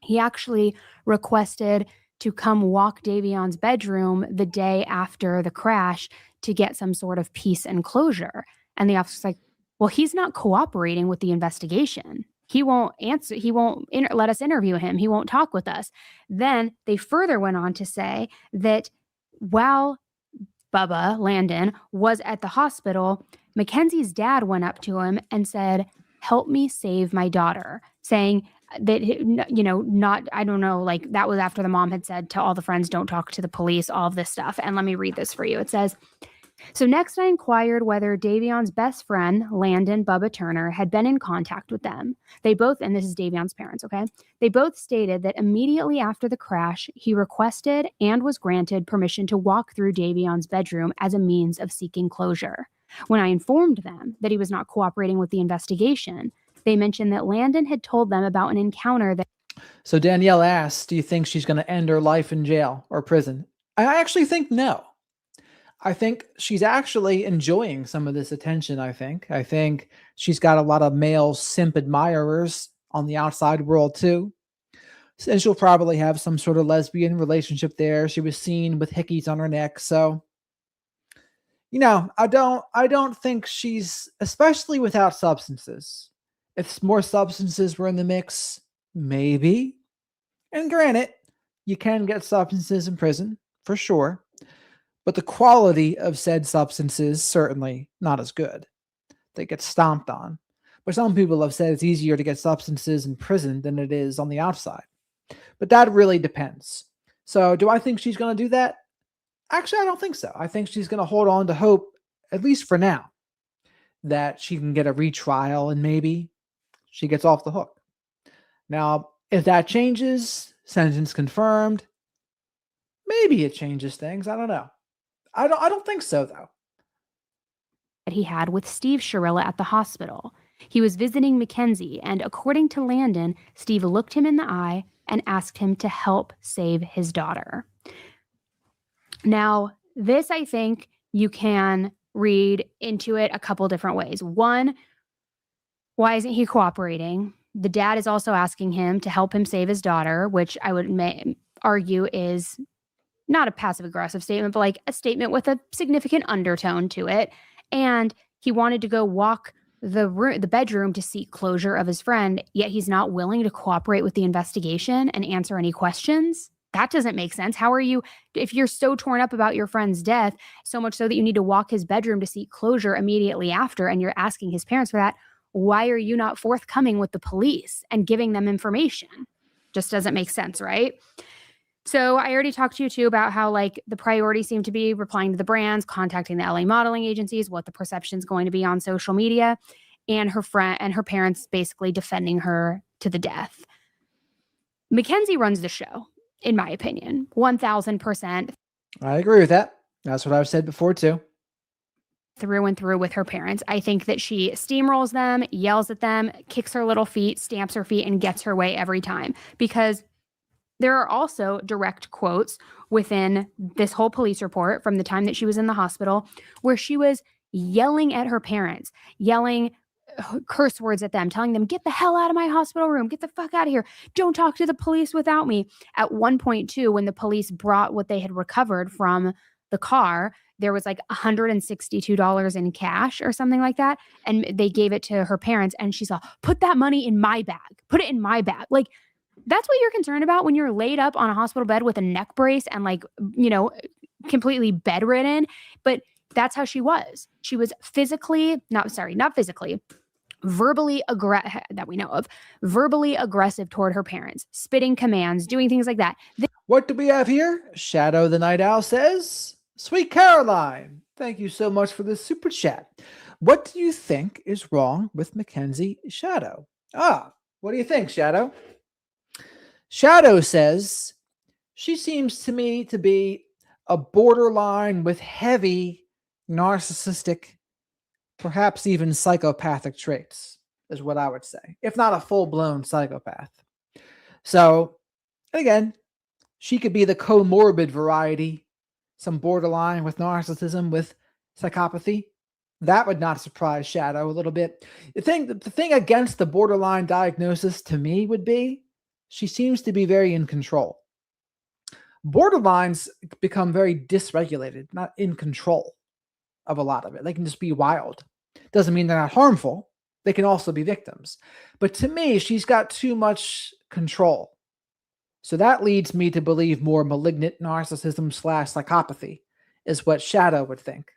he actually requested to come walk Davion's bedroom the day after the crash to get some sort of peace and closure. And the officer's like, well, he's not cooperating with the investigation. He won't answer. He won't let us interview him. He won't talk with us. Then they further went on to say that while Bubba, Landon, was at the hospital, Mackenzie's dad went up to him and said, help me save my daughter, saying that, I don't know, like that was after the mom had said to all the friends, don't talk to the police, all of this stuff. And let me read this for you. It says, so next I inquired whether Davion's best friend, Landon Bubba Turner, had been in contact with them. They both, and this is Davion's parents, okay? They both stated that immediately after the crash, he requested and was granted permission to walk through Davion's bedroom as a means of seeking closure. When I informed them that he was not cooperating with the investigation, they mentioned that Landon had told them about an encounter that... So Danielle asks, do you think she's going to end her life in jail or prison? I actually think no. I think she's actually enjoying some of this attention, I think she's got a lot of male simp admirers on the outside world too. And she'll probably have some sort of lesbian relationship there. She was seen with hickeys on her neck. So, I don't think she's, especially without substances. If more substances were in the mix, maybe. And granted, you can get substances in prison, for sure. But the quality of said substances certainly not as good. They get stomped on. But some people have said it's easier to get substances in prison than it is on the outside. But that really depends. So do I think she's going to do that? Actually, I don't think so. I think she's going to hold on to hope at least for now, that she can get a retrial and maybe she gets off the hook. Now, if that changes, sentence confirmed, maybe it changes things. I don't know. I don't think so, though. That he had with Steve Shirilla at the hospital. He was visiting Mackenzie, and according to Landon, Steve looked him in the eye and asked him to help save his daughter. Now, this, I think you can read into it a couple different ways. One, why isn't he cooperating? The dad is also asking him to help him save his daughter, which I would argue is not a passive-aggressive statement, but like a statement with a significant undertone to it. And he wanted to go walk the bedroom to seek closure of his friend, yet he's not willing to cooperate with the investigation and answer any questions. That doesn't make sense. How are you, if you're so torn up about your friend's death, so much so that you need to walk his bedroom to seek closure immediately after, and you're asking his parents for that, why are you not forthcoming with the police and giving them information? Just doesn't make sense, right? So I already talked to you too about how like the priorities seem to be replying to the brands, contacting the LA modeling agencies, what the perception is going to be on social media, and her friend and her parents basically defending her to the death. Mackenzie runs the show, in my opinion, 1000%. I agree with that. That's what I've said before too. Through and through with her parents. I think that she steamrolls them, yells at them, kicks her little feet, stamps her feet, and gets her way every time. Because there are also direct quotes within this whole police report from the time that she was in the hospital where she was yelling at her parents, yelling curse words at them, telling them, get the hell out of my hospital room, get the fuck out of here, don't talk to the police without me. At one point too, when the police brought what they had recovered from the car, there was like $162 in cash or something like that. And they gave it to her parents and she's like, put that money in my bag, put it in my bag. Like, that's what you're concerned about when you're laid up on a hospital bed with a neck brace and like, you know, completely bedridden. But that's how she was. She was verbally aggressive toward her parents, spitting commands, doing things like that. What do we have here? Shadow the Night Owl says, Sweet Caroline, thank you so much for this super chat. What do you think is wrong with Mackenzie Shadow? What do you think, Shadow? Shadow says, she seems to me to be a borderline with heavy narcissistic, perhaps even psychopathic traits, is what I would say, if not a full-blown psychopath. So, again, she could be the comorbid variety, some borderline with narcissism, with psychopathy. That would not surprise Shadow a little bit. The thing against the borderline diagnosis to me would be she seems to be very in control. Borderlines become very dysregulated, not in control of a lot of it. They can just be wild. Doesn't mean they're not harmful. They can also be victims. But to me, she's got too much control. So that leads me to believe more malignant narcissism / psychopathy is what Shadow would think.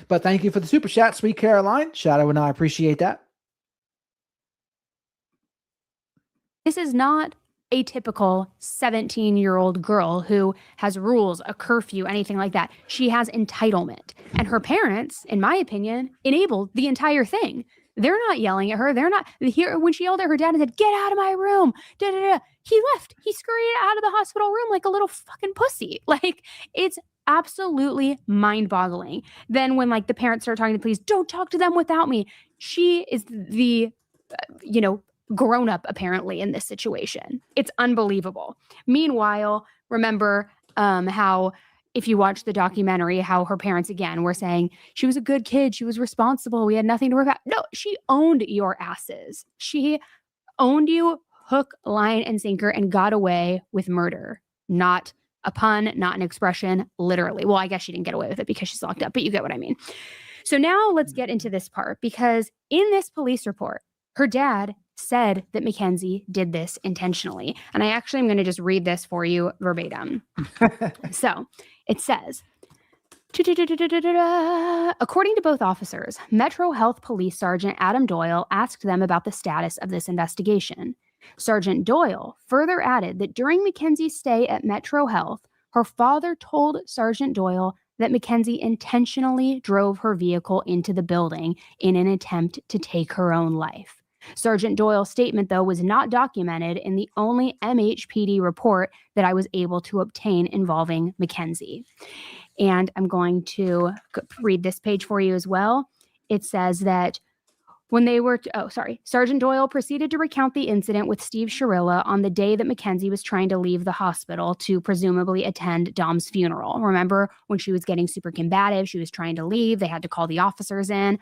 But thank you for the super chat, Sweet Caroline. Shadow and I appreciate that. This is not a typical 17-year-old girl who has rules, a curfew, anything like that. She has entitlement. And her parents, in my opinion, enabled the entire thing. They're not yelling at her. They're not here. When she yelled at her dad and said, get out of my room, he left. He scurried out of the hospital room like a little fucking pussy. Like, it's absolutely mind-boggling. Then when like the parents start talking to the police, don't talk to them without me. She is the, grown up apparently in this situation. It's unbelievable. Meanwhile, remember how if you watch the documentary, how her parents again were saying she was a good kid, she was responsible, we had nothing to worry about. No, she owned your asses. She owned you hook, line, and sinker and got away with murder. Not a pun, not an expression, literally. Well, I guess she didn't get away with it because she's locked up, but you get what I mean. So now let's get into this part, because in this police report, her dad said that Mackenzie did this intentionally. And I actually am going to just read this for you verbatim. So it says, according to both officers, Metro Health Police Sergeant Adam Doyle asked them about the status of this investigation. Sergeant Doyle further added that during Mackenzie's stay at Metro Health, her father told Sergeant Doyle that Mackenzie intentionally drove her vehicle into the building in an attempt to take her own life. Sergeant Doyle's statement, though, was not documented in the only MHPD report that I was able to obtain involving Mackenzie. And I'm going to read this page for you as well. It says that when they were, Sergeant Doyle proceeded to recount the incident with Steve Sharilla on the day that Mackenzie was trying to leave the hospital to presumably attend Dom's funeral. Remember when she was getting super combative, she was trying to leave, they had to call the officers in.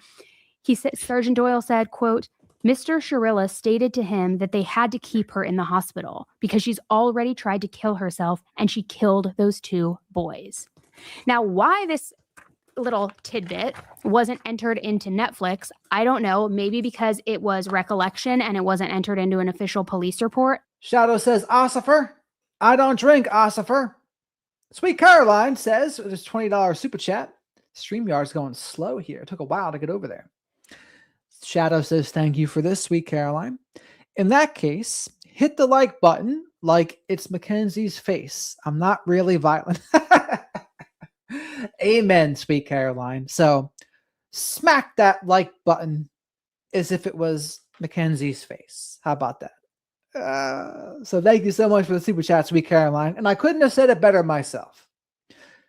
He said, Sergeant Doyle said, quote, Mr. Sharilla stated to him that they had to keep her in the hospital because she's already tried to kill herself and she killed those 2 boys. Now, why this little tidbit wasn't entered into Netflix, I don't know. Maybe because it was recollection and it wasn't entered into an official police report. Shadow says, Ossifer, I don't drink, Ossifer. Sweet Caroline says, with his $20 super chat, StreamYard's going slow here. It took a while to get over there. Shadow says, thank you for this, Sweet Caroline. In that case, hit the like button like it's Mackenzie's face. I'm not really violent. Amen, Sweet Caroline. So smack that like button as if it was Mackenzie's face. How about that? So thank you so much for the super chat, Sweet Caroline. And I couldn't have said it better myself.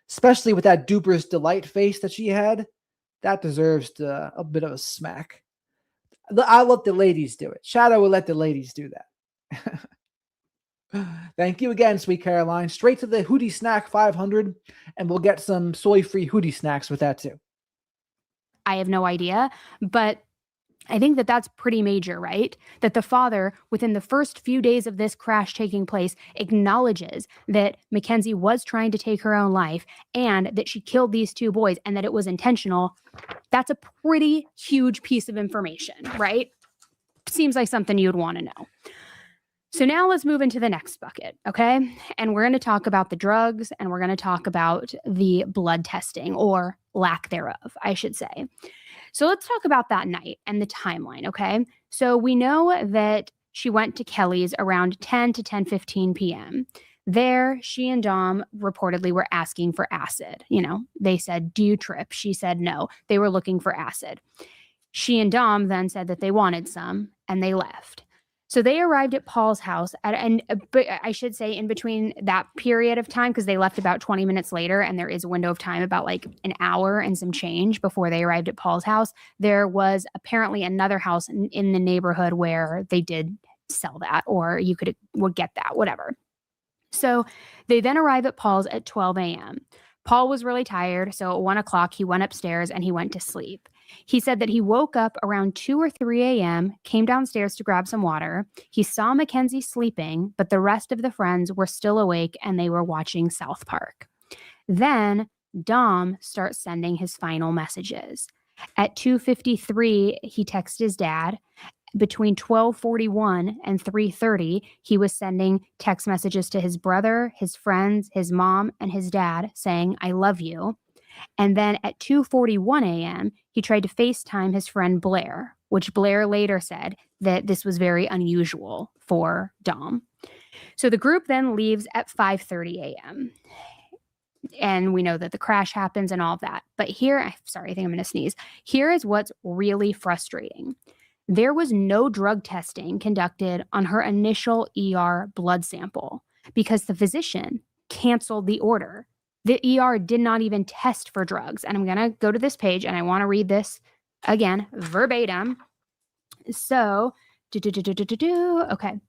Especially with that Duper's Delight face that she had. That deserves a bit of a smack. I'll let the ladies do it. Shadow will let the ladies do that. Thank you again, Sweet Caroline. Straight to the Hootie Snack 500, and we'll get some soy-free Hootie Snacks with that too. I have no idea, but I think that that's pretty major, right? That the father, within the first few days of this crash taking place, acknowledges that Mackenzie was trying to take her own life and that she killed these 2 boys and that it was intentional. That's a pretty huge piece of information, right? Seems like something you'd want to know. So now let's move into the next bucket, okay? And we're going to talk about the drugs and we're going to talk about the blood testing, or lack thereof, I should say. So let's talk about that night and the timeline, okay? So we know that she went to Kelly's around 10 to 10:15 p.m. There, she and Dom reportedly were asking for acid. You know, they said, do you trip? She said no. They were looking for acid. She and Dom then said that they wanted some and they left. So they arrived at Paul's house, but I should say in between that period of time, because they left about 20 minutes later, and there is a window of time about like an hour and some change before they arrived at Paul's house. There was apparently another house in the neighborhood where they did sell that, or you would get that, whatever. So they then arrive at Paul's at 12 a.m. Paul was really tired, so at 1 o'clock he went upstairs and he went to sleep. He said that he woke up around 2 or 3 a.m., came downstairs to grab some water. He saw Mackenzie sleeping, but the rest of the friends were still awake and they were watching South Park. Then Dom starts sending his final messages. At 2:53, he texted his dad. Between 12:41 and 3:30, he was sending text messages to his brother, his friends, his mom, and his dad saying, I love you. And then at 2:41 a.m., he tried to FaceTime his friend Blair, which Blair later said that this was very unusual for Dom. So the group then leaves at 5:30 a.m. And we know that the crash happens and all of that. But here, I think I'm going to sneeze. Here is what's really frustrating. There was no drug testing conducted on her initial ER blood sample because the physician canceled the order. The ER did not even test for drugs. And I'm going to go to this page and I want to read this again, verbatim. So, okay.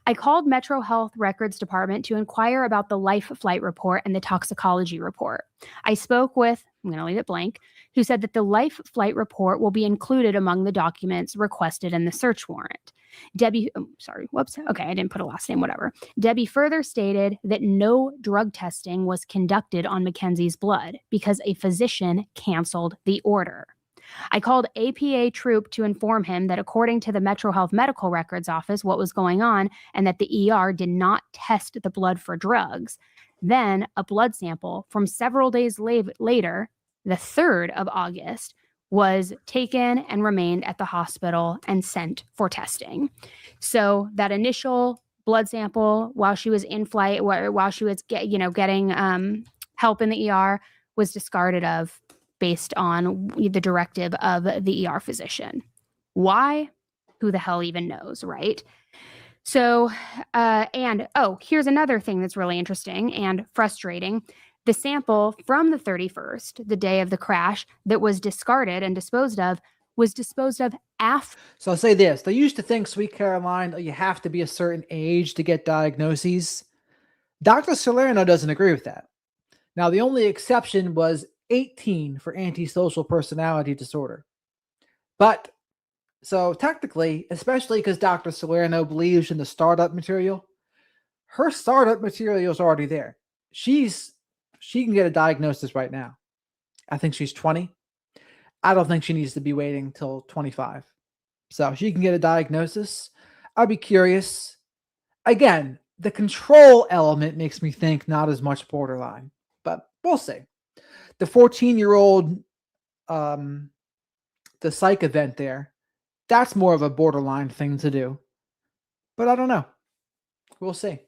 I called Metro Health Records Department to inquire about the life flight report and the toxicology report. I spoke with, I'm going to leave it blank, who said that the life flight report will be included among the documents requested in the search warrant. Debbie, okay, I didn't put a last name, whatever. Debbie further stated that no drug testing was conducted on Mackenzie's blood because a physician canceled the order. I called APA Troop to inform him that according to the Metro Health Medical Records Office, what was going on and that the ER did not test the blood for drugs. Then a blood sample from several days later, the 3rd of August, was taken and remained at the hospital and sent for testing. So that initial blood sample while she was in flight, while she was getting help in the ER, was discarded of based on the directive of the ER physician. Why? Who the hell even knows, right? So, here's another thing that's really interesting and frustrating. The sample from the 31st, the day of the crash, that was discarded and disposed of, was disposed of after. So I'll say this. They used to think, Sweet Caroline, you have to be a certain age to get diagnoses. Dr. Salerno doesn't agree with that. Now, the only exception was 18 for antisocial personality disorder. But, so technically, especially because Dr. Salerno believes in the startup material, her startup material is already there. She can get a diagnosis right now. I think she's 20. I don't think she needs to be waiting till 25. So she can get a diagnosis. I'd be curious. Again, the control element makes me think not as much borderline, but we'll see. The 14-year-old, the psych event there, that's more of a borderline thing to do. But I don't know. We'll see.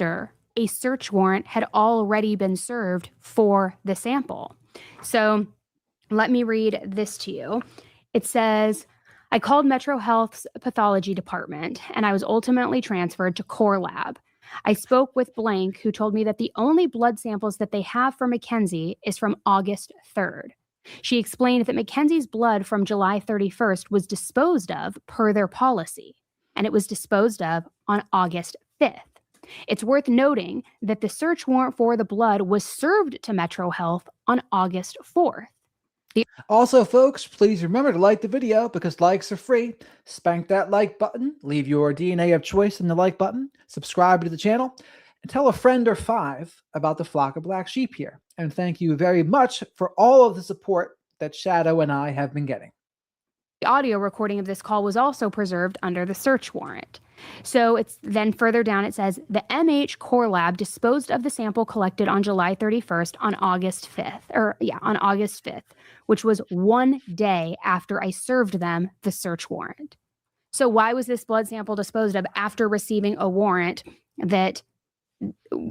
A search warrant had already been served for the sample. So let me read this to you. It says, I called Metro Health's pathology department and I was ultimately transferred to Core Lab. I spoke with blank, who told me that the only blood samples that they have for Mackenzie is from August 3rd. She explained that Mackenzie's blood from July 31st was disposed of per their policy, and it was disposed of on August 5th. It's worth noting that the search warrant for the blood was served to Metro Health on August 4th. Also, folks, please remember to like the video because likes are free. Spank that like button, leave your DNA of choice in the like button, subscribe to the channel, and tell a friend or five about the flock of black sheep here. And thank you very much for all of the support that Shadow and I have been getting. The audio recording of this call was also preserved under the search warrant. So it's then further down, it says the MH Core Lab disposed of the sample collected on July 31st on August 5th, which was 1 day after I served them the search warrant. So why was this blood sample disposed of after receiving a warrant that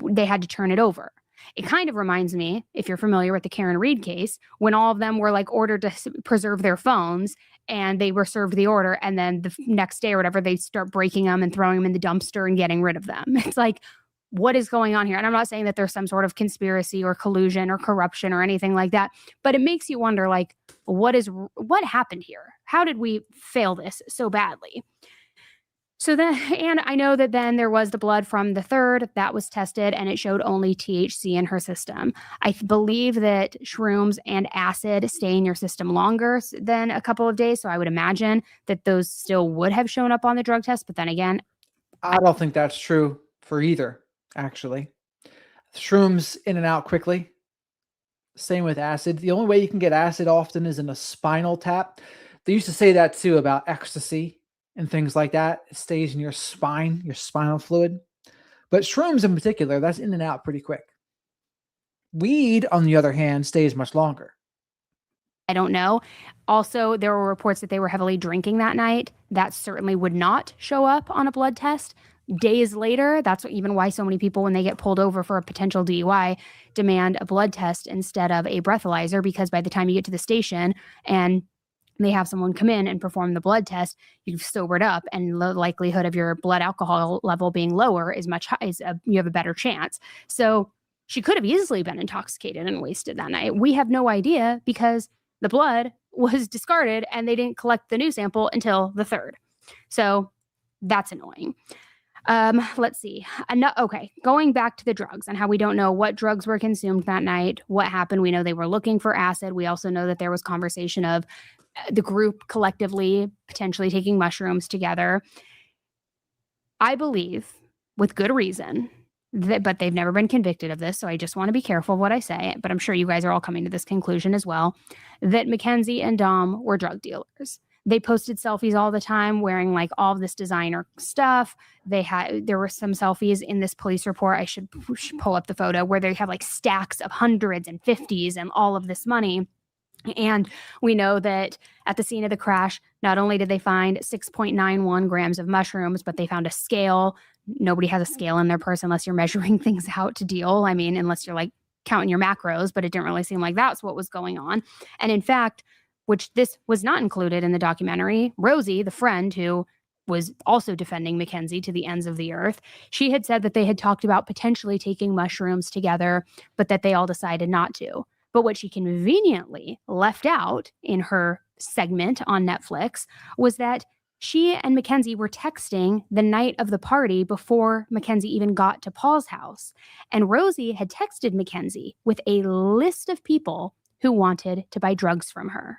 they had to turn it over? It kind of reminds me, if you're familiar with the Karen Reed case, when all of them were like ordered to preserve their phones and they were served the order, and then the next day or whatever, they start breaking them and throwing them in the dumpster and getting rid of them. It's like, what is going on here? And I'm not saying that there's some sort of conspiracy or collusion or corruption or anything like that, but it makes you wonder, like, what happened here? How did we fail this so badly? So then, and I know that then there was the blood from the 3rd that was tested and it showed only THC in her system. I believe that shrooms and acid stay in your system longer than a couple of days. So I would imagine that those still would have shown up on the drug test. But then again, I don't think that's true for either, actually. Shrooms in and out quickly. Same with acid. The only way you can get acid often is in a spinal tap. They used to say that too about ecstasy and things like that. It stays in your spine, your spinal fluid. But shrooms in particular, that's in and out pretty quick. Weed, on the other hand, stays much longer. I don't know. Also, there were reports that they were heavily drinking that night. That certainly would not show up on a blood test. Days later, that's even why so many people, when they get pulled over for a potential DUI, demand a blood test instead of a breathalyzer, because by the time you get to the station and they have someone come in and perform the blood test, you've sobered up, and the likelihood of your blood alcohol level being lower is much higher. You have a better chance. So she could have easily been intoxicated and wasted that night. We have no idea because the blood was discarded and they didn't collect the new sample until the 3rd. So that's annoying. Let's see. Okay, going back to the drugs and how we don't know what drugs were consumed that night, what happened. We know they were looking for acid. We also know that there was conversation of the group collectively potentially taking mushrooms together. I believe, with good reason, but they've never been convicted of this, so I just want to be careful of what I say, but I'm sure you guys are all coming to this conclusion as well, that Mackenzie and Dom were drug dealers. They posted selfies all the time wearing like all of this designer stuff. There were some selfies in this police report. I should pull up the photo where they have like stacks of hundreds and 50s and all of this money. And we know that at the scene of the crash, not only did they find 6.91 grams of mushrooms, but they found a scale. Nobody has a scale in their purse unless you're measuring things out to deal. I mean, unless you're like counting your macros, but it didn't really seem like that's what was going on. And in fact, which this was not included in the documentary, Rosie, the friend who was also defending Mackenzie to the ends of the earth, she had said that they had talked about potentially taking mushrooms together, but that they all decided not to. But what she conveniently left out in her segment on Netflix was that she and Mackenzie were texting the night of the party before Mackenzie even got to Paul's house. And Rosie had texted Mackenzie with a list of people who wanted to buy drugs from her.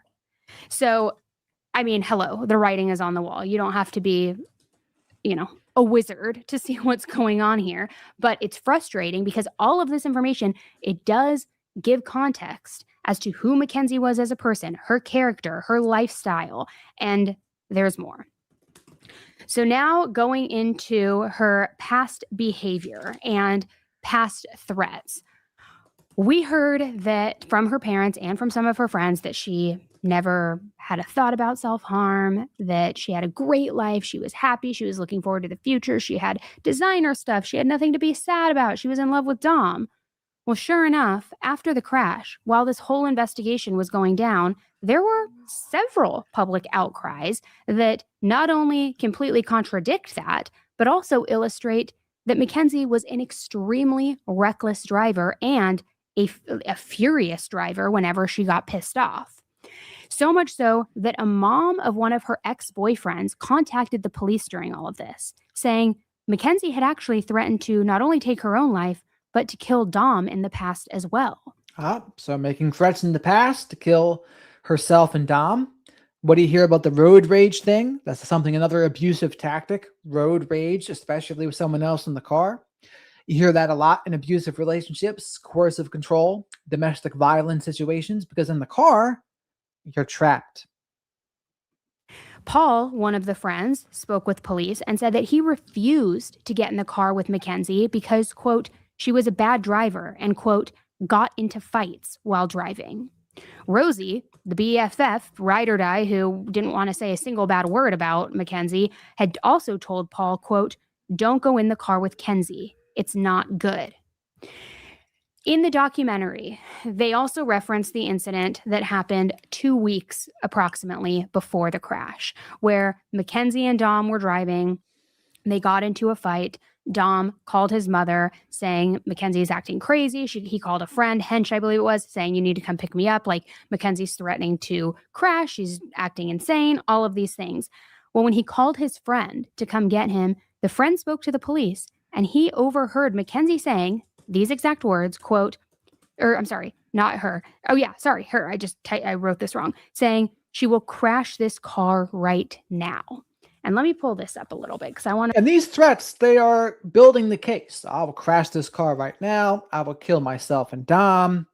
So, I mean, hello, the writing is on the wall. You don't have to be, a wizard to see what's going on here. But it's frustrating because all of this information, it does give context as to who Mackenzie was as a person, her character, her lifestyle, and there's more. So now going into her past behavior and past threats, we heard that from her parents and from some of her friends that she never had a thought about self-harm, that she had a great life, she was happy, she was looking forward to the future, she had designer stuff, she had nothing to be sad about, she was in love with Dom. Well, sure enough, after the crash, while this whole investigation was going down, there were several public outcries that not only completely contradict that, but also illustrate that Mackenzie was an extremely reckless driver and a furious driver whenever she got pissed off. So much so that a mom of one of her ex-boyfriends contacted the police during all of this, saying Mackenzie had actually threatened to not only take her own life, but to kill Dom in the past as well. So making threats in the past to kill herself and Dom. What do you hear about the road rage thing? That's another abusive tactic, road rage, especially with someone else in the car. You hear that a lot in abusive relationships, coercive control, domestic violence situations, because in the car, you're trapped. Paul, one of the friends, spoke with police and said that he refused to get in the car with Mackenzie because, quote, she was a bad driver and, quote, got into fights while driving. Rosie, the BFF, ride or die, who didn't want to say a single bad word about Mackenzie, had also told Paul, quote, don't go in the car with Kenzie. It's not good. In the documentary, they also referenced the incident that happened 2 weeks approximately before the crash, where Mackenzie and Dom were driving. They got into a fight. Dom called his mother saying Mackenzie's acting crazy. He called a friend, Hench, I believe it was, saying you need to come pick me up. Like Mackenzie's threatening to crash. She's acting insane, all of these things. Well, when he called his friend to come get him, the friend spoke to the police and he overheard Mackenzie saying these exact words, quote, or I'm sorry, not her. Oh yeah, sorry, her. I wrote this wrong. Saying she will crash this car right now. And let me pull this up a little bit because I want to. And these threats, they are building the case. I will crash this car right now. I will kill myself and Dom.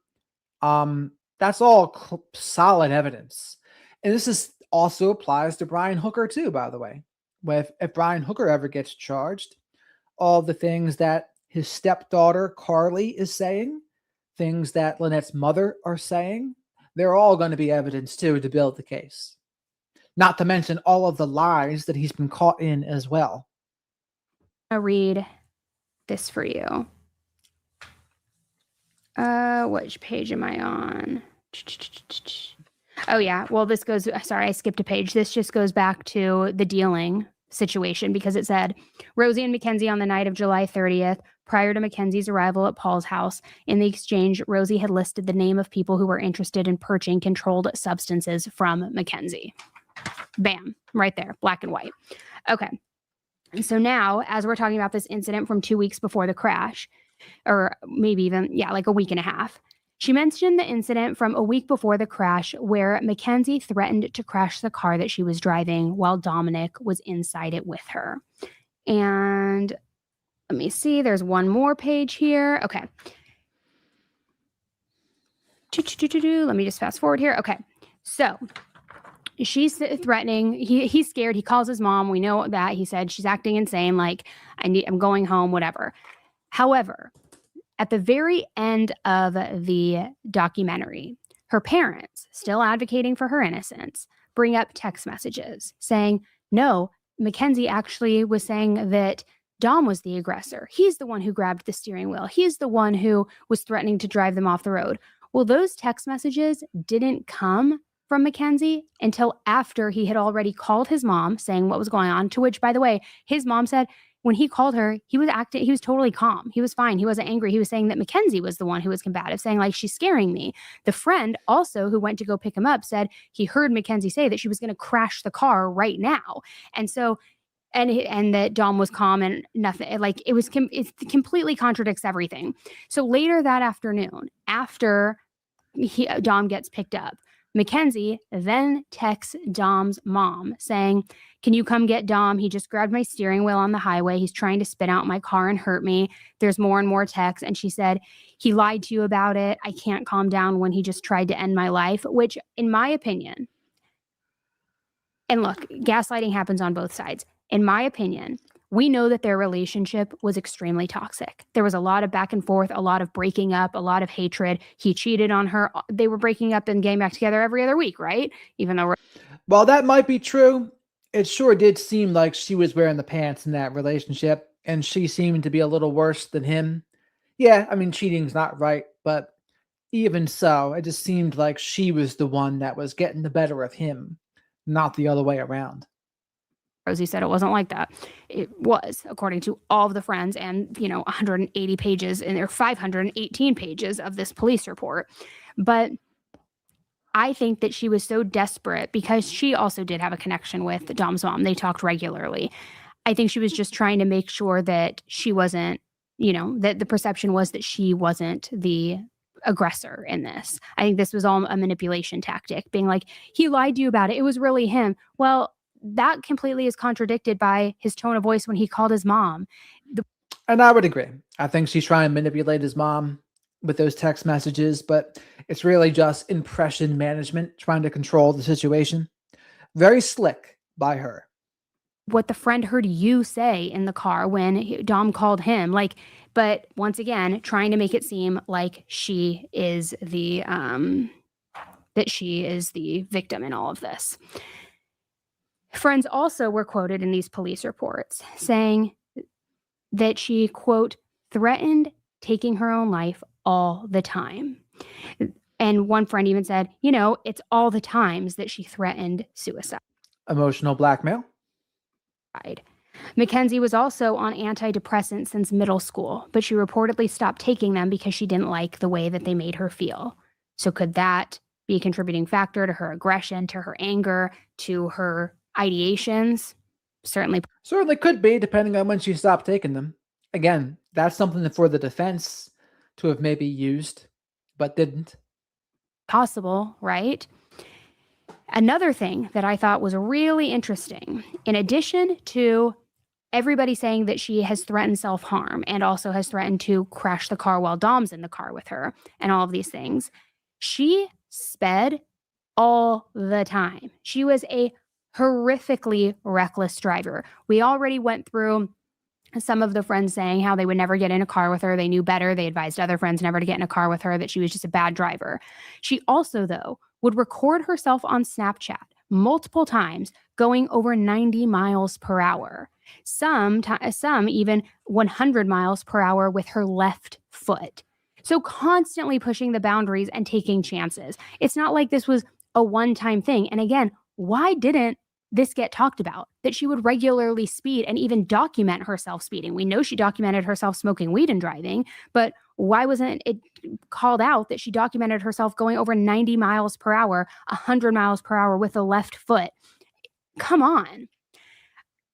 That's all solid evidence. And this also applies to Brian Hooker too, by the way. If Brian Hooker ever gets charged, all the things that his stepdaughter Carly is saying, things that Lynette's mother are saying, they're all going to be evidence too to build the case. Not to mention all of the lies that he's been caught in as well. I'll read this for you. Which page am I on? Oh yeah, well this goes, sorry, I skipped a page. This just goes back to the dealing situation because it said, Rosie and Mackenzie on the night of July 30th, prior to Mackenzie's arrival at Paul's house. In the exchange, Rosie had listed the name of people who were interested in purchasing controlled substances from Mackenzie. Bam, right there, black and white. Okay. And so now, as we're talking about this incident from 2 weeks before the crash, or maybe even, like a week and a half, she mentioned the incident from a week before the crash where Mackenzie threatened to crash the car that she was driving while Dominic was inside it with her. And let me see, there's one more page here. Okay. Let me just fast forward here. Okay. So she's threatening. He's scared. He calls his mom. We know that. He said she's acting insane. Like, I'm going home, whatever. However, at the very end of the documentary, Her parents, still advocating for her innocence, bring up text messages saying, no, Mackenzie actually was saying that Dom was the aggressor. He's the one who grabbed the steering wheel. He's the one who was threatening to drive them off the road. Well, those text messages didn't come from Mackenzie until after he had already called his mom saying what was going on, to which, by the way, his mom said when he called her, he was totally calm. He was fine. He wasn't angry. He was saying that Mackenzie was the one who was combative, saying like, she's scaring me. The friend also who went to go pick him up said he heard Mackenzie say that she was going to crash the car right now. And so, and that Dom was calm and nothing, like it completely contradicts everything. So later that afternoon, after Dom gets picked up, Mackenzie then texts Dom's mom saying, can you come get Dom? He just grabbed my steering wheel on the highway. He's trying to spin out my car and hurt me. There's more and more texts. And she said, he lied to you about it. I can't calm down when he just tried to end my life, which in my opinion, and look, gaslighting happens on both sides. In my opinion, we know that their relationship was extremely toxic. There was a lot of back and forth, a lot of breaking up, a lot of hatred. He cheated on her. They were breaking up and getting back together every other week, right? Even though while that might be true, it sure did seem like she was wearing the pants in that relationship, and she seemed to be a little worse than him. Yeah, I mean, cheating's not right, but even so, it just seemed like she was the one that was getting the better of him, not the other way around. Rosie said it wasn't like that. It was, according to all of the friends and, 180 pages and there 518 pages of this police report. But I think that she was so desperate because she also did have a connection with Dom's mom. They talked regularly. I think she was just trying to make sure that she wasn't, that the perception was that she wasn't the aggressor in this. I think this was all a manipulation tactic, being like, he lied to you about it. It was really him. Well, that completely is contradicted by his tone of voice when he called his mom. And I would agree. I think she's trying to manipulate his mom with those text messages, but it's really just impression management, trying to control the situation. Very slick by her. What the friend heard you say in the car when Dom called him, but once again, trying to make it seem like she is the victim in all of this. Friends also were quoted in these police reports saying that she, quote, threatened taking her own life all the time. And one friend even said, it's all the times that she threatened suicide. Emotional blackmail. Mackenzie was also on antidepressants since middle school, but she reportedly stopped taking them because she didn't like the way that they made her feel. So could that be a contributing factor to her aggression, to her anger, to her ideations? Certainly could be, depending on when she stopped taking them. Again, that's something for the defense to have maybe used, but didn't. Possible, right? Another thing that I thought was really interesting, in addition to everybody saying that she has threatened self-harm and also has threatened to crash the car while Dom's in the car with her and all of these things, she sped all the time. She was a horrifically reckless driver. We already went through some of the friends saying how they would never get in a car with her. They knew better. They advised other friends never to get in a car with her, that she was just a bad driver. She also, though, would record herself on Snapchat multiple times going over 90 miles per hour. Some even 100 miles per hour with her left foot. So constantly pushing the boundaries and taking chances. It's not like this was a one-time thing. And again, why didn't this get talked about? That she would regularly speed and even document herself speeding. We know she documented herself smoking weed and driving, but why wasn't it called out that she documented herself going over 90 miles per hour, 100 miles per hour with the left foot? Come on.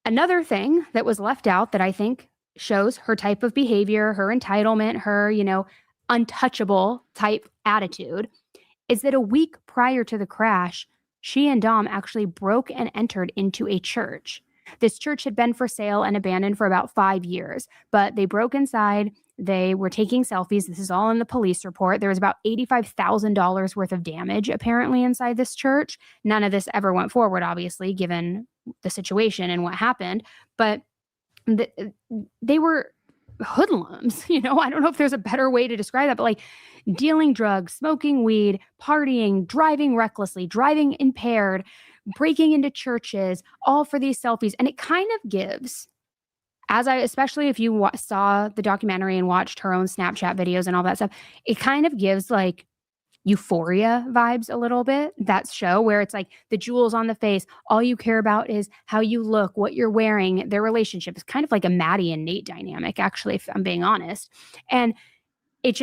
Another thing that was left out that I think shows her type of behavior, her entitlement, her, untouchable type attitude, is that a week prior to the crash, she and Dom actually broke and entered into a church. This church had been for sale and abandoned for about 5 years, but they broke inside. They were taking selfies. This is all in the police report. There was about $85,000 worth of damage apparently inside this church. None of this ever went forward, obviously, given the situation and what happened. But they were hoodlums. I don't know if there's a better way to describe that, but like dealing drugs, smoking weed, partying, driving recklessly, driving impaired, breaking into churches, all for these selfies. And it kind of gives, especially if you saw the documentary and watched her own Snapchat videos and all that stuff, it kind of gives like Euphoria vibes a little bit, that show where it's like the jewels on the face, all you care about is how you look, what you're wearing. Their relationship is kind of like a Maddie and Nate dynamic, actually, if I'm being honest. And it's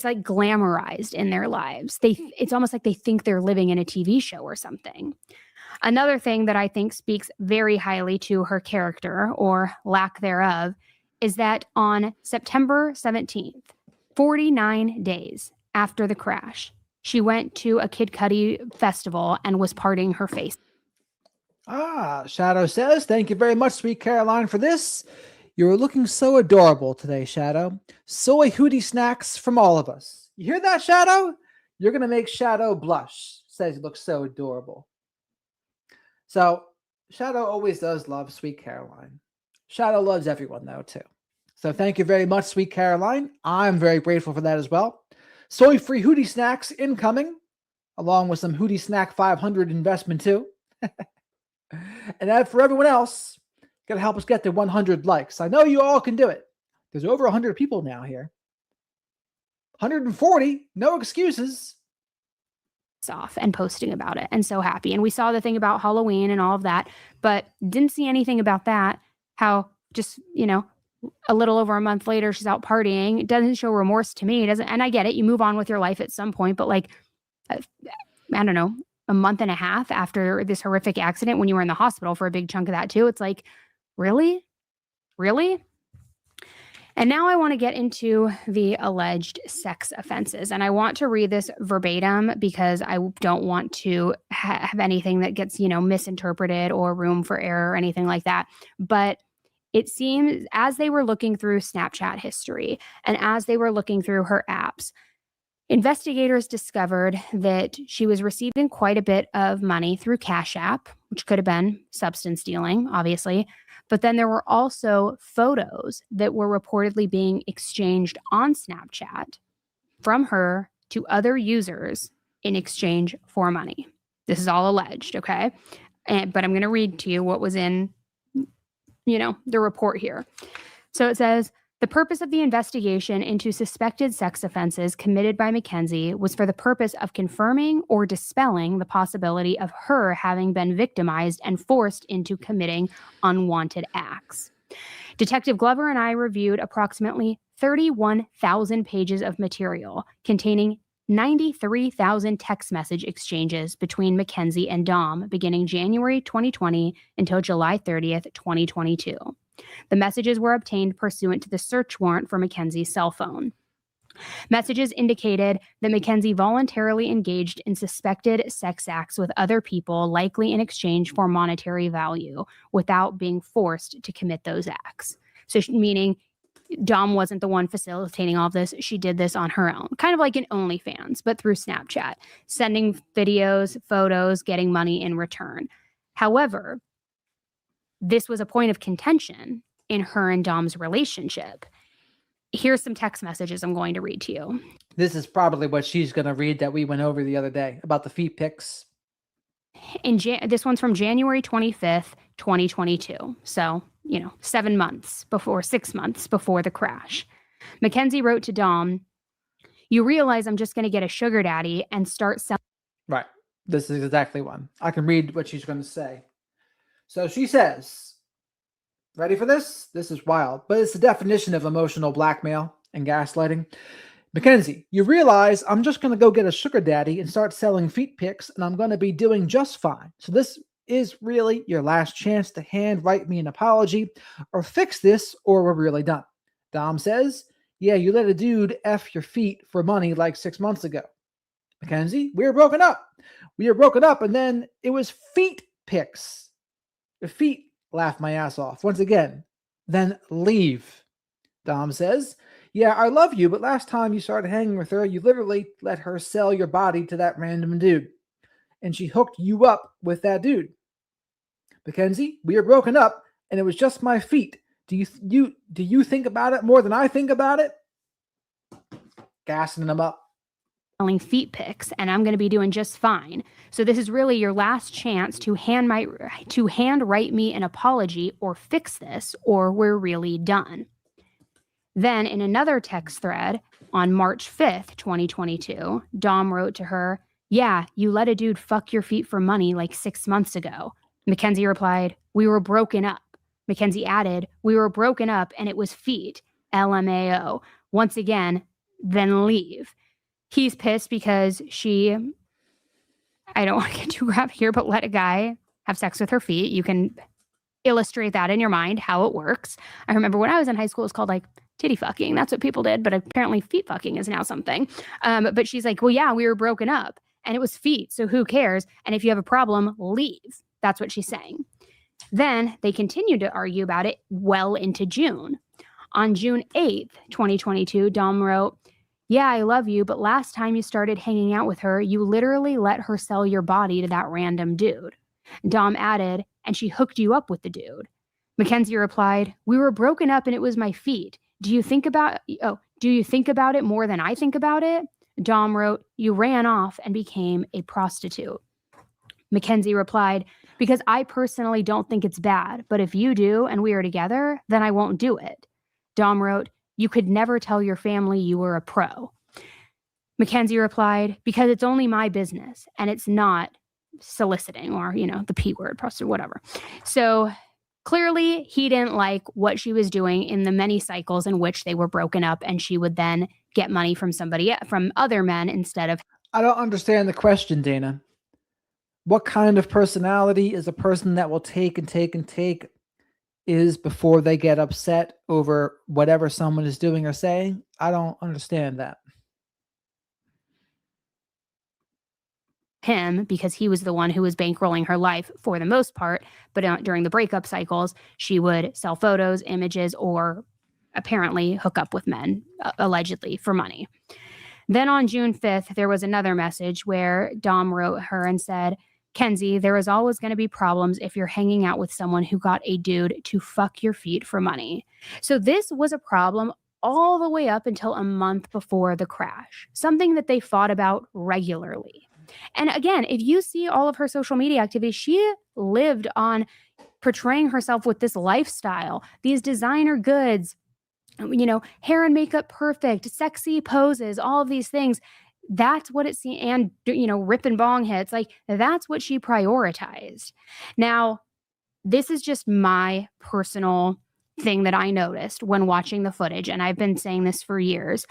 like glamorized in their lives. It's almost like they think they're living in a TV show or something. Another thing that I think speaks very highly to her character, or lack thereof, is that on September 17th, 49 days after the crash, she went to a Kid Cudi festival and was partying her face. Shadow says, thank you very much, Sweet Caroline, for this. You're looking so adorable today, Shadow. Soy hootie snacks from all of us. You hear that, Shadow? You're going to make Shadow blush. Says you look so adorable. So, Shadow always does love Sweet Caroline. Shadow loves everyone, though, too. So thank you very much, Sweet Caroline. I'm very grateful for that as well. Soy-free hootie snacks incoming, along with some Hootie Snack 500 investment, too. And as for everyone else, got to help us get to 100 likes. I know you all can do it. There's over 100 people now here. 140, no excuses. Off and posting about it, and so happy. And we saw the thing about Halloween and all of that, but didn't see anything about that. How just, a little over a month later, she's out partying. It doesn't show remorse to me. It doesn't. And I get it. You move on with your life at some point, but like, I don't know, a month and a half after this horrific accident, when you were in the hospital for a big chunk of that too, it's like, really? And now I want to get into the alleged sex offenses. And I want to read this verbatim because I don't want to have anything that gets, misinterpreted or room for error or anything like that. But it seems as they were looking through Snapchat history and as they were looking through her apps, investigators discovered that she was receiving quite a bit of money through Cash App, which could have been substance dealing, obviously. But then there were also photos that were reportedly being exchanged on Snapchat from her to other users in exchange for money. This is all alleged, okay? But I'm going to read to you what was in, the report here. So it says, the purpose of the investigation into suspected sex offenses committed by Mackenzie was for the purpose of confirming or dispelling the possibility of her having been victimized and forced into committing unwanted acts. Detective Glover and I reviewed approximately 31,000 pages of material containing 93,000 text message exchanges between Mackenzie and Dom beginning January 2020 until July 30th, 2022. The messages were obtained pursuant to the search warrant for Mackenzie's cell phone. Messages indicated that Mackenzie voluntarily engaged in suspected sex acts with other people, likely in exchange for monetary value, without being forced to commit those acts. So, meaning Dom wasn't the one facilitating all of this. She did this on her own, kind of like an OnlyFans, but through Snapchat, sending videos, photos, getting money in return. However, this was a point of contention in her and Dom's relationship. Here's some text messages I'm going to read to you. This is probably what she's going to read that we went over the other day about the feet pics. This one's from January 25th, 2022. So, 6 months before the crash. Mackenzie wrote to Dom, "You realize I'm just going to get a sugar daddy and start selling." Right. This is exactly one. I can read what she's going to say. So she says, ready for this? This is wild, but it's the definition of emotional blackmail and gaslighting. Mackenzie, you realize I'm just going to go get a sugar daddy and start selling feet pics, and I'm going to be doing just fine. So this is really your last chance to handwrite me an apology or fix this, or we're really done. Dom says, yeah, you let a dude F your feet for money like 6 months ago. Mackenzie, we were broken up. And then it was feet pics. The feet laugh my ass off. Once again, then leave. Dom says, yeah, I love you, but last time you started hanging with her, you literally let her sell your body to that random dude. And she hooked you up with that dude. Mackenzie, we are broken up, and it was just my feet. Do you think about it more than I think about it? Gassing them up. Selling feet pics, and I'm going to be doing just fine. So this is really your last chance to handwrite me an apology or fix this, or we're really done. Then in another text thread on March 5th, 2022, Dom wrote to her, "Yeah, you let a dude fuck your feet for money like 6 months ago." Mackenzie replied, "We were broken up." Mackenzie added, "We were broken up and it was feet. LMAO. Once again, then leave." He's pissed because I don't want to get too graphic here, but let a guy have sex with her feet. You can illustrate that in your mind, how it works. I remember when I was in high school, it was called like titty fucking. That's what people did, but apparently feet fucking is now something. But she's like, well, yeah, we were broken up and it was feet. So who cares? And if you have a problem, leave. That's what she's saying. Then they continued to argue about it well into June. On June 8th, 2022, Dom wrote, "Yeah, I love you, but last time you started hanging out with her, you literally let her sell your body to that random dude." Dom added, "And she hooked you up with the dude." Mackenzie replied, "We were broken up and it was my feet. Do you think about it more than I think about it?" Dom wrote, "You ran off and became a prostitute." Mackenzie replied, "Because I personally don't think it's bad, but if you do and we are together, then I won't do it." Dom wrote, "You could never tell your family you were a pro." Mackenzie replied, "Because it's only my business and it's not soliciting or, the P word, prostitute, whatever." So clearly he didn't like what she was doing in the many cycles in which they were broken up and she would then get money from from other men instead of. I don't understand the question, Dana. What kind of personality is a person that will take and take and take is before they get upset over whatever someone is doing or saying? I don't understand that. Him, because he was the one who was bankrolling her life for the most part, but during the breakup cycles, she would sell photos, images, or apparently hook up with men, allegedly, for money. Then on June 5th, there was another message where Dom wrote her and said, "Kenzie, there is always going to be problems if you're hanging out with someone who got a dude to fuck your feet for money." So this was a problem all the way up until a month before the crash, something that they fought about regularly. And again, if you see all of her social media activity, she lived on portraying herself with this lifestyle, these designer goods, hair and makeup perfect, sexy poses, all of these things. That's what it's, and, ripping bong hits, like that's what she prioritized. Now, this is just my personal thing that I noticed when watching the footage, and I've been saying this for years.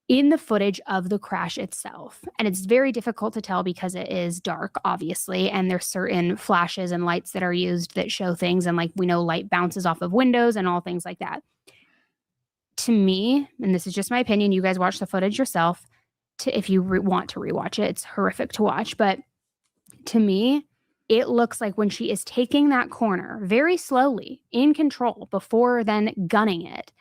In the footage of the crash itself, and it's very difficult to tell because it is dark, obviously, and there's certain flashes and lights that are used that show things, and like we know light bounces off of windows and all things like that. To me, and this is just my opinion, you guys watch the footage yourself, if you want to rewatch it, it's horrific to watch, but to me, it looks like when she is taking that corner very slowly, in control, before then gunning it,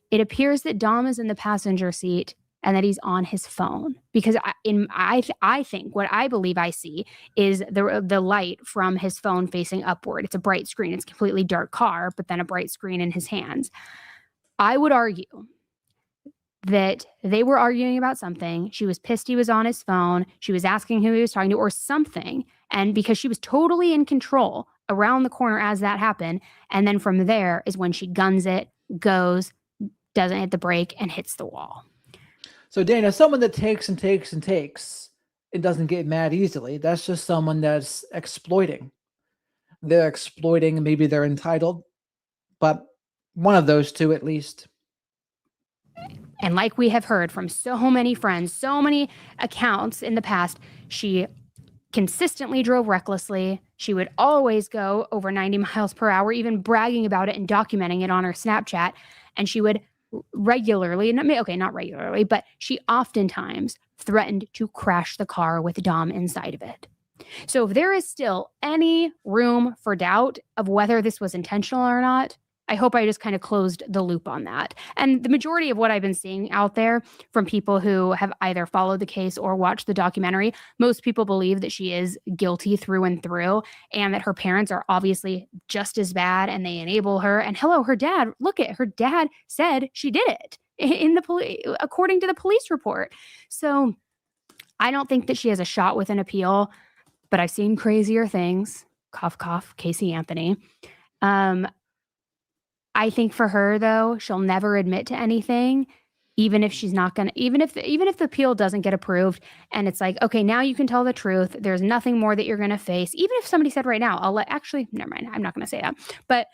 it appears that Dom is in the passenger seat and that he's on his phone. Because I think what I believe I see is the light from his phone facing upward. It's a bright screen. It's a completely dark car, but then a bright screen in his hands. I would argue that they were arguing about something. She was pissed he was on his phone. She was asking who he was talking to or something. And because she was totally in control around the corner as that happened. And then from there is when she guns it, goes, doesn't hit the brake, and hits the wall. So Dana, someone that takes and takes and takes, it doesn't get mad easily. That's just someone that's exploiting. They're exploiting, maybe they're entitled, but one of those two at least. And like we have heard from so many friends, so many accounts in the past, she consistently drove recklessly. She would always go over 90 miles per hour, even bragging about it and documenting it on her Snapchat. And she would regularly, not regularly, but she oftentimes threatened to crash the car with Dom inside of it. So if there is still any room for doubt of whether this was intentional or not, I hope I just kind of closed the loop on that. And the majority of what I've been seeing out there from people who have either followed the case or watched the documentary, most people believe that she is guilty through and through, and that her parents are obviously just as bad and they enable her. And hello, her dad, look at her dad said she did it in the according to the police report. So I don't think that she has a shot with an appeal, but I've seen crazier things. Cough, cough, Casey Anthony. I think for her, though, she'll never admit to anything, even if she's not gonna, even if the appeal doesn't get approved, and it's like, okay, now you can tell the truth. There's nothing more that you're gonna face. Even if somebody said right now, actually, never mind, I'm not gonna say that. But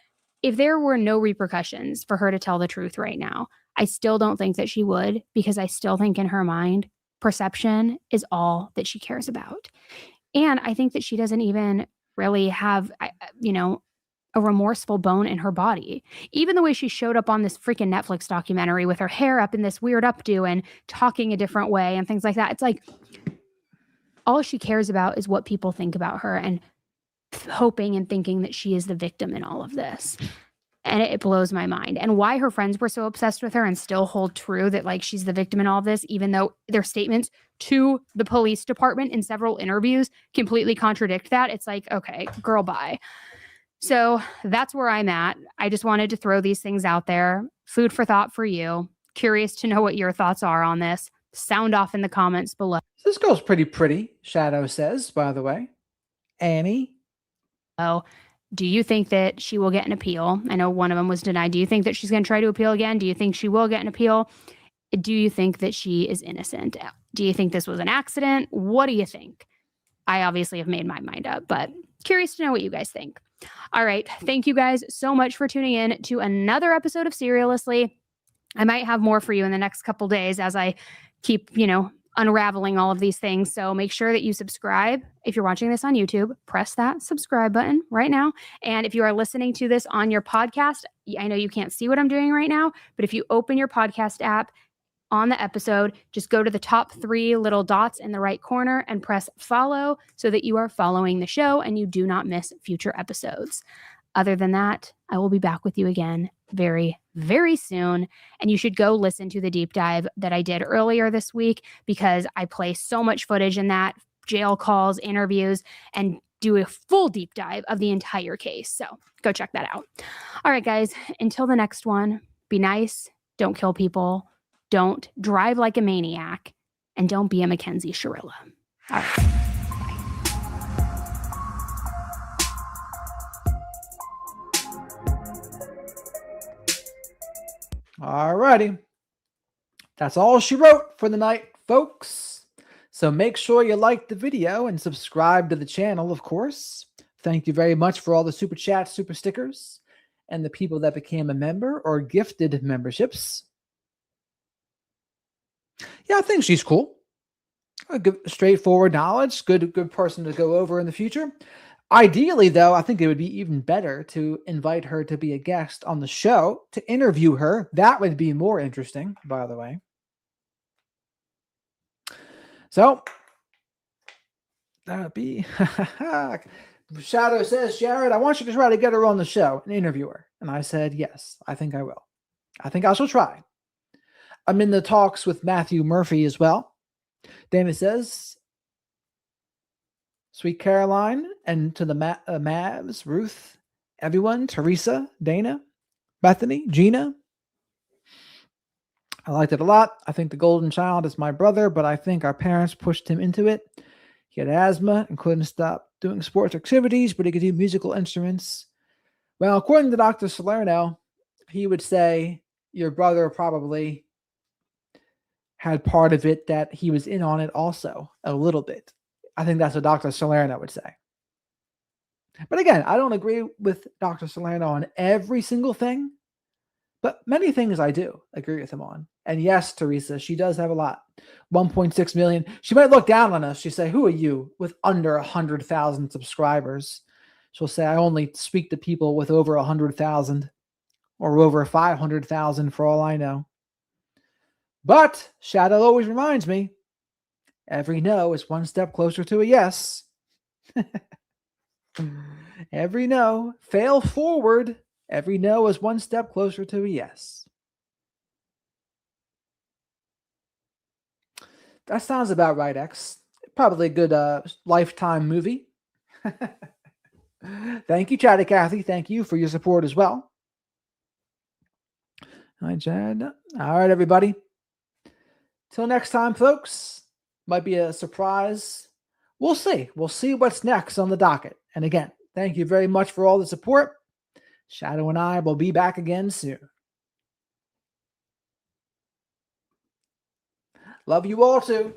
if there were no repercussions for her to tell the truth right now, I still don't think that she would, because I still think in her mind, perception is all that she cares about. And I think that she doesn't even really have, a remorseful bone in her body. Even the way she showed up on this freaking Netflix documentary with her hair up in this weird updo and talking a different way and things like that. It's like all she cares about is what people think about her, and hoping and thinking that she is the victim in all of this. And it blows my mind. And why her friends were so obsessed with her and still hold true that like she's the victim in all of this, even though their statements to the police department in several interviews completely contradict that. It's like, okay, girl, bye. So that's where I'm at. I just wanted to throw these things out there. Food for thought for you. Curious to know what your thoughts are on this. Sound off in the comments below. This girl's pretty, Shadow says, by the way. Annie? Oh, do you think that she will get an appeal? I know one of them was denied. Do you think that she's going to try to appeal again? Do you think she will get an appeal? Do you think that she is innocent? Do you think this was an accident? What do you think? I obviously have made my mind up, but curious to know what you guys think. All right. Thank you guys so much for tuning in to another episode of Seriously. I might have more for you in the next couple days as I keep, unraveling all of these things. So make sure that you subscribe. If you're watching this on YouTube, press that subscribe button right now. And if you are listening to this on your podcast, I know you can't see what I'm doing right now, but if you open your podcast app on the episode, just go to the top 3 little dots in the right corner and press follow so that you are following the show and you do not miss future episodes. Other than that, I will be back with you again very, very soon. And you should go listen to the deep dive that I did earlier this week, because I play so much footage in that, jail calls, interviews, and do a full deep dive of the entire case. So go check that out. All right, guys, until the next one, be nice, don't kill people, don't drive like a maniac, and don't be a Mackenzie Shirilla. All right. Alrighty. That's all she wrote for the night, folks. So make sure you like the video and subscribe to the channel, of course. Thank you very much for all the super chats, super stickers, and the people that became a member or gifted memberships. Yeah, I think she's cool. A good, straightforward knowledge. Good person to go over in the future. Ideally, though, I think it would be even better to invite her to be a guest on the show, to interview her. That would be more interesting, by the way. So, that would be... Shadow says, Jared, I want you to try to get her on the show and interview her. And I said, yes, I think I will. I think I shall try. I'm in the talks with Matthew Murphy as well. Dana says... Sweet Caroline, and to the Mavs, Ruth, everyone, Teresa, Dana, Bethany, Gina. I liked it a lot. I think the golden child is my brother, but I think our parents pushed him into it. He had asthma and couldn't stop doing sports activities, but he could do musical instruments. Well, according to Dr. Salerno, he would say your brother probably had part of it, that he was in on it also, a little bit. I think that's what Dr. Salerno would say. But again, I don't agree with Dr. Salerno on every single thing, but many things I do agree with him on. And yes, Teresa, she does have a lot. 1.6 million. She might look down on us. She'd say, who are you with under 100,000 subscribers? She'll say, I only speak to people with over 100,000 or over 500,000 for all I know. But Shadow always reminds me, every no is one step closer to a yes. Every no, fail forward Every no is one step closer to a yes. That sounds about right, X. Probably a good Lifetime movie. Thank you, Chatty Cathy. Thank you for your support as well. Hi, Chad. All right, everybody. Till next time, folks. Might be a surprise. We'll see. We'll see what's next on the docket. And again, thank you very much for all the support. Shadow and I will be back again soon. Love you all too.